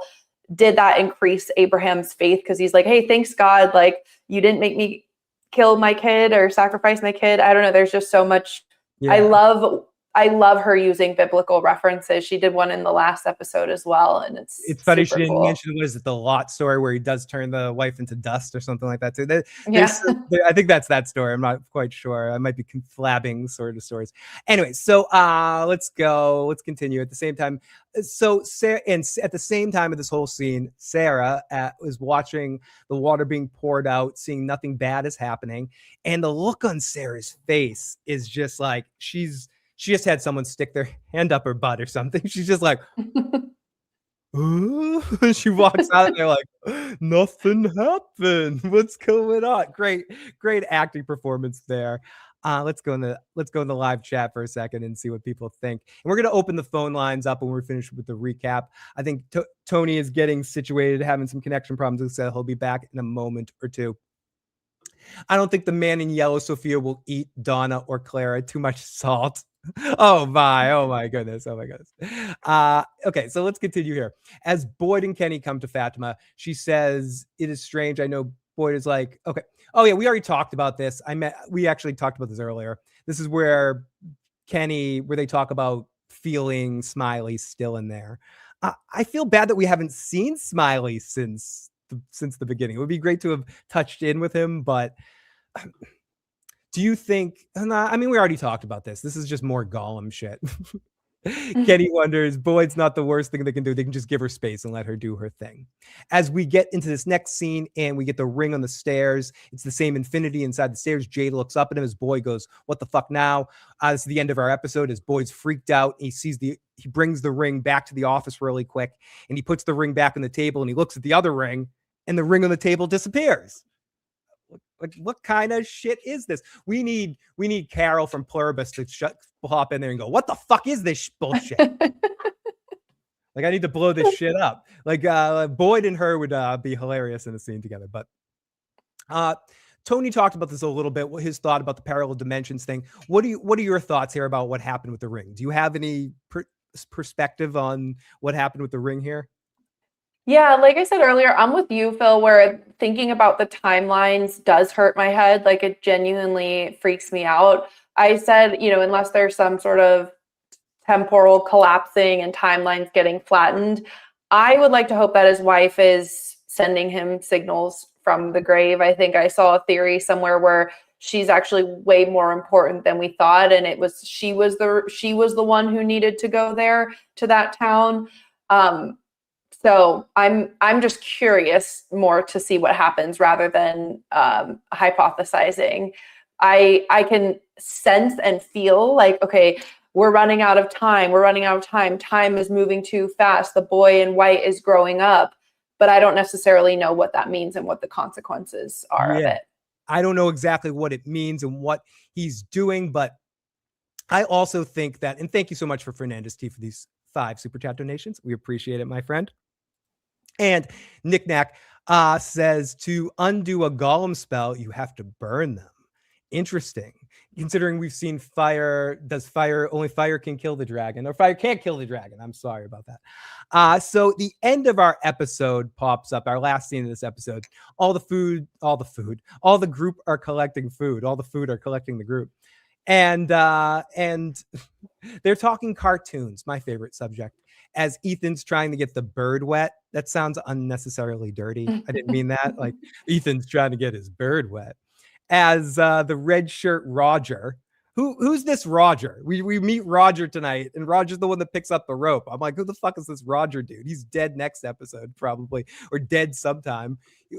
S3: Did that increase Abraham's faith? Because he's like, hey, thanks God, like you didn't make me kill my kid or sacrifice my kid. I don't know. There's just so much. Yeah. I love her using biblical references. She did one in the last episode as well, and it's
S2: funny she didn't mention, what is it, the Lot story where he does turn the wife into dust or something like that too. I think that's that story. I'm not quite sure. I might be conflabbing sort of stories. Anyway, so let's continue. At the same time, so Sarah, and at the same time of this whole scene, Sarah is watching the water being poured out, seeing nothing bad is happening, and the look on Sarah's face is just like she just had someone stick their hand up her butt or something. She's just like, she walks out and they're like, nothing happened. What's going on? Great acting performance there. Let's go in the live chat for a second and see what people think. And we're gonna open the phone lines up when we're finished with the recap. I think Tony is getting situated, having some connection problems, so he'll be back in a moment or two. I don't think the man in yellow, Sophia, will eat Donna or Clara. Too much salt. Oh my goodness. Okay, so let's continue here. As Boyd and Kenny come to Fatima, she says, "It is strange. I know." Boyd is like, "Okay. Oh yeah, we already talked about this. We actually talked about this earlier. This is where they talk about feeling Smiley still in there. I feel bad that we haven't seen Smiley since the beginning. It would be great to have touched in with him, but do you think, I mean, we already talked about this. This is just more Gollum shit." Kenny wonders, Boyd's not the worst thing they can do. They can just give her space and let her do her thing. As we get into this next scene and we get the ring on the stairs, it's the same infinity inside the stairs. Jade looks up at him as Boyd goes, "What the fuck now?" This is the end of our episode as Boyd's freaked out. He brings the ring back to the office really quick and he puts the ring back on the table and he looks at the other ring and the ring on the table disappears. Like, what kind of shit is this? We need Carol from Pluribus to hop in there and go, "What the fuck is this bullshit?" Like, I need to blow this shit up. Like, Boyd and her would be hilarious in a scene together. But Tony talked about this a little bit. What his thought about the parallel dimensions thing. What are your thoughts here about what happened with the ring? Do you have any perspective on what happened with the ring here?
S3: Yeah, like I said earlier, I'm with you, Phil, where thinking about the timelines does hurt my head. Like, it genuinely freaks me out. I said, unless there's some sort of temporal collapsing and timelines getting flattened, I would like to hope that his wife is sending him signals from the grave. I think I saw a theory somewhere where she's actually way more important than we thought, and she was the one who needed to go there to that town. So I'm just curious more to see what happens rather than hypothesizing. I can sense and feel like, okay, we're running out of time. Time is moving too fast. The boy in white is growing up, but I don't necessarily know what that means and what the consequences are of it.
S2: I don't know exactly what it means and what he's doing, but I also think that, and thank you so much for Fernandez T for these 5 super chat donations. We appreciate it, my friend. And Nick Knack says, to undo a Gollum spell, you have to burn them. Interesting. Considering we've seen only fire can kill the dragon, or fire can't kill the dragon. I'm sorry about that. So the end of our episode pops up, our last scene of this episode. All the group are collecting food. All the food are collecting the group. And they're talking cartoons, my favorite subject. As Ethan's trying to get the bird wet. That sounds unnecessarily dirty. I didn't mean that. Like, Ethan's trying to get his bird wet. As the red shirt Roger, who's this Roger? We meet Roger tonight, and Roger's the one that picks up the rope. I'm like, who the fuck is this Roger dude? He's dead next episode, probably, or dead sometime.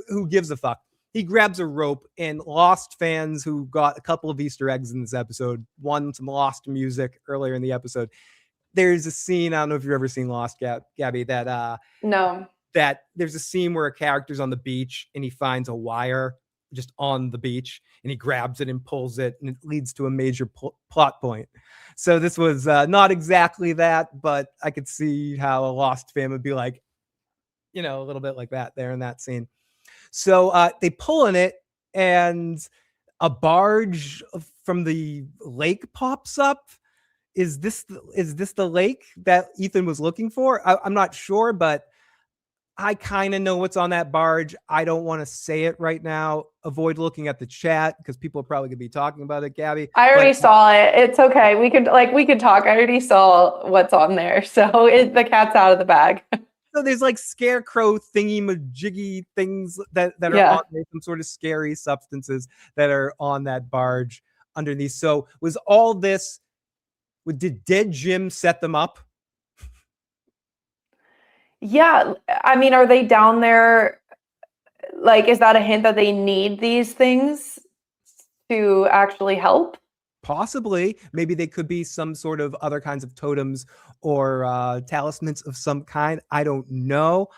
S2: Who gives a fuck? He grabs a rope, and Lost fans who got a couple of Easter eggs in this episode won some Lost music earlier in the episode. There's a scene, I don't know if you've ever seen Lost, Gabby, that
S3: no,
S2: that there's a scene where a character's on the beach and he finds a wire just on the beach and he grabs it and pulls it, and it leads to a major plot point. So this was not exactly that, but I could see how a Lost fan would be like, a little bit like that there in that scene. So they pull in it, and a barge from the lake pops up. Is this the lake that Ethan was looking for? I'm not sure, but I kind of know what's on that barge. I don't want to say it right now. Avoid looking at the chat because people are probably gonna be talking about it, Gabby.
S3: I already saw it. It's okay. We could talk. I already saw what's on there. So the cat's out of the bag.
S2: So there's like scarecrow thingy majiggy things that are on there, some sort of scary substances that are on that barge underneath. So was all this, did Dead Jim set them up?
S3: Yeah. I mean, are they down there? Like, is that a hint that they need these things to actually help?
S2: Possibly, maybe they could be some sort of other kinds of totems or talismans of some kind. I don't know.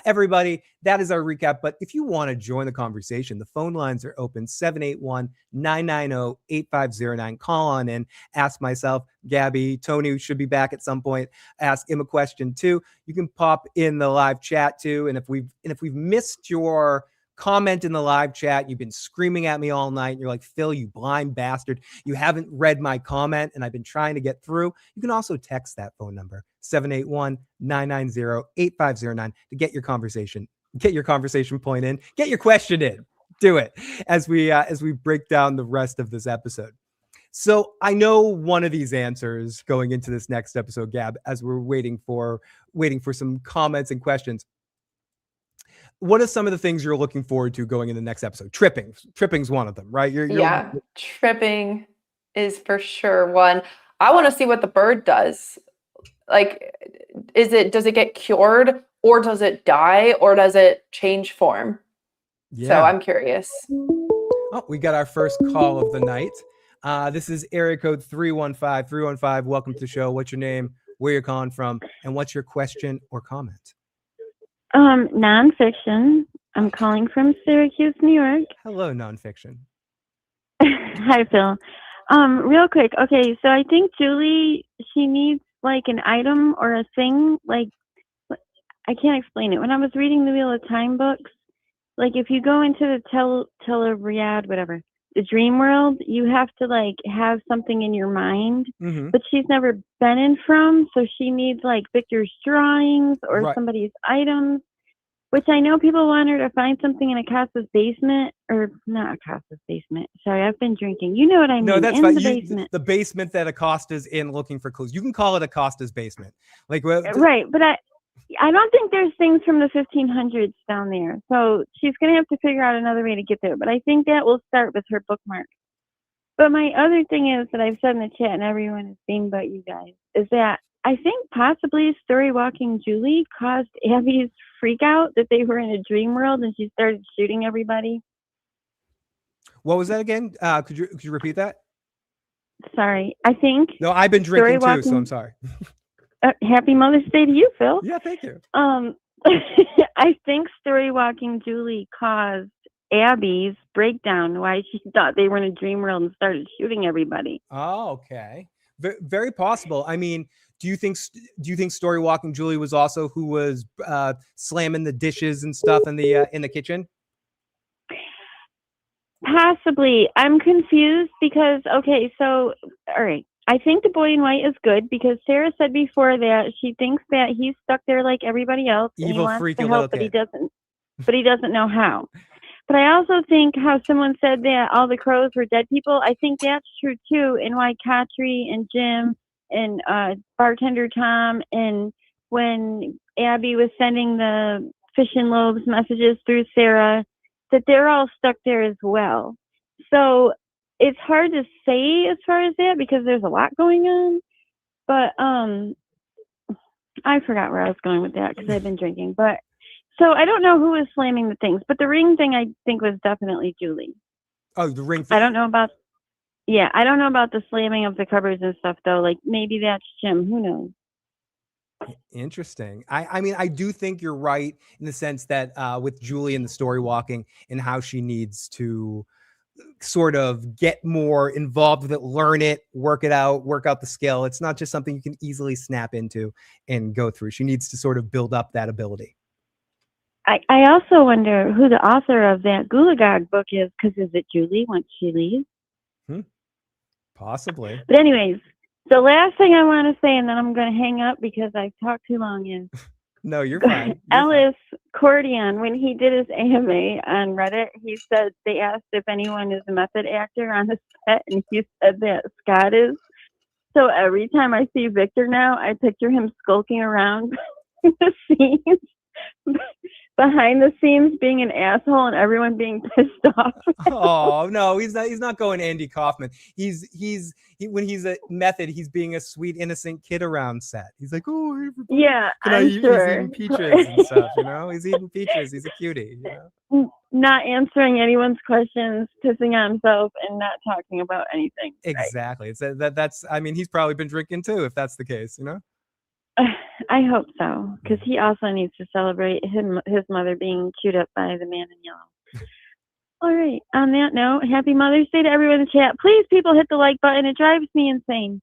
S2: Everybody, that is our recap. But if you want to join the conversation, the phone lines are open 781-990-8509. Call on in. Ask myself, Gabby, Tony should be back at some point. Ask him a question too. You can pop in the live chat too. And if we've missed your comment in the live chat, you've been screaming at me all night, and you're like, Phil, you blind bastard, you haven't read my comment, and I've been trying to get through. You can also text that phone number 781-990-8509 to get your conversation point in, get your question in. Do it as we break down the rest of this episode. So I know one of these answers going into this next episode, Gab, as we're waiting for some comments and questions. What are some of the things you're looking forward to going in the next episode? Tripping's one of them, right?
S3: Yeah, tripping is for sure one. I want to see what the bird does. Like, does it get cured, or does it die, or does it change form?
S2: Yeah.
S3: So I'm curious.
S2: Oh, we got our first call of the night. This is area code 315. Welcome to the show. What's your name? Where you're calling from? And what's your question or comment?
S6: Nonfiction. I'm calling from Syracuse, New York.
S2: Hello, nonfiction.
S6: Hi, Phil. Real quick. Okay, so I think Julie, she needs like an item or a thing. Like, I can't explain it. When I was reading the Wheel of Time books, like if you go into the Teleriad, whatever, the dream world, you have to like have something in your mind, but she's never been in From, so she needs like Victor's drawings or somebody's items, which I know people want her to find something in Acosta's basement, or not Acosta's basement. Sorry, I've been drinking. You know what I mean?
S2: No, that's
S6: in
S2: fine.
S6: The basement.
S2: The basement that Acosta's in looking for clues. You can call it Acosta's basement. Like,
S6: right, but I don't think there's things from the 1500s down there. So she's going to have to figure out another way to get there. But I think that will start with her bookmark. But my other thing is that I've said in the chat, and everyone has seen but you guys, is that I think possibly Story Walking Julie caused Abby's freak out that they were in a dream world and she started shooting everybody.
S2: What was that again? Could you repeat that?
S6: Sorry. I think.
S2: No, I've been drinking too, so I'm sorry.
S6: Happy Mother's Day to you, Phil.
S2: Yeah, thank you.
S6: I think Story Walking Julie caused Abby's breakdown, why she thought they were in a dream world and started shooting everybody.
S2: Oh, okay. Very possible. I mean, do you think Story Walking Julie was also who was slamming the dishes and stuff in the kitchen?
S6: Possibly. I'm confused because, okay, so, all right. I think the boy in white is good because Sarah said before that she thinks that he's stuck there like everybody else.
S2: Evil,
S6: and he wants
S2: freaky
S6: to help, but he doesn't know how. But I also think how someone said that all the crows were dead people. I think that's true too. And why Katri and Jim and bartender Tom, and when Abby was sending the fish and loaves messages through Sarah, that they're all stuck there as well. So it's hard to say as far as that because there's a lot going on. But I forgot where I was going with that because I've been drinking. But so I don't know who was slamming the things, but the ring thing I think was definitely Julie.
S2: Oh, the ring thing.
S6: I don't know about the slamming of the cupboards and stuff though. Like maybe that's Jim. Who knows?
S2: Interesting. I mean, I do think you're right in the sense that with Julie and the story walking and how she needs to sort of get more involved with it, learn it, work out the skill. It's not just something you can easily snap into and go through. She needs to sort of build up that ability.
S6: I also wonder who the author of that Gulagog book is, because is it Julie once she leaves?
S2: Possibly.
S6: But anyways, the last thing I want to say, and then I'm going to hang up because I've talked too long, is
S2: no, you're fine.
S6: Ellis Cordion, when he did his AMA on Reddit, he said they asked if anyone is a method actor on the set, and he said that Scott is. So every time I see Victor now, I picture him skulking around the scenes. behind the scenes being an asshole and everyone being pissed off.
S2: Oh no, he's not going Andy Kaufman. When he's a Method, he's being a sweet innocent kid around set. He's like, oh, everybody,
S6: Yeah,
S2: can I
S6: I'm
S2: eat?
S6: sure.
S2: He's eating peaches and stuff, you know. He's eating peaches. He's a cutie, you know.
S6: Not answering anyone's questions, pissing on himself, and not talking about anything. Right?
S2: Exactly. It's that's. I mean, he's probably been drinking too, if that's the case, you know.
S6: I hope so, because he also needs to celebrate his mother being chewed up by the man in yellow. All right. On that note, happy Mother's Day to everyone in the chat. Please, people, hit the like button. It drives me insane.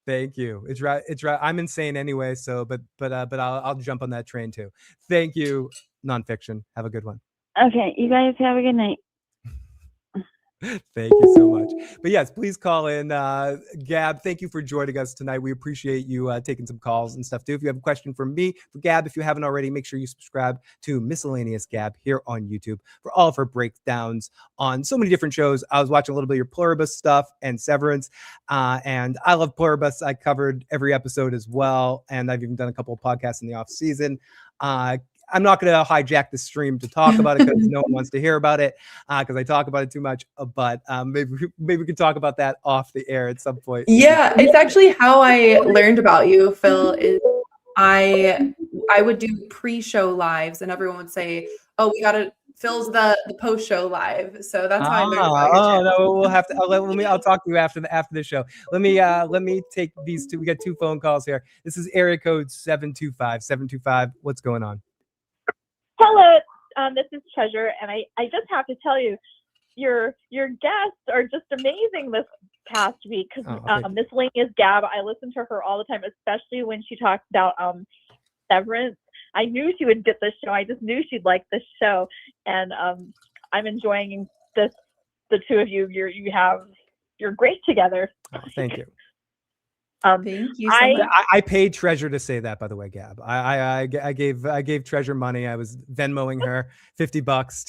S2: Thank you. It's right. I'm insane anyway. So, but I'll jump on that train too. Thank you, Nonfiction. Have a good one.
S6: Okay, you guys have a good night.
S2: Thank you so much. But yes, please call in. Gab, thank you for joining us tonight. We appreciate you taking some calls and stuff too. If you have a question for me, for Gab, if you haven't already, make sure you subscribe to Miscellaneous Gab here on YouTube for all of her breakdowns on so many different shows. I was watching a little bit of your Pluribus stuff and Severance, and I love Pluribus. I covered every episode as well, and I've even done a couple of podcasts in the off season. I'm not going to hijack the stream to talk about it because no one wants to hear about it because I talk about it too much. But maybe we can talk about that off the air at some point.
S3: Yeah, it's actually how I learned about you, Phil. Is I would do pre-show lives, and everyone would say, "Oh, we got to Phil's the post-show live." So that's how I learned about your channel.
S2: No, we'll have to. I'll talk to you after the show. Let me take these two. We got two phone calls here. This is area code 725. What's going on?
S7: Hello, this is Treasure, and I just have to tell you, your guests are just amazing this past week because Miscellaneous Gab, I listen to her all the time, especially when she talks about Severance. I knew she would get this show. I just knew she'd like this show, and I'm enjoying this. The two of you, you're great together.
S2: Oh, thank you.
S3: Thank you so much.
S2: I paid Treasure to say that, by the way, Gab. I gave Treasure money. I was Venmoing her $50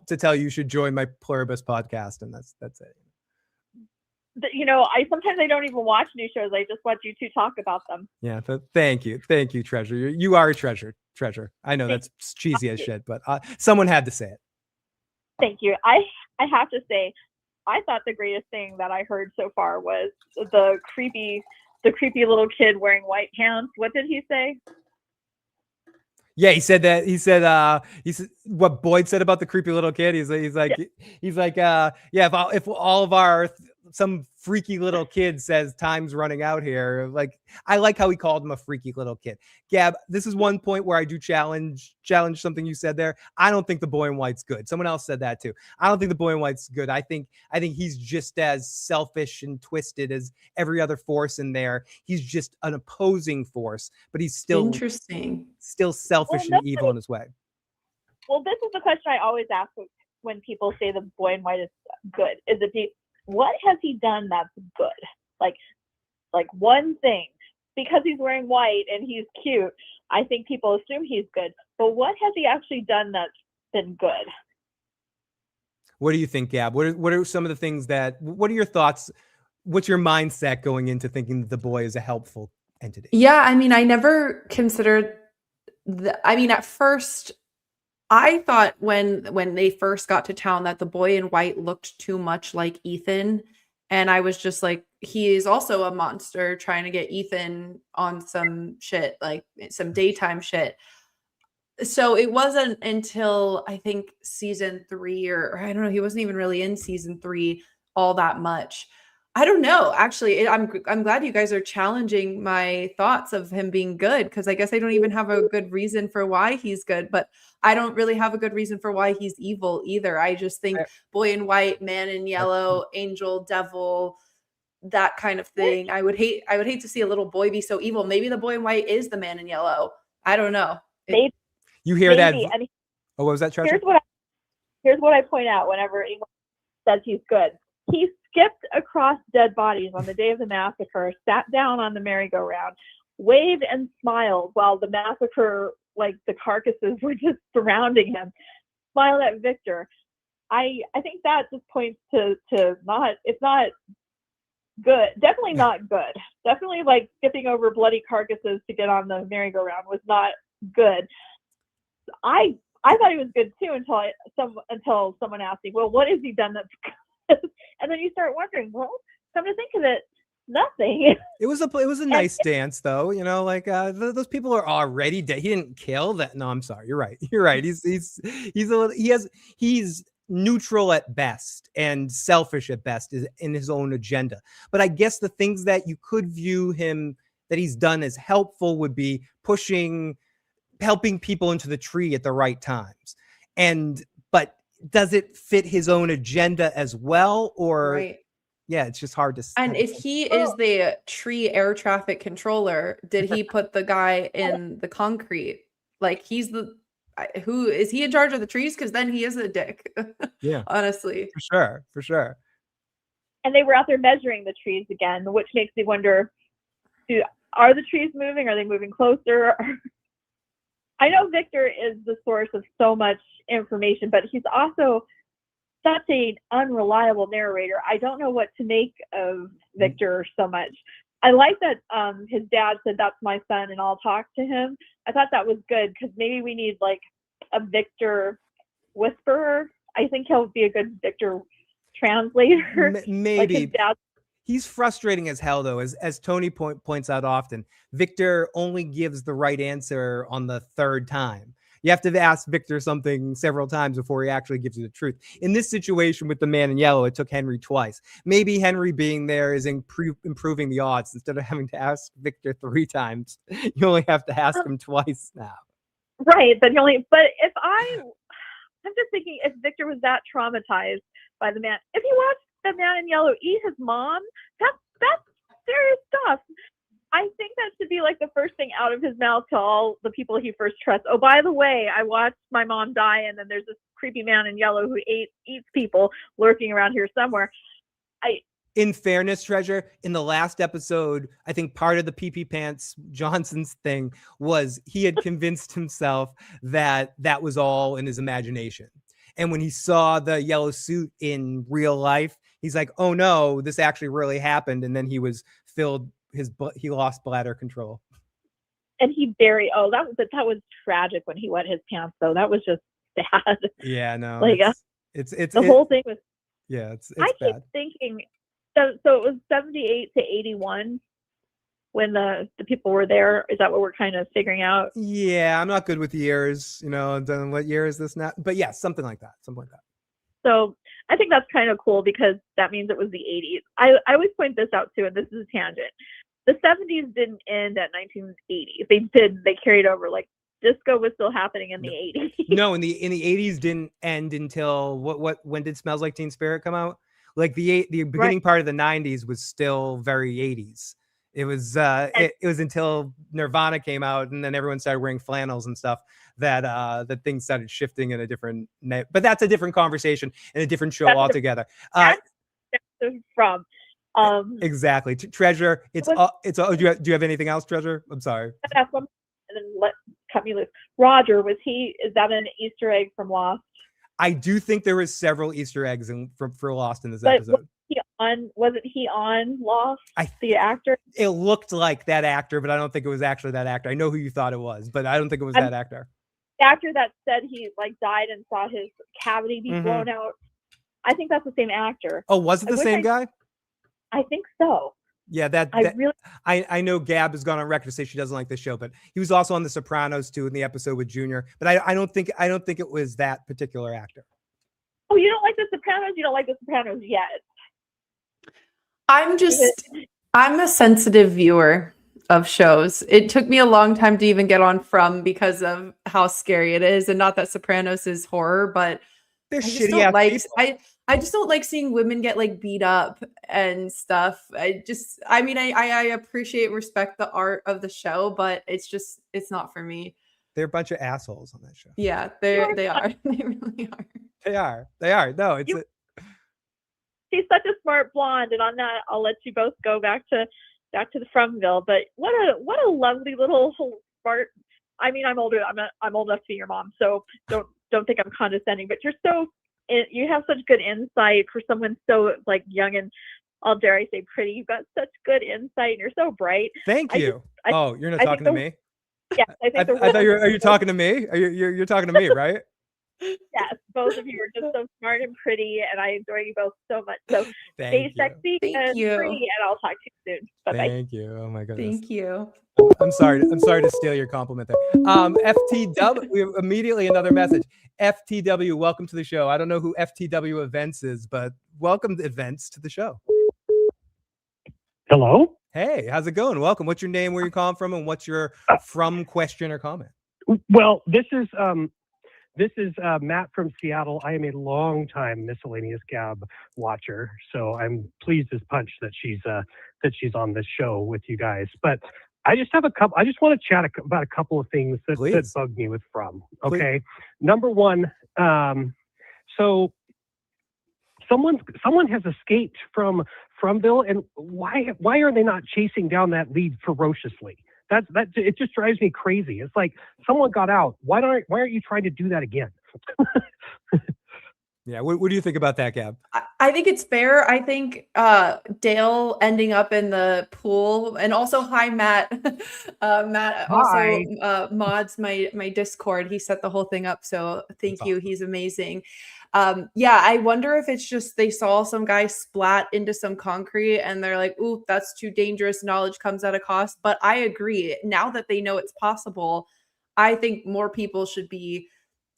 S2: to tell you should join my Pluribus podcast, and that's it.
S7: You know, sometimes I don't even watch new shows. I just watch you two talk about them.
S2: Yeah, thank you, Treasure. You are a treasure. I know that's cheesy as shit, but someone had to say it.
S7: Thank you. I have to say, I thought the greatest thing that I heard so far was the creepy little kid wearing white pants. What did he say?
S2: Yeah, he said that. He said what Boyd said about the creepy little kid. He's like, yeah, if all of our some freaky little kid says time's running out here. Like, I like how he called him a freaky little kid. Gab, this is one point where I do challenge something you said there. I don't think the boy in white's good. Someone else said that too. I don't think the boy in white's good. I think he's just as selfish and twisted as every other force in there. He's just an opposing force, but he's still still selfish and evil in his way.
S7: Well, this is the question I always ask when people say the boy in white is good. Is it what has he done that's good? Like one thing. Because he's wearing white and he's cute, I think people assume he's good. But what has he actually done that's been good?
S2: What do you think, Gab? What are some of the things what are your thoughts? What's your mindset going into thinking that the boy is a helpful entity?
S3: Yeah, I mean, I never considered at first I thought when they first got to town that the boy in white looked too much like Ethan. And I was just like, he is also a monster trying to get Ethan on some shit, like some daytime shit. So it wasn't until I think season 3 or I don't know, he wasn't even really in season 3 all that much. I don't know. Actually, I'm glad you guys are challenging my thoughts of him being good, because I guess I don't even have a good reason for why he's good, but I don't really have a good reason for why he's evil either. I just think boy in white, man in yellow, angel, devil, that kind of thing. I would hate to see a little boy be so evil. Maybe the boy in white is the man in yellow. I don't know.
S2: You hear that?
S7: And
S2: what was that, Treasure?
S7: Here's what I point out whenever anyone says he's good. He skipped across dead bodies on the day of the massacre, sat down on the merry-go-round, waved and smiled while the massacre, like the carcasses were just surrounding him, smiled at Victor. I think that just points to it's not good. Definitely not good. Definitely like skipping over bloody carcasses to get on the merry-go-round was not good. I thought he was good too until someone asked me, well, what has he done that's good? And then you start wondering, well, come to think of it, nothing.
S2: It was a nice dance, though. You know, like those people are already dead. He didn't kill that. No, I'm sorry. You're right. You're right. He's neutral at best and selfish at best is in his own agenda. But I guess the things that you could view him that he's done as helpful would be helping people into the tree at the right times. But does it fit his own agenda as well? Or
S3: Right.
S2: yeah, it's just hard to say.
S3: And if he is the tree air traffic controller, did he put the guy in the concrete? Like who is he in charge of the trees? Because then he is a dick.
S2: Yeah,
S3: honestly.
S2: for sure.
S7: And they were out there measuring the trees again, which makes me wonder, are the trees moving? Are they moving closer? I know Victor is the source of so much information, but he's also such an unreliable narrator. I don't know what to make of Victor so much. I like that his dad said, that's my son and I'll talk to him. I thought that was good because maybe we need like a Victor whisperer. I think he'll be a good Victor translator.
S2: Maybe.
S7: Like his dad.
S2: He's frustrating as hell, though, as Tony points out often. Victor only gives the right answer on the third time. You have to ask Victor something several times before he actually gives you the truth. In this situation with the man in yellow, it took Henry twice. Maybe Henry being there is improving the odds. Instead of having to ask Victor 3 times, you only have to ask him twice now.
S7: Right, but if I'm just thinking, if Victor was that traumatized by the man, if he watched the man in yellow eat his mom, that's serious stuff. I think that should be like the first thing out of his mouth to all the people he first trusts. Oh, by the way, I watched my mom die, and then there's this creepy man in yellow who eats people lurking around here somewhere.
S2: In fairness, Treasure, in the last episode, I think part of the pee-pee pants Johnson's thing was he had convinced himself that was all in his imagination. And when he saw the yellow suit in real life, he's like, oh no, this actually really happened. And then he was he lost bladder control.
S7: And that was tragic when he wet his pants, though. That was just sad.
S2: Yeah, no.
S7: Like
S2: it's
S7: the whole thing was.
S2: Yeah, it's
S7: I
S2: bad.
S7: keep thinking, so it was 78 to 81 when the people were there. Is that what we're kind of figuring out?
S2: Yeah, I'm not good with years, and what year is this now? But yeah, something like that.
S7: So I think that's kind of cool because that means it was the 80s. I always point this out too, and this is a tangent. The 70s didn't end at 1980. They carried over. Like disco was still happening in the 80s.
S2: No, in the 80s didn't end until when did Smells Like Teen Spirit come out? Like the beginning part of the 90s was still very 80s. It was it was until Nirvana came out and then everyone started wearing flannels and stuff that things started shifting in a different but that's a different conversation and a different show altogether.
S7: From
S2: exactly. Treasure, do you have anything else, Treasure? I'm sorry.
S7: And then cut me loose. Roger, is that an Easter egg from Lost?
S2: I do think there was several Easter eggs for Lost in this episode.
S7: Wasn't he on Lost? The actor?
S2: It looked like that actor, but I don't think it was actually that actor. I know who you thought it was, but I don't think it was that actor.
S7: The actor that said he died and saw his cavity be blown out. I think that's the same actor.
S2: Oh, was it the same guy?
S7: I think so.
S2: Yeah, I know Gab has gone on record to say she doesn't like this show, but he was also on The Sopranos too in the episode with Junior. But I don't think it was that particular actor.
S7: Oh, you don't like The Sopranos? You don't like The Sopranos yet?
S3: I'm a sensitive viewer of shows. It took me a long time to even get on From because of how scary it is, and not that Sopranos is horror, but
S2: they're
S3: shitty people. I just don't like seeing women get beat up and stuff. I appreciate and respect the art of the show, but it's not for me.
S2: They're a bunch of assholes on that show.
S3: Yeah, they are. They really are.
S2: They are. No,
S7: she's such a smart blonde, and on that, I'll let you both go back to the Fromville. But what a lovely little smart. I mean, I'm older. I'm old enough to be your mom, so don't think I'm condescending. But you have such good insight for someone so young and, dare I say, pretty. You've got such good insight, and you're so bright.
S2: Thank you. You're not talking to me.
S7: Yes, I think
S2: I thought are you talking to me? You're talking to me, right?
S7: Yes, both of you are just so smart and pretty, and I enjoy you both so much. So stay
S2: Thank you.
S7: sexy
S3: Thank
S7: and
S3: you.
S7: free, and I'll talk to you soon. Bye bye.
S2: Thank you. Oh my goodness.
S3: Thank you.
S2: I'm sorry to steal your compliment there. FTW, we have immediately another message. FTW, welcome to the show. I don't know who FTW Events is, but welcome to Events to the show.
S8: Hello.
S2: Hey, how's it going? Welcome. What's your name, where you calling from, and what's your from question or comment?
S8: Well, this is Matt from Seattle. I am a longtime Miscellaneous Gab watcher, so I'm pleased as punch that she's on this show with you guys. But I just have I just want to chat about a couple of things that bug me with From. Okay, number one, so someone has escaped from Fromville, and why are they not chasing down that lead ferociously? That it just drives me crazy. It's like someone got out. Why aren't you trying to do that again?
S2: Yeah, what do you think about that, Gab?
S3: I think it's fair. I think Dale ending up in the pool, and also hi Matt. Matt also mods my Discord. He set the whole thing up, so thank you. He's amazing. Yeah, I wonder if it's just they saw some guy splat into some concrete and they're like, ooh, that's too dangerous. Knowledge comes at a cost. But I agree. Now that they know it's possible, I think more people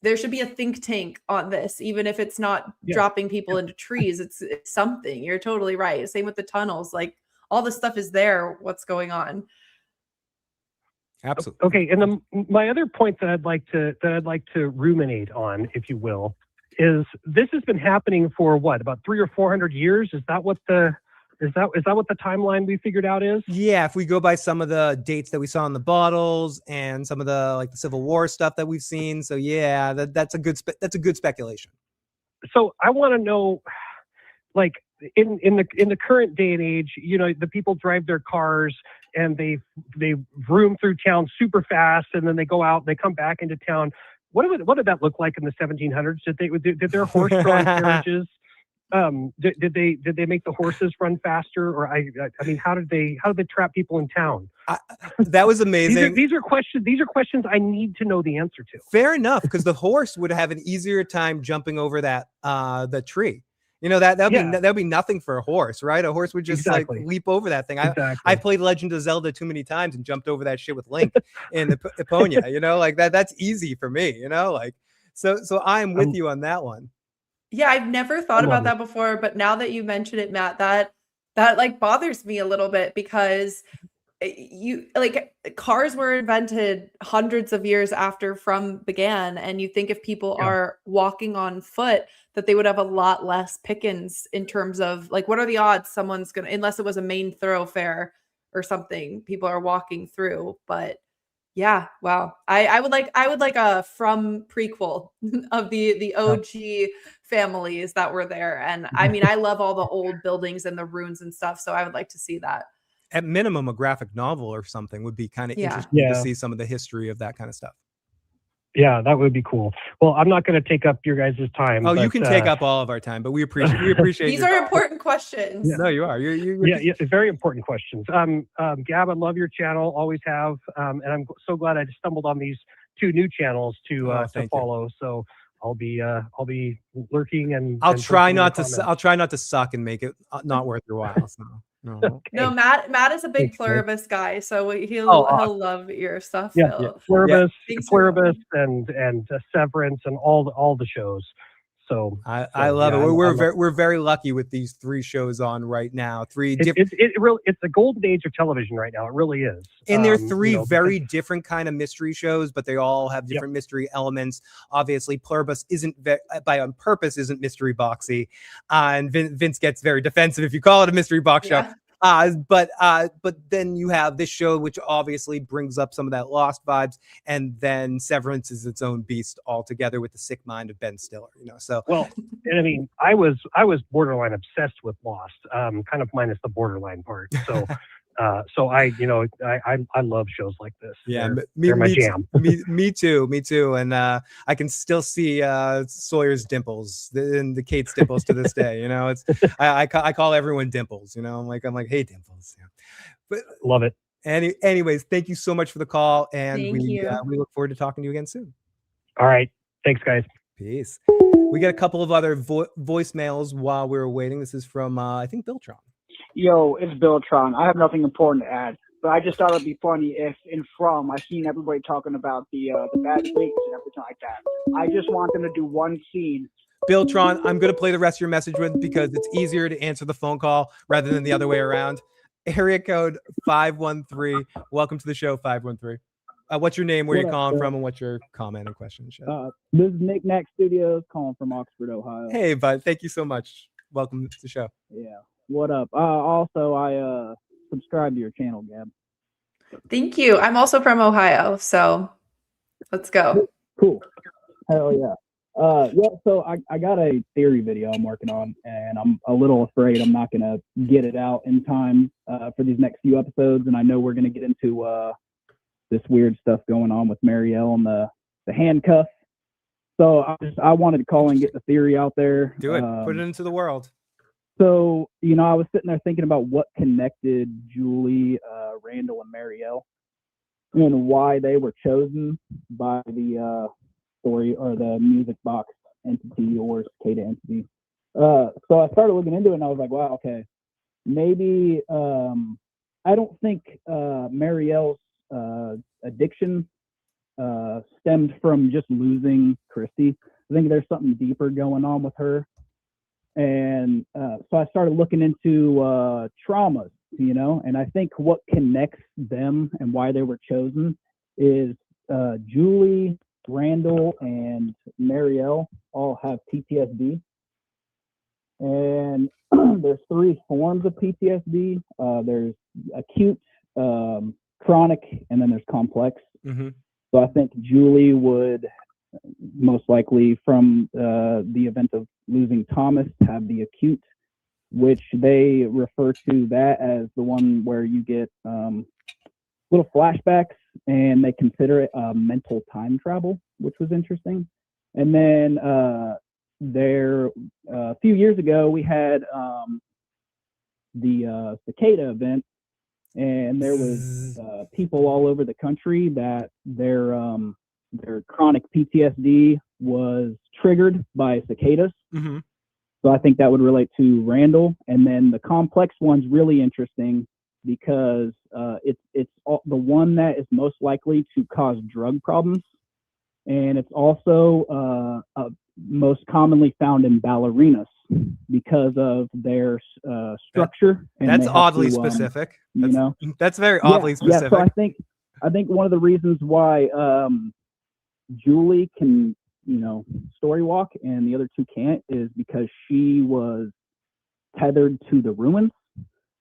S3: there should be a think tank on this, even if it's not dropping people into trees. It's something. You're totally right. Same with the tunnels. Like all this stuff is there. What's going on?
S2: Absolutely.
S8: Okay, and then my other point that I'd like to ruminate on, if you will, is this has been happening for what, about 300 or 400 years? Is that what the timeline we figured out is?
S2: Yeah, if we go by some of the dates that we saw in the bottles and some of the the Civil War stuff that we've seen, so yeah, that's a good speculation.
S8: So I want to know, like in the current day and age, the people drive their cars and they vroom through town super fast, and then they go out and they come back into town. What did that look like in the 1700s? Did their horse-drawn carriages? Did they make the horses run faster? Or I mean, how did they trap people in town?
S2: That was amazing.
S8: These are questions I need to know the answer to.
S2: Fair enough, because the horse would have an easier time jumping over that the tree. That'd be nothing for a horse, right? A horse would just leap over that thing. I played Legend of Zelda too many times and jumped over that shit with Link in Eponia. That's easy for me, so I'm with you on that one.
S3: Yeah, I've never thought about that before, but now that you mention it, Matt, that bothers me a little bit, because cars were invented hundreds of years after From began, and you think if people are walking on foot that they would have a lot less pickings in terms of what are the odds someone's gonna, unless it was a main thoroughfare or something, people are walking through. But yeah, wow, I would like a From prequel of the OG families that were there. And I mean, I love all the old buildings and the ruins and stuff, so I would like to see that.
S2: At minimum, a graphic novel or something would be kind of interesting to see some of the history of that kind of stuff.
S8: Yeah, that would be cool. Well, I'm not going to take up your guys' time.
S2: Oh, you can take up all of our time, but we appreciate
S3: these are important questions.
S2: Yeah. No, you are.
S8: Yeah, very important questions. Gab, I love your channel, always have, and I'm so glad I stumbled on these two new channels to follow. So I'll be lurking, and
S2: I'll try not to suck and make it not worth your while. So. No.
S8: Okay.
S3: No, Matt is a big Pluribus guy, so he'll love your stuff.
S8: Yeah, Pluribus, and Severance, and all the shows. So
S2: I love it. We're very lucky with these three shows on right now.
S8: It's a golden age of television right now. It really is.
S2: And they're three very different kind of mystery shows, but they all have different mystery elements. Obviously, Pluribus isn't on purpose isn't mystery boxy, and Vince gets very defensive if you call it a mystery box show. But then you have this show, which obviously brings up some of that Lost vibes, and then Severance is its own beast altogether with the sick mind of Ben Stiller. So
S8: well, and I mean, I was borderline obsessed with Lost, kind of minus the borderline part. So. So I love shows like this.
S2: Yeah,
S8: they're my jam.
S2: Me too. And I can still see Sawyer's dimples and the Kate's dimples to this day. It's I call everyone Dimples. I'm like, hey Dimples. Yeah. But
S8: love it.
S2: Anyways, thank you so much for the call, and
S3: Thank you.
S2: we look forward to talking to you again soon.
S8: All right. Thanks, guys.
S2: Peace. We got a couple of other voicemails while we were waiting. This is from I think Billtron.
S9: Yo, it's Billtron. I have nothing important to add, but I just thought it'd be funny if in From I seen everybody talking about the bad wigs and everything like that. I just want them to do one scene.
S2: Billtron, I'm going to play the rest of your message with because it's easier to answer the phone call rather than the other way around. Area code 513. Welcome to the show, 513. What's your name, where you're calling from, and what's your comment and question?
S9: This is Nick Knack Studios calling from Oxford, Ohio.
S2: Hey, bud. Thank you so much. Welcome to the show.
S9: Yeah. What up? Also, I subscribe to your channel, Gab.
S3: Thank you. I'm also from Ohio, so let's go.
S9: Cool. Hell yeah. So I got a theory video I'm working on, and I'm a little afraid I'm not going to get it out in time for these next few episodes. And I know we're going to get into this weird stuff going on with Marielle and the handcuffs. So I wanted to call and get the theory out there.
S2: Do it. Put it into the world.
S9: So, I was sitting there thinking about what connected Julie, Randall, and Marielle, and why they were chosen by the story or the music box entity or cicada entity. So I started looking into it, and I was like, wow, okay, maybe I don't think Marielle's addiction stemmed from just losing Christy. I think there's something deeper going on with her. And so I started looking into traumas, and I think what connects them and why they were chosen is Julie, Randall, and Marielle all have PTSD. And there's 3 forms of PTSD. There's acute, chronic, and then there's complex.
S2: Mm-hmm.
S9: So I think Julie would most likely, from the event of losing Thomas, have the acute, which they refer to that as the one where you get little flashbacks, and they consider it mental time travel, which was interesting. And then a few years ago, we had the cicada event, and there was people all over the country that their chronic PTSD was triggered by cicadas.
S2: Mm-hmm.
S9: So I think that would relate to Randall. And then the complex one's really interesting because it's the one that is most likely to cause drug problems. And it's also most commonly found in ballerinas because of their structure.
S2: That's oddly specific. That's very oddly specific.
S9: Yeah, so I think one of the reasons why Julie can, story walk and the other 2 can't is because she was tethered to the ruins,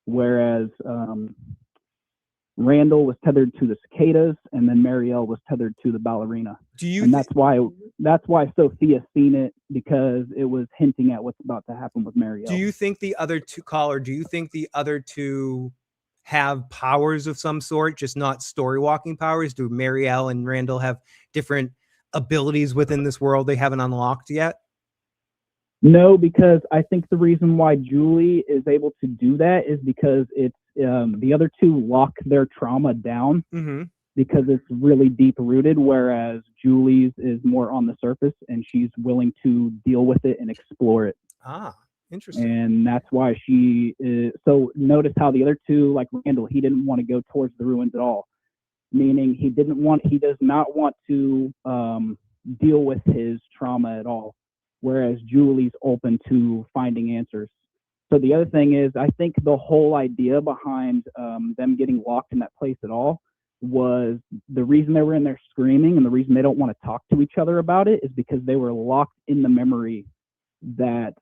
S9: whereas Randall was tethered to the cicadas, and then Marielle was tethered to the ballerina. That's why Sophia's seen it, because it was hinting at what's about to happen with Marielle.
S2: Do you think the other 2 have powers of some sort, just not story walking powers? Do Marielle and Randall have different abilities within this world they haven't unlocked yet?
S9: No, because I think the reason why Julie is able to do that is because it's the other 2 lock their trauma down,
S2: mm-hmm.
S9: because it's really deep rooted, whereas Julie's is more on the surface and she's willing to deal with it and explore it.
S2: Ah, interesting.
S9: And that's why she is. So notice how the other 2, like Randall, he didn't want to go towards the ruins at all, meaning he does not want to deal with his trauma at all, whereas Julie's open to finding answers. So the other thing is, I think the whole idea behind them getting locked in that place at all was the reason they were in there screaming, and the reason they don't want to talk to each other about it is because they were locked in the memory that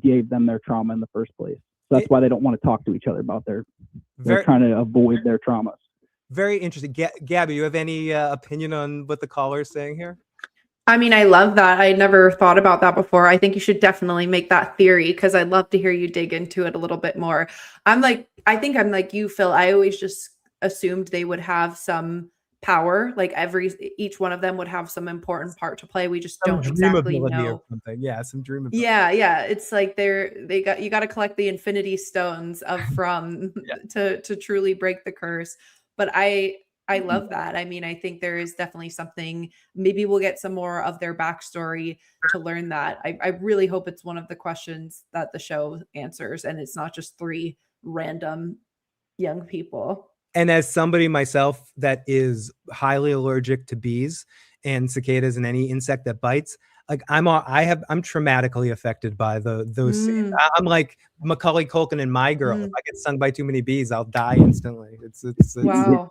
S9: gave them their trauma in the first place. So that's why they don't want to talk to each other about they're trying to avoid their traumas.
S2: Very interesting. Gabby, you have any opinion on what the caller is saying here?
S3: I mean, I love that. I never thought about that before. I think you should definitely make that theory, because I'd love to hear you dig into it a little bit more. I think I'm like you, Phil. I always just assumed they would have some power. Like each one of them would have some important part to play. We just
S2: Some
S3: don't exactly
S2: dreamability
S3: know.
S2: or something. Yeah, some dream ability.
S3: Yeah. It's like you got to collect the infinity stones from to truly break the curse. But I love that. I mean, I think there is definitely something. Maybe we'll get some more of their backstory to learn that. I really hope it's one of the questions that the show answers, and it's not just 3 random young people.
S2: And as somebody myself that is highly allergic to bees and cicadas and any insect that bites, like I'm traumatically affected by those. I'm like Macaulay Culkin in My Girl. If I get stung by too many bees, I'll die instantly. It's
S3: wow.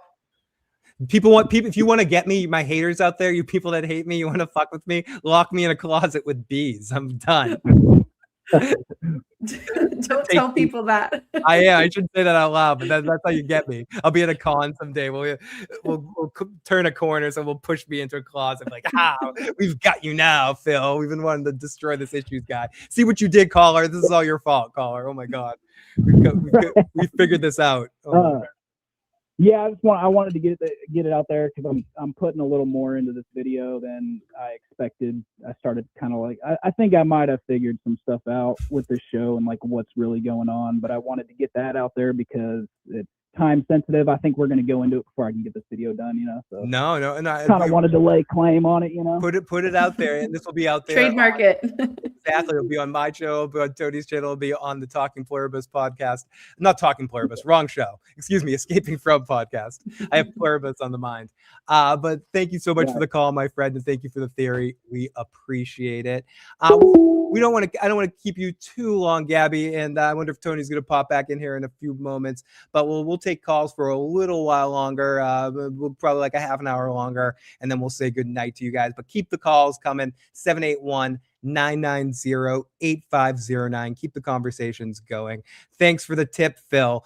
S2: If you want to get me, my haters out there, you people that hate me, you want to fuck with me, lock me in a closet with bees. I'm done.
S3: Don't tell people that.
S2: I shouldn't say that out loud, but that's how you get me. I'll be at a con someday. We'll turn a corner, so we'll push me into a closet. Like, we've got you now, Phil. We've been wanting to destroy this issues guy. See what you did, caller. This is all your fault, caller. Oh my god, we figured this out.
S9: Yeah, I wanted to get it out there because I'm putting a little more into this video than I expected. I started kind of like I think I might have figured some stuff out with this show and like what's really going on, but I wanted to get that out there because it's time sensitive. I think we're going to go into it before I can get this video done, So
S2: no,
S9: kind of wanted to lay claim on it,
S2: Put it out there, and this will be out there.
S3: Trademark it.
S2: Exactly. It'll be on my show, it'll be on Tony's channel, it'll be on the Talking Pluribus podcast. Not Talking Pluribus, wrong show. Excuse me, Escaping From podcast. I have Pluribus on the mind. But thank you so much for the call, my friend, and thank you for the theory. We appreciate it. I don't want to keep you too long, Gabby, and I wonder if Tony's going to pop back in here in a few moments, but we'll take calls for a little while longer. We'll probably like a half an hour longer, and then we'll say good night to you guys. But keep the calls coming. 781-990-8509. Keep the conversations going. Thanks for the tip, Phil.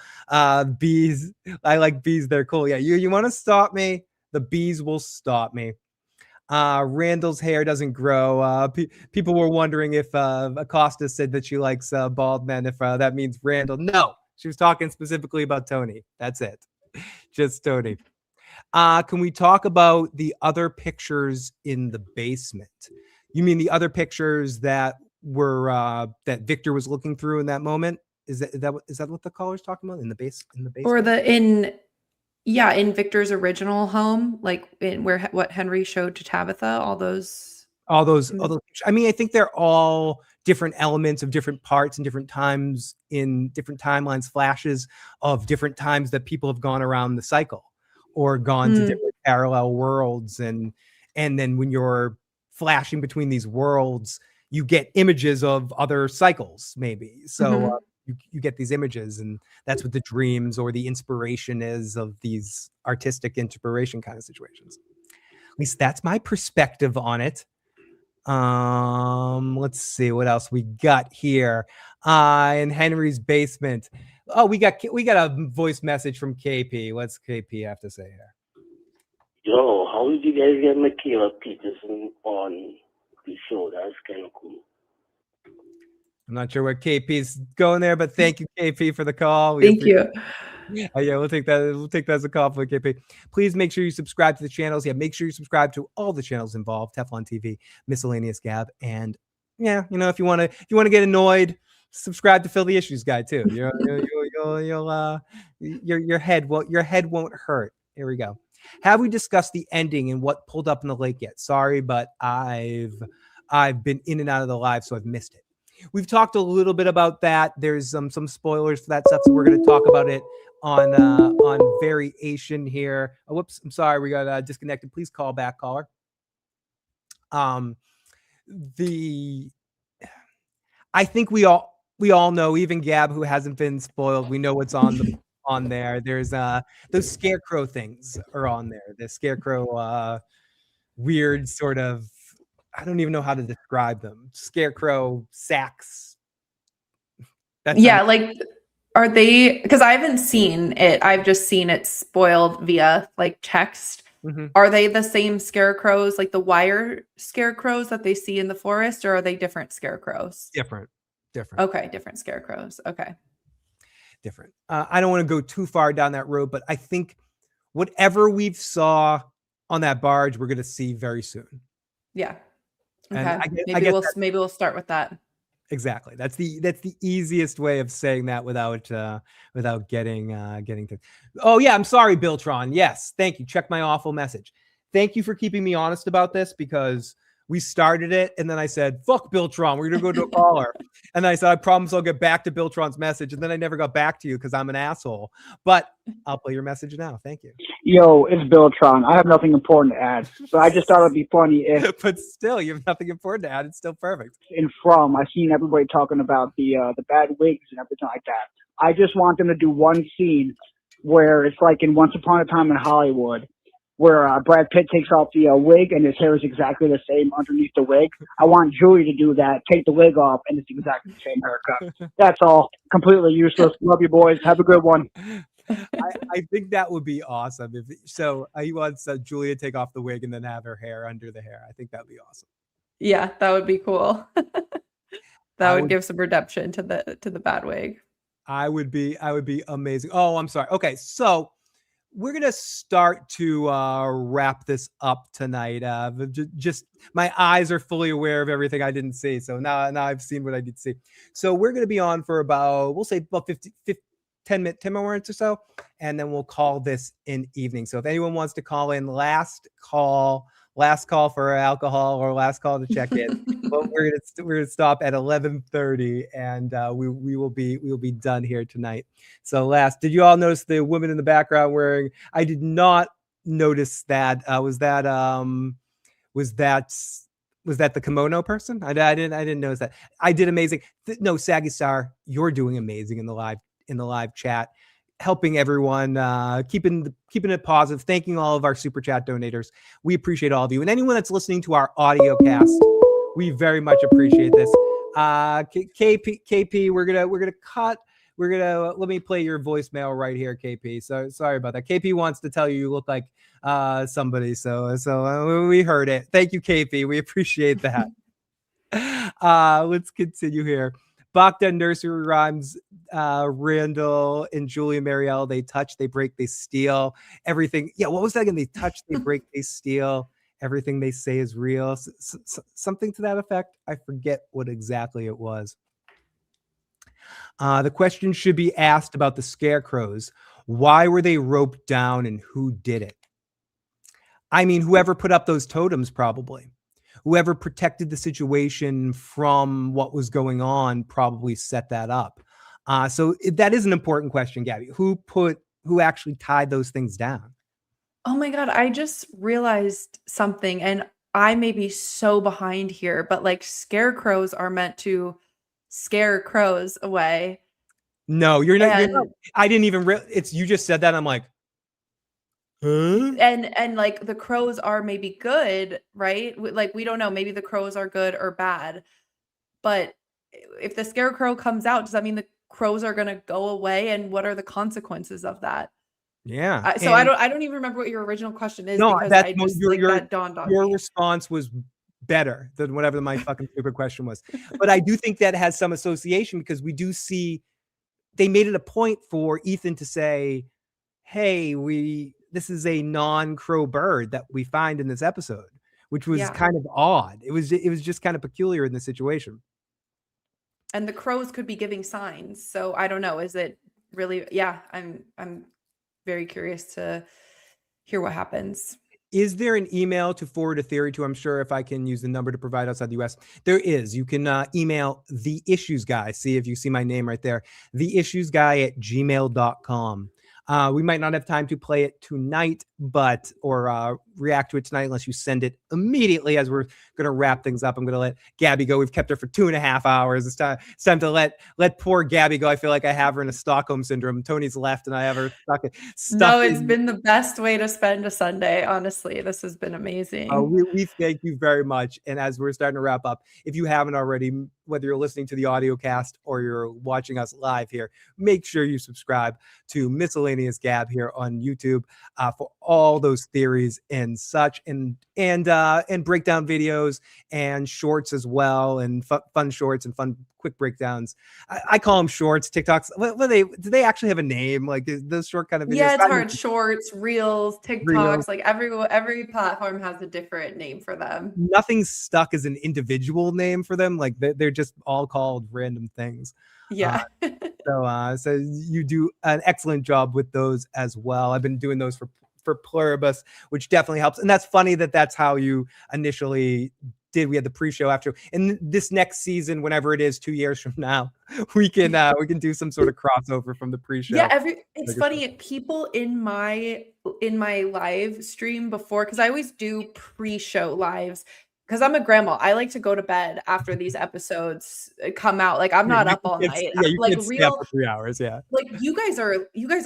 S2: Bees, I like bees. They're cool. Yeah, you want to stop me? The bees will stop me. Randall's hair doesn't grow. People were wondering if Acosta said that she likes bald men, if that means Randall. No, she was talking specifically about Tony. That's it. Just Tony. Can we talk about the other pictures in the basement? You mean the other pictures that were that Victor was looking through in that moment? Is that what the caller's talking about in the basement?
S3: Or in Victor's original home, like what Henry showed to Tabitha, all those. I mean, I think they're all different elements of different parts and different times in different timelines, flashes of different times that people have gone around the cycle or gone to different parallel worlds. And then when you're flashing between these worlds, you get images of other cycles, maybe. So you get these images, and that's what the dreams or the inspiration is of these artistic inspiration kind of situations. At least that's my perspective on it. Let's see what else we got here. In Henry's basement. Oh, we got a voice message from KP. What's KP have to say here?
S10: Yo, how did you guys get Michaela Peterson on the show? That's kind of cool.
S2: I'm not sure where KP's going there, but thank you, KP, for the call.
S3: Thank you.
S2: Yeah, we'll take that. We'll take that as a compliment, KP. Please make sure you subscribe to the channels. Yeah, make sure you subscribe to all the channels involved: Teflon TV, Miscellaneous Gab, and if you want to get annoyed, subscribe to Phil the Issues Guy too. Your head won't hurt. Here we go. Have we discussed the ending and what pulled up in the lake yet? Sorry, but I've been in and out of the live, so I've missed it. We've talked a little bit about that. There's some spoilers for that stuff, so we're going to talk about it on variation here. Oh, whoops, I'm sorry, we got disconnected. Please call back, caller. I think we all know, even Gab, who hasn't been spoiled, we know what's on there. There's those scarecrow things are on there. The scarecrow weird sort of, I don't even know how to describe them. Scarecrow sacks.
S3: Are they, because I haven't seen it, I've just seen it spoiled via like text. Are they the same scarecrows, like the wire scarecrows that they see in the forest, or are they different scarecrows?
S2: Different.
S3: Okay, different scarecrows. Okay.
S2: Different. I don't want to go too far down that road, but I think whatever we saw on that barge we're going to see very soon.
S3: Yeah.
S2: And
S3: Okay.
S2: I get that.
S3: Maybe we'll start with that.
S2: Exactly. That's the easiest way of saying that without getting to. Oh yeah, I'm sorry, Biltron. Yes, thank you. Check my awful message. Thank you for keeping me honest about this, because we started it and then I said, fuck Biltron, we're gonna go to a caller. And I said, I promise I'll get back to Biltron's message. And then I never got back to you because I'm an asshole. But I'll play your message now. Thank you.
S11: Yo, it's Biltron. I have nothing important to add, but I just thought it'd be funny if.
S2: But still, you have nothing important to add. It's still perfect.
S11: I've seen everybody talking about the bad wigs and everything like that. I just want them to do one scene where it's like in Once Upon a Time in Hollywood, where Brad Pitt takes off the wig and his hair is exactly the same underneath the wig. I want Julie to do that, take the wig off, and it's exactly the same haircut. That's all. Completely useless. Love you, boys. Have a good one.
S2: I think that would be awesome. He wants Julia to take off the wig and then have her hair under the hair. I think that would be awesome.
S3: Yeah, that would be cool. That would give some redemption to the bad wig. I would be amazing. Oh, I'm sorry. Okay, so we're gonna start to wrap this up tonight. Just my eyes are fully aware of everything I didn't see, so now I've seen what I did see. So we're gonna be on for about 10 minutes or so, and then we'll call this an evening. So if anyone wants to call in, last call for alcohol or last call to check in, well, we're gonna stop at 11:30, and we will be done here tonight. So did you all notice the woman in the background wearing? I did not notice that. Was that the kimono person? I didn't notice that. I did amazing. No, Saggy Star, you're doing amazing in the live chat, helping everyone, keeping it positive, thanking all of our super chat donators. We appreciate all of you, and anyone that's listening to our audio cast, we very much appreciate this. KP, let me play your voicemail right here, KP. So sorry about that. KP wants to tell you look like somebody, so we heard it. Thank you, KP. We appreciate that. Let's continue here. Bogdan Nursery Rhymes, Randall and Julia Marielle, they touch, they break, they steal. Everything. Yeah, what was that again? They touch, they break, they steal. Everything they say is real. Something to that effect. I forget what exactly it was. The question should be asked about the scarecrows. Why were they roped down and who did it? I mean, whoever put up those totems, probably. Whoever protected the situation from what was going on probably set that up. So that is an important question, Gabby. Who actually tied those things down? Oh my God, I just realized something, and I may be so behind here, but like scarecrows are meant to scare crows away.
S2: No, you're not. I didn't even you just said that. I'm like, huh?
S3: And like the crows are maybe good, right? Like we don't know. Maybe the crows are good or bad. But if the scarecrow comes out, does that mean the crows are going to go away? And what are the consequences of that?
S2: Yeah.
S3: So I don't even remember what your original question is,
S2: no,
S3: because
S2: that's
S3: I just that dawned on
S2: your
S3: me.
S2: response was better than whatever my fucking stupid question was. But I do think that has some association, because we do see they made it a point for Ethan to say, hey, this is a non-crow bird that we find in this episode, which was kind of odd. It was just kind of peculiar in the situation.
S3: And the crows could be giving signs. So I don't know. Is it really? Yeah, I'm very curious to hear what happens.
S2: Is there an email to forward a theory to? I'm sure if I can use the number to provide outside the US, there is. You can email The Issues Guy. See if you see my name right there. theissuesguy@gmail.com. We might not have time to play it tonight, or react to it tonight unless you send it immediately as we're going to wrap things up. I'm going to let Gabby go. We've kept her for 2.5 hours. It's time to let poor Gabby go. I feel like I have her in a Stockholm syndrome. Tony's left and I have her stuck.
S3: No, it's been the best way to spend a Sunday. Honestly, this has been amazing.
S2: We thank you very much. And as we're starting to wrap up, if you haven't already, whether you're listening to the audio cast or you're watching us live here, make sure you subscribe to Miscellaneous Gab here on YouTube for all those theories and such, and breakdown videos and shorts as well, and fun shorts and fun quick breakdowns. I call them shorts. TikToks. Do they actually have a name? Like those short kind of videos?
S3: Yeah, it's hard. Shorts, reels, TikToks,
S2: Reels.
S3: like every platform has a different name for them.
S2: Nothing's stuck as an individual name for them. Like they're just all called random things.
S3: Yeah.
S2: So you do an excellent job with those as well. I've been doing those for Pluribus, which definitely helps. And that's funny that's how you initially did. We had the pre-show after, and this next season, whenever it is, 2 years from now, we can do some sort of crossover from the pre-show.
S3: Yeah, it's funny. People in my live stream before, because I always do pre-show lives. Because I'm a grandma, I like to go to bed after these episodes come out. Like I'm not up all night.
S2: Yeah, you
S3: like
S2: can't stay up for 3 hours. Yeah.
S3: Like you guys are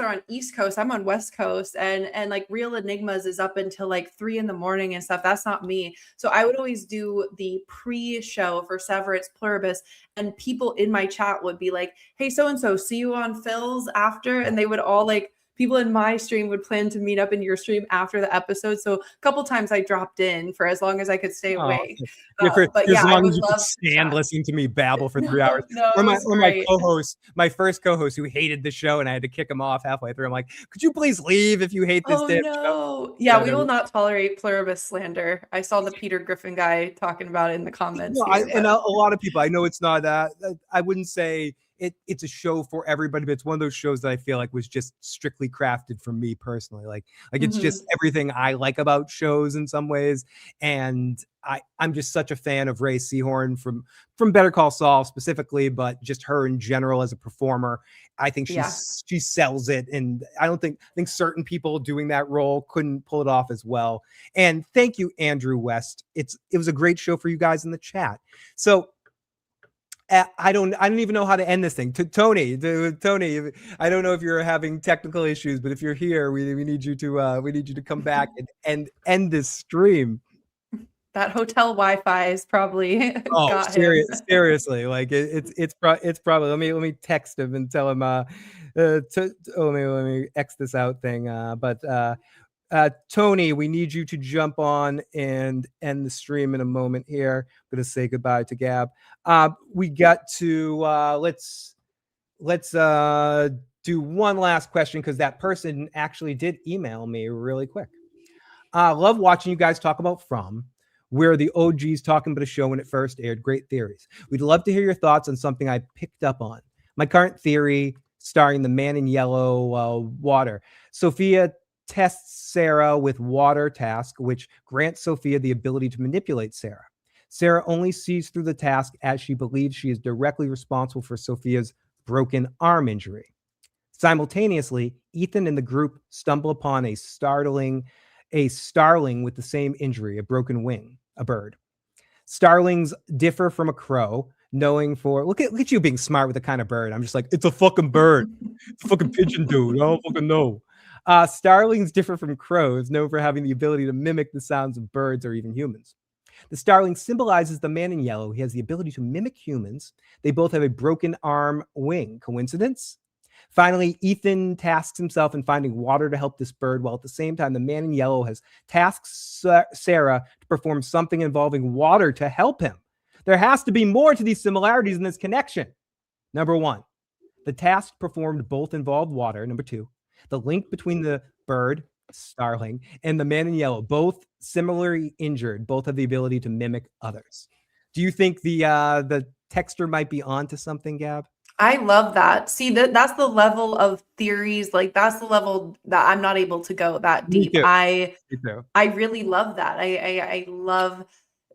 S3: on East Coast. I'm on West Coast, and like Real Enigmas is up until like 3 a.m. and stuff. That's not me. So I would always do the pre-show for Severance Pluribus, and people in my chat would be like, "Hey, so and so, see you on Phil's after," and they would all like. People in my stream would plan to meet up in your stream after the episode. So a couple times I dropped in for as long as I could stay awake.
S2: But yeah, as long as you could stand listening to me babble for 3 hours. Or my co-host, my first co-host who hated the show, and I had to kick him off halfway through. I'm like, could you please leave if you hate this damn show?
S3: Yeah, we will not tolerate Pluribus slander. I saw the Peter Griffin guy talking about it in the comments.
S2: And a lot of people, I know it's not I wouldn't say it's a show for everybody, but it's one of those shows that I feel like was just strictly crafted for me personally. Like it's just everything I like about shows in some ways. And I'm just such a fan of Ray Seahorn from Better Call Saul specifically, but just her in general as a performer. I think she sells it. And I think certain people doing that role couldn't pull it off as well. And thank you, Andrew West. It was a great show for you guys in the chat. So I don't even know how to end this thing. Tony, I don't know if you're having technical issues, but if you're here, we need you to come back and end this stream.
S3: That hotel Wi-Fi is probably got him.
S2: Seriously, like it's probably. Let me text him and tell him. Let me X this out thing. Tony, we need you to jump on and end the stream in a moment here. I'm going to say goodbye to Gab. We got to let's do one last question because that person actually did email me really quick. Love watching you guys talk about From. We're the OGs talking about a show when it first aired. Great theories. We'd love to hear your thoughts on something I picked up on. My current theory, starring the man in yellow water. Sophia tests Sarah with water task, which grants Sophia the ability to manipulate Sarah. Sarah only sees through the task as she believes she is directly responsible for Sophia's broken arm injury. Simultaneously, Ethan and the group stumble upon a starling with the same injury, a broken wing, a bird. Starlings differ from a crow, look at you being smart with the kind of bird. I'm just like, it's a fucking bird. It's a fucking pigeon, dude. I don't fucking know. Starlings differ from crows, known for having the ability to mimic the sounds of birds or even humans. The starling symbolizes the man in yellow. He has the ability to mimic humans. They both have a broken arm wing. Coincidence? Finally, Ethan tasks himself in finding water to help this bird, while at the same time, the man in yellow has tasked Sarah to perform something involving water to help him. There has to be more to these similarities in this connection. Number one, the task performed both involved water. Number two, the link between the bird, starling, and the man in yellow, both similarly injured, both have the ability to mimic others. Do you think the texter might be onto something, Gab?
S3: I love that. See, that's the level of theories. Like that's the level that I'm not able to go that deep. I really love that. I love.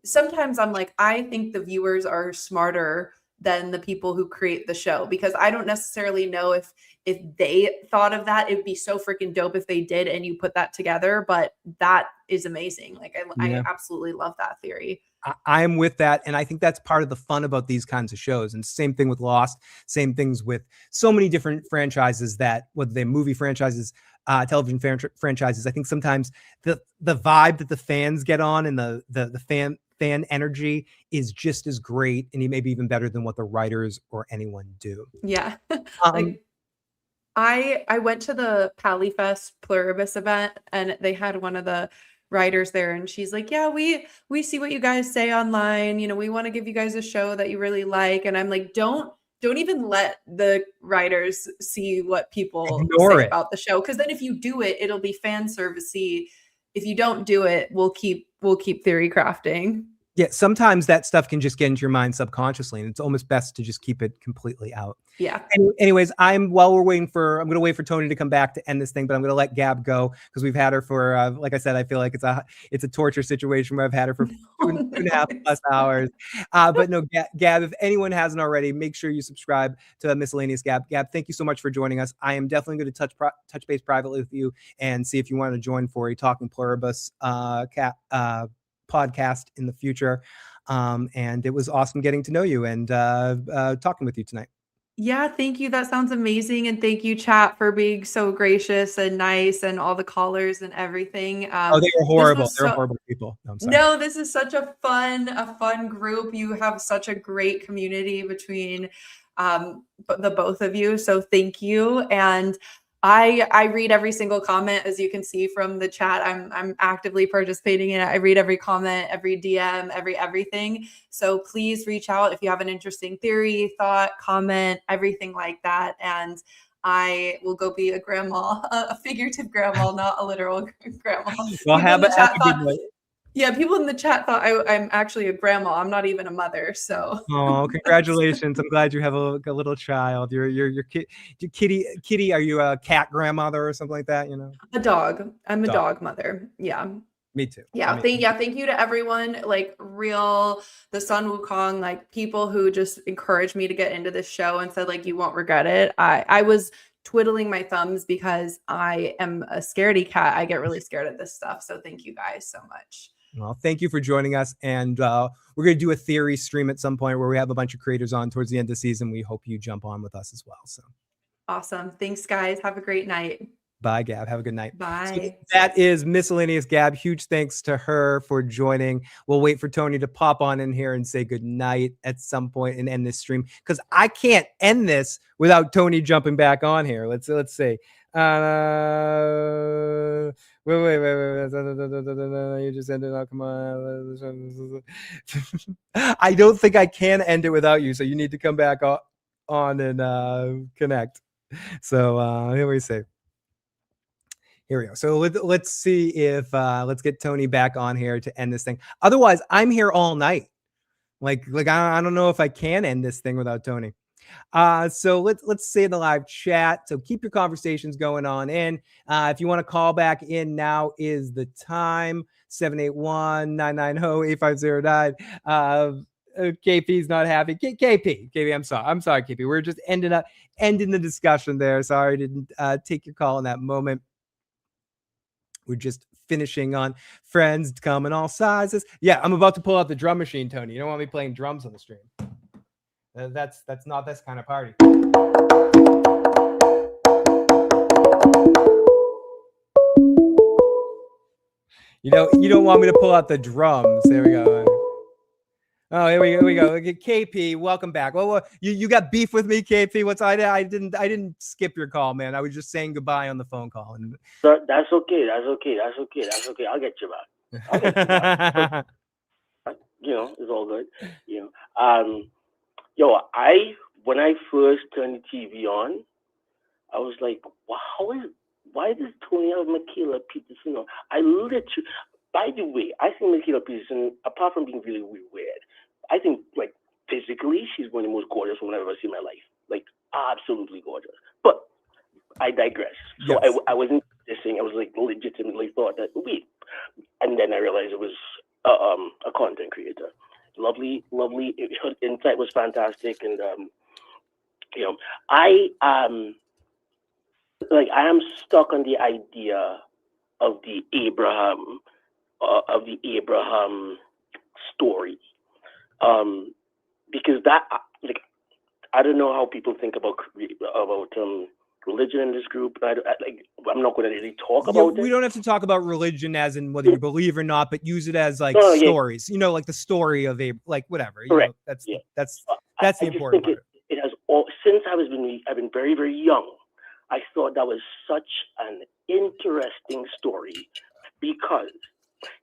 S3: Sometimes I'm like, I think the viewers are smarter than the people who create the show, because I don't necessarily know if they thought of that. It'd be so freaking dope if they did and you put that together, but that is amazing. Like I absolutely love that theory.
S2: I'm with that. And I think that's part of the fun about these kinds of shows. And same thing with Lost, same things with so many different franchises, that whether they're movie franchises, television franchises, I think sometimes the vibe that the fans get on and the fan energy is just as great, and maybe even better than what the writers or anyone do.
S3: Yeah. I went to the PaliFest Pluribus event, and they had one of the writers there, and she's like, "Yeah, we see what you guys say online. You know, we want to give you guys a show that you really like." And I'm like, "Don't even let the writers see what people
S2: Ignore
S3: say
S2: it.
S3: about the show, because then if you do it, it'll be fan servicey. If you don't do it, we'll keep theory crafting."
S2: Yeah, sometimes that stuff can just get into your mind subconsciously, and it's almost best to just keep it completely out.
S3: Yeah.
S2: Anyways, I'm going to wait for Tony to come back to end this thing, but I'm going to let Gab go because we've had her for, like I said, I feel like it's a torture situation where I've had her for two and a half plus hours. But no, Gab, if anyone hasn't already, make sure you subscribe to Miscellaneous Gab. Gab, thank you so much for joining us. I am definitely going to touch base privately with you and see if you want to join for a Talking Pluribus podcast in the future. And it was awesome getting to know you and talking with you tonight.
S3: Yeah, thank you. That sounds amazing. And thank you, chat, for being so gracious and nice, and all the callers and everything.
S2: Oh, they were horrible. They're horrible people. No, I'm sorry.
S3: No, this is such a fun group. You have such a great community between the both of you. So thank you. And I read every single comment, as you can see from the chat. I'm actively participating in it. I read every comment, every DM, everything. So please reach out if you have an interesting theory, thought, comment, everything like that. And I will go be a grandma, a figurative grandma, not a literal grandma.
S2: Well, have a good night.
S3: Yeah, people in the chat thought I'm actually a grandma. I'm not even a mother. So.
S2: Oh, congratulations! I'm glad you have a little child. Your kitty. Are you a cat grandmother or something like that? You know,
S3: a dog. I'm a dog mother. Yeah.
S2: Me too.
S3: Yeah. Thank you to everyone. Like the Sun Wukong, like people who just encouraged me to get into this show and said like, you won't regret it. I was twiddling my thumbs because I am a scaredy cat. I get really scared of this stuff. So thank you guys so much.
S2: Well, thank you for joining us. And we're going to do a theory stream at some point where we have a bunch of creators on towards the end of the season. We hope you jump on with us as well. So
S3: awesome. Thanks, guys. Have a great night.
S2: Bye, Gab. Have a good night.
S3: Bye.
S2: So that is Miscellaneous Gab. Huge thanks to her for joining. We'll wait for Tony to pop on in here and say good night at some point and end this stream, because I can't end this without Tony jumping back on here. Let's see. Wait. You just ended up. Come on. I don't think I can end it without you. So you need to come back on and connect. So here we say. Here we go. So let's see if let's get Tony back on here to end this thing. Otherwise, I'm here all night. Like I don't know if I can end this thing without Tony. So let's say in the live chat. So keep your conversations going on in. If you want to call back in, now is the time. 781-990-8509. KP's not happy. KP, I'm sorry, KP. We're just ending the discussion there. Sorry, I didn't take your call in that moment. We're just finishing on friends come in all sizes. Yeah, I'm about to pull out the drum machine, Tony. You don't want me playing drums on the stream. That's not this kind of party. You don't want me to pull out the drums. There we go. Oh, here we go. KP, welcome back. Well, you got beef with me, KP? I didn't skip your call, man. I was just saying goodbye on the phone call. And
S10: that's okay. I'll get you back. It's all good. When I first turned the TV on, I was like, wow, why does Tony have Michaela Peterson on? By the way, I think Michaela Peterson, apart from being really weird, I think like physically she's one of the most gorgeous women I've ever seen in my life. Like absolutely gorgeous. But I digress. So yes. I wasn't just saying, I was like legitimately thought that wait. And then I realized it was a content creator. Lovely. Her insight was fantastic, and I am stuck on the idea of the Abraham story, because that I don't know how people think about religion in this group. I'm not going to really talk about it.
S2: We don't have to talk about religion as in whether you believe or not, but use it as stories. Yeah. Like the story of whatever.
S10: Correct.
S2: That's the important part.
S10: It has all since I've been very, very young. I thought that was such an interesting story because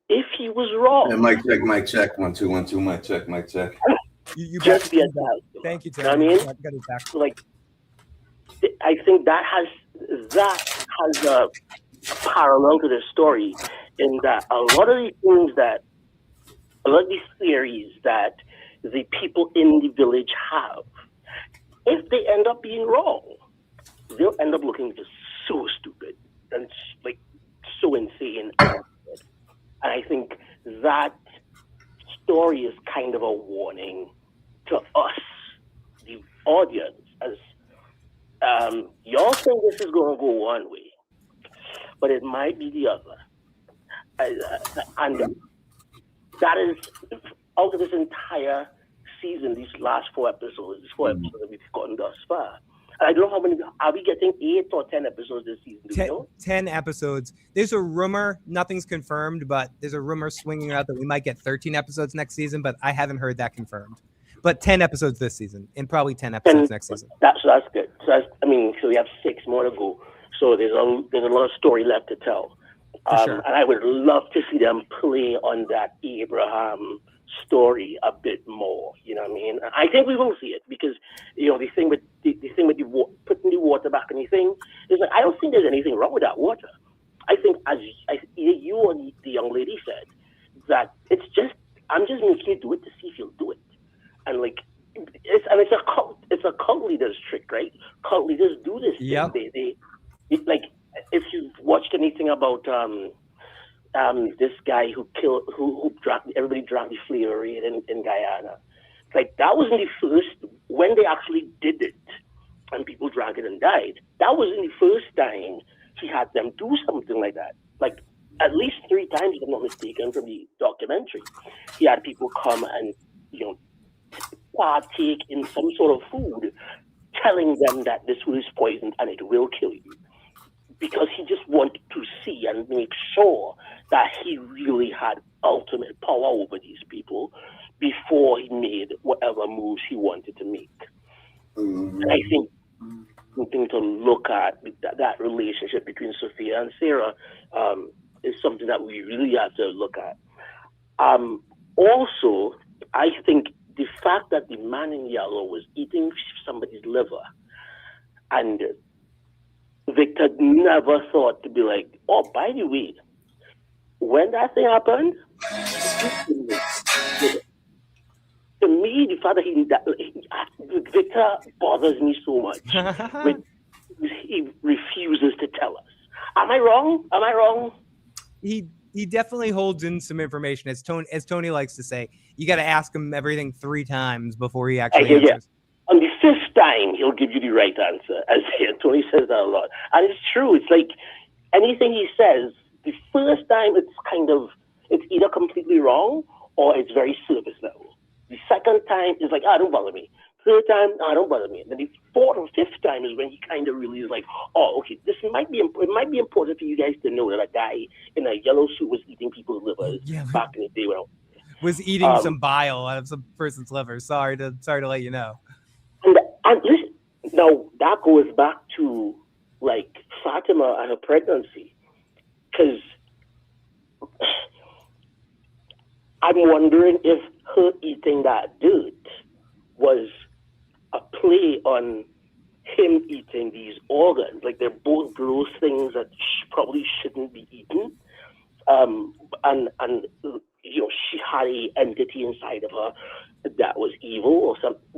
S10: if he was wrong,
S1: And mic check, 1 2 1 2, mic check.
S2: You
S10: just be a
S2: Thank you,
S10: You know what I
S2: Tony.
S10: mean?
S2: Got it back.
S10: Like, I think that has a parallel to the story in that a lot of these theories that the people in the village have, if they end up being wrong, they'll end up looking just so stupid and like so insane. And I think that story is kind of a warning to us, the audience, as y'all think this is going to go one way, but it might be the other. And that is, out of this entire season, these last 4 episodes, that we've gotten thus far. And I don't know how many, are we getting 8 or 10 episodes this season?
S2: 10 episodes. There's a rumor, nothing's confirmed, but there's a rumor swinging out that we might get 13 episodes next season, but I haven't heard that confirmed. But 10 episodes this season, and probably 10 episodes next season.
S10: That's good. So so we have 6 more to go. So there's a lot of story left to tell.
S2: Sure.
S10: And I would love to see them play on that Abraham story a bit more. You know what I mean? I think we will see it because the thing with putting the water back in the thing is like I don't think there's anything wrong with that water. I think as you or the young lady said that I'm just making you do it to see if you'll do it. And like it's a cult leader's trick, right? Cult leaders do this.
S2: Yep.
S10: They like if you've watched anything about this guy who everybody drank the flavor in Guyana. Like that wasn't the first when they actually did it and people drank it and died. That wasn't the first time he had them do something like that. Like at least 3 times, if I'm not mistaken, from the documentary, he had people come and partake in some sort of food, telling them that this food is poisoned and it will kill you. Because he just wanted to see and make sure that he really had ultimate power over these people before he made whatever moves he wanted to make. And I think something to look at that relationship between Sophia and Sarah is something that we really have to look at. Also, I think the fact that the man in yellow was eating somebody's liver and Victor never thought to be like, oh, by the way, when that thing happened, to me, the fact that Victor bothers me so much when he refuses to tell us. Am I wrong?
S2: He definitely holds in some information. As Tony likes to say, you got to ask him everything 3 times before he actually answers.
S10: On the 5th time, he'll give you the right answer. As Tony says that a lot. And it's true. It's like anything he says, the first time it's either completely wrong or it's very surface level. The second time is like, don't bother me. Third time, don't bother me. And then the 4th or 5th time is when he kind of really is like, oh, okay, it might be important for you guys to know that a guy in a yellow suit was eating people's livers back in the day.
S2: Was eating some bile out of some person's liver. Sorry to let you know.
S10: And listen, now that goes back to like Fatima and her pregnancy, because I'm wondering if her eating that dirt was a play on him eating these organs. Like they're both gross things that probably shouldn't be eaten. And she had a entity inside of her that was evil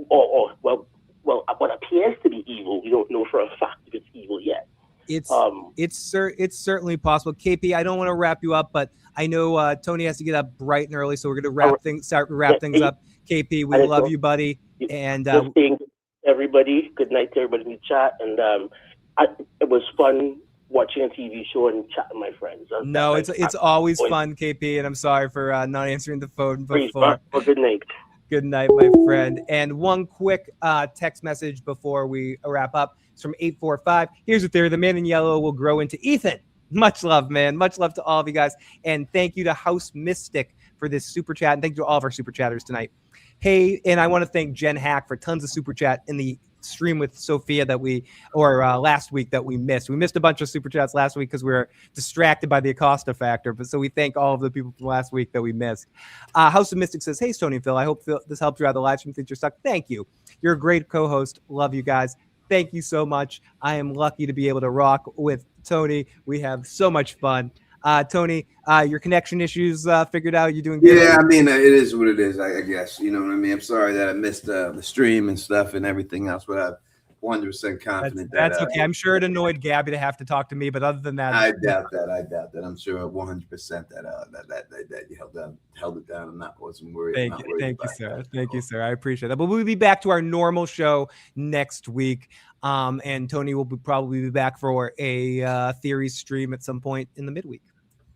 S10: or what appears to be evil. We don't know for a fact if it's evil yet.
S2: It's certainly possible. KP, I don't want to wrap you up, but I know Tony has to get up bright and early, so we're going to wrap things up. KP, we love you, buddy. And
S10: everybody, good night to everybody in the chat. And it was fun watching a TV show and chatting with my friends.
S2: It's always fun, KP, and I'm sorry for not answering the phone before.
S10: Well, good night.
S2: Good night, my friend. And one quick text message before we wrap up. It's from 845. Here's a theory. The man in yellow will grow into Ethan. Much love, man. Much love to all of you guys. And thank you to House Mystic for this super chat. And thank you to all of our super chatters tonight. Hey, and I want to thank Jen Hack for tons of super chat in the stream with Sophia last week that we missed. We missed a bunch of super chats last week because we were distracted by the Acosta factor. But so we thank all of the people from last week that we missed. House of Mystic says, "Hey, Tony and Phil, I hope this helped you out of the live stream. Think you're stuck. Thank you. You're a great co-host. Love you guys. Thank you so much. I am lucky to be able to rock with Tony. We have so much fun." Tony, your connection issues figured out? You doing good?
S1: Yeah, I mean, it is what it is, I guess. You know what I mean? I'm sorry that I missed the stream and stuff and everything else, but I'm 100% confident
S2: that's okay. I'm sure it annoyed Gabby to have to talk to me, but other than that,
S1: I doubt that. I'm sure 100% that you held it down. I wasn't worried.
S2: Thank you, sir. I appreciate that. But we'll be back to our normal show next week. And Tony will probably be back for a theory stream at some point in the midweek.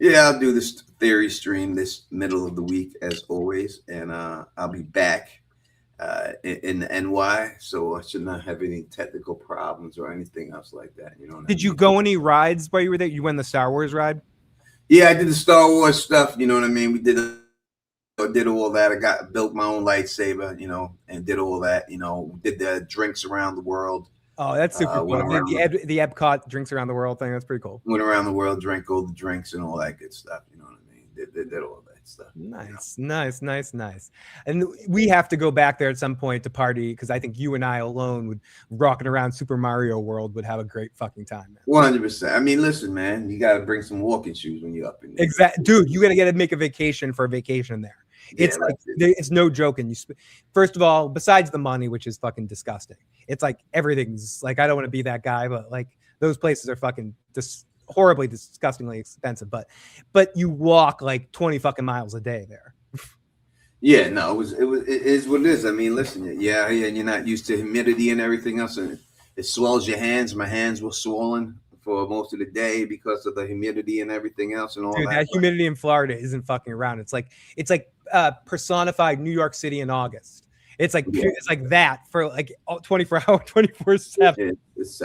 S1: Yeah, I'll do this theory stream this middle of the week as always, and I'll be back in the NY, so I should not have any technical problems or anything else like that. You know.
S2: Did you go any rides while you were there? You went the Star Wars ride?
S1: Yeah, I did the Star Wars stuff. You know what I mean? We did all that. I built my own lightsaber, you know, and did all that. You know, did the drinks around the world.
S2: Oh, that's super cool. The Epcot drinks around the world thing. That's pretty cool.
S1: Went around the world, drank all the drinks and all that good stuff. You know what I mean? Did all that stuff.
S2: Nice. And we have to go back there at some point to party because I think you and I alone would rocking around Super Mario World would have a great fucking time, man.
S1: 100%. I mean, listen, man, you got to bring some walking shoes when you're up in there.
S2: Exactly, dude. You got to make a vacation for a vacation there. It's it's no joking. First of all, besides the money, which is fucking disgusting, it's like everything's like I don't want to be that guy, but like those places are fucking just horribly, disgustingly expensive. But you walk like 20 fucking miles a day there.
S1: Yeah, no, it is what it is. I mean, listen, yeah, and you're not used to humidity and everything else, and it swells your hands. My hands were swollen for most of the day because of the humidity and everything else and all that.
S2: That humidity in Florida isn't fucking around. It's like personified New York City in August. It's like it's like that for like 24/7.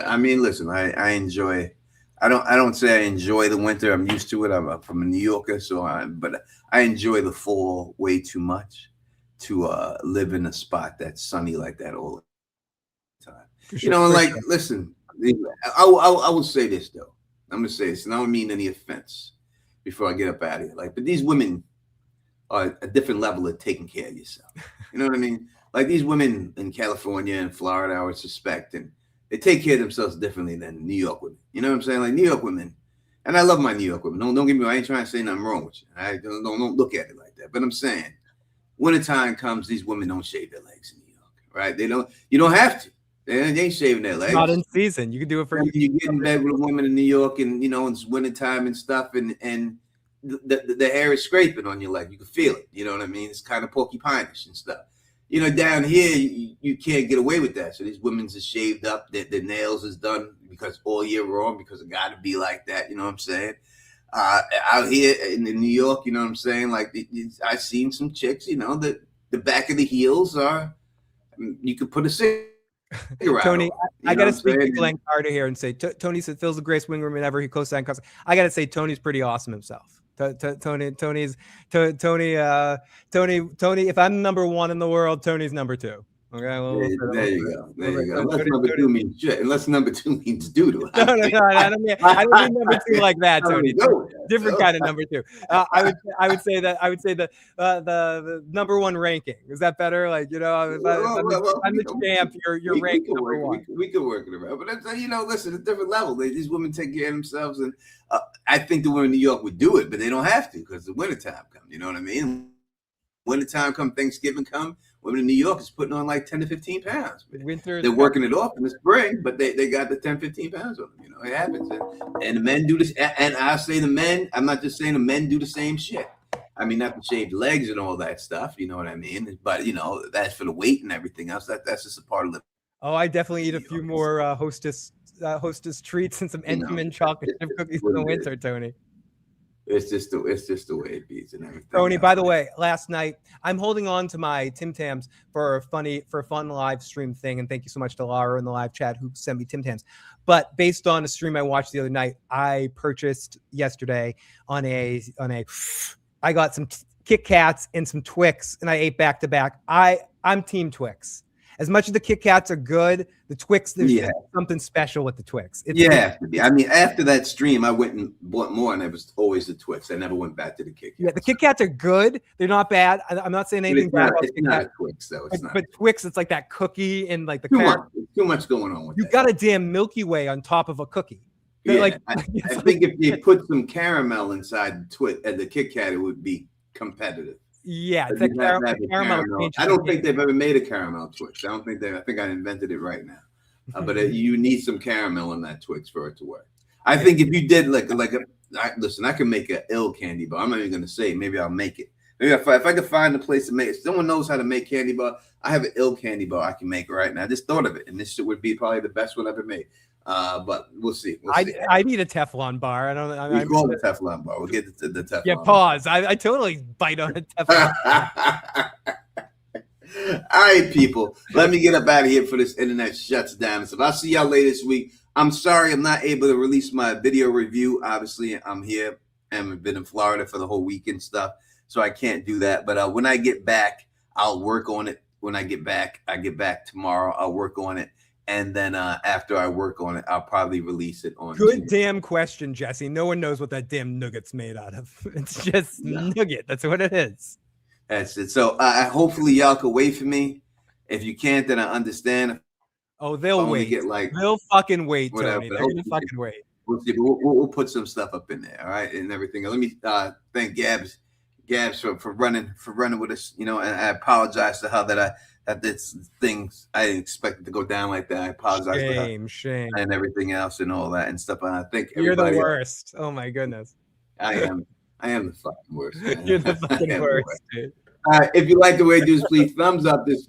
S1: I mean, listen, I enjoy. I don't say I enjoy the winter. I'm used to it. I'm from a New Yorker, but I enjoy the fall way too much to live in a spot that's sunny like that all the time. You know, like listen, I will say this though. I'm gonna say this, and I don't mean any offense before I get up out of here. Like, but these women are a different level of taking care of yourself. You know what I mean? Like these women in California and Florida, I would suspect, and they take care of themselves differently than New York women. You know what I'm saying? Like New York women, and I love my New York women. Don't get me wrong. I ain't trying to say nothing wrong with you. I don't look at it like that. But I'm saying, wintertime comes, these women don't shave their legs in New York, right? They don't. You don't have to. They ain't shaving their legs.
S2: Not in season. You can do it for.
S1: You get in bed with a woman in New York, and you know it's wintertime and stuff, and the hair is scraping on your leg. You can feel it. You know what I mean? It's kind of porcupine-ish and stuff. You know, down here, you can't get away with that. So these women's are shaved up. Their nails is done because all year long because it got to be like that. You know what I'm saying? Out here in New York, you know what I'm saying? Like I've seen some chicks, you know, that the back of the heels are, you could put a cigarette
S2: Tony, I got to speak to
S1: saying?
S2: Glenn Carter here and say, Tony said Phil's the greatest wing room ever. He co-signed. I got to say, Tony's pretty awesome himself. Tony. If I'm number one in the world, Tony's number two. Okay, well,
S1: there you go. Unless number two means doodle.
S2: No, I don't mean number two like that, Tony. Different kind of number two. I would say the number one ranking. Is that better? Like, you know, I'm the champ. You're ranked number one.
S1: We could work it around, but you know, listen, a different level. These women take care of themselves, and I think the women in New York would do it, but they don't have to because the wintertime comes. You know what I mean? Wintertime come, Thanksgiving come. Women in New York is putting on like 10 to 15 pounds. They're working it off in the spring, but they got the 10, 15 pounds on them. You know, it happens. And the men do this. And I say the men, I'm not just saying the men do the same shit. I mean, not the shaved legs and all that stuff. You know what I mean? But, you know, that's for the weight and everything else. That's just a part of the.
S2: Oh, I definitely eat a few more hostess treats and some Entenmann chocolate chip cookies in the winter, Tony.
S1: It's just the way it beats and everything.
S2: Tony, by the way, last night I'm holding on to my Tim Tams for a fun live stream thing, and thank you so much to Laura in the live chat who sent me Tim Tams. But based on a stream I watched the other night, I purchased yesterday I got some Kit Kats and some Twix, and I ate back to back. I'm Team Twix. As much as the Kit Kats are good, the Twix, there's
S1: Yeah.
S2: something special with the Twix. It's
S1: Yeah, I mean, after that stream, I went and bought more, and it was always the Twix. I never went back to the Kit Kat.
S2: Yeah, the Kit Kats are good. They're not bad. I'm not saying
S1: But
S2: anything bad about
S1: it's
S2: Kit
S1: not
S2: Kat.
S1: a Twix, though. It's not.
S2: But Twix, it's like that cookie and like the
S1: Too much going on with
S2: you
S1: that.
S2: got a damn Milky Way on top of a cookie. They're
S1: Yeah,
S2: like,
S1: I think if you put some caramel inside the Twix and the Kit Kat, it would be competitive.
S2: yeah, it's
S1: But
S2: like
S1: you have to have a
S2: caramel.
S1: I don't think they've ever made a caramel Twix. I think I invented it right now. But you need some caramel in that Twix for it to work. I think if you did listen, I can make an ill candy bar. I'm not even going to say. Maybe I'll make it. Maybe if I could find a place to make it. If someone knows how to make candy bar, I have an ill candy bar I can make right now. I just thought of it, and this shit would be probably the best one ever made. But we'll see.
S2: I need a Teflon bar.
S1: We call it Teflon bar. We'll get to the Teflon.
S2: Yeah, pause. I totally bite on a Teflon.
S1: All right, people. Let me get up out of here before this internet shuts down. So I'll see y'all later this week. I'm sorry I'm not able to release my video review. Obviously, I'm here and I've been in Florida for the whole week and stuff, so I can't do that. But when I get back, I'll work on it. When I get back tomorrow. I'll work on it. And then after I work on it, I'll probably release it on.
S2: Good damn question, Jesse. No one knows what that damn nugget's made out of. It's just nugget. That's what it is.
S1: That's it. So hopefully y'all can wait for me. If you can't, then I understand.
S2: Oh, they'll wait. They'll fucking wait,
S1: whatever.
S2: Tony. They're gonna fucking wait.
S1: We'll see. But we'll put some stuff up in there, all right, and everything. Let me thank Gabs for running with us. You know, and I apologize to her that this things I didn't expect it to go down like that. I apologize to her.
S2: Shame,
S1: and everything else and all that and stuff. And I think
S2: you're the worst. Oh my goodness.
S1: I am the fucking worst. Man.
S2: You're the fucking worst, dude.
S1: If you like the way it is, please thumbs up this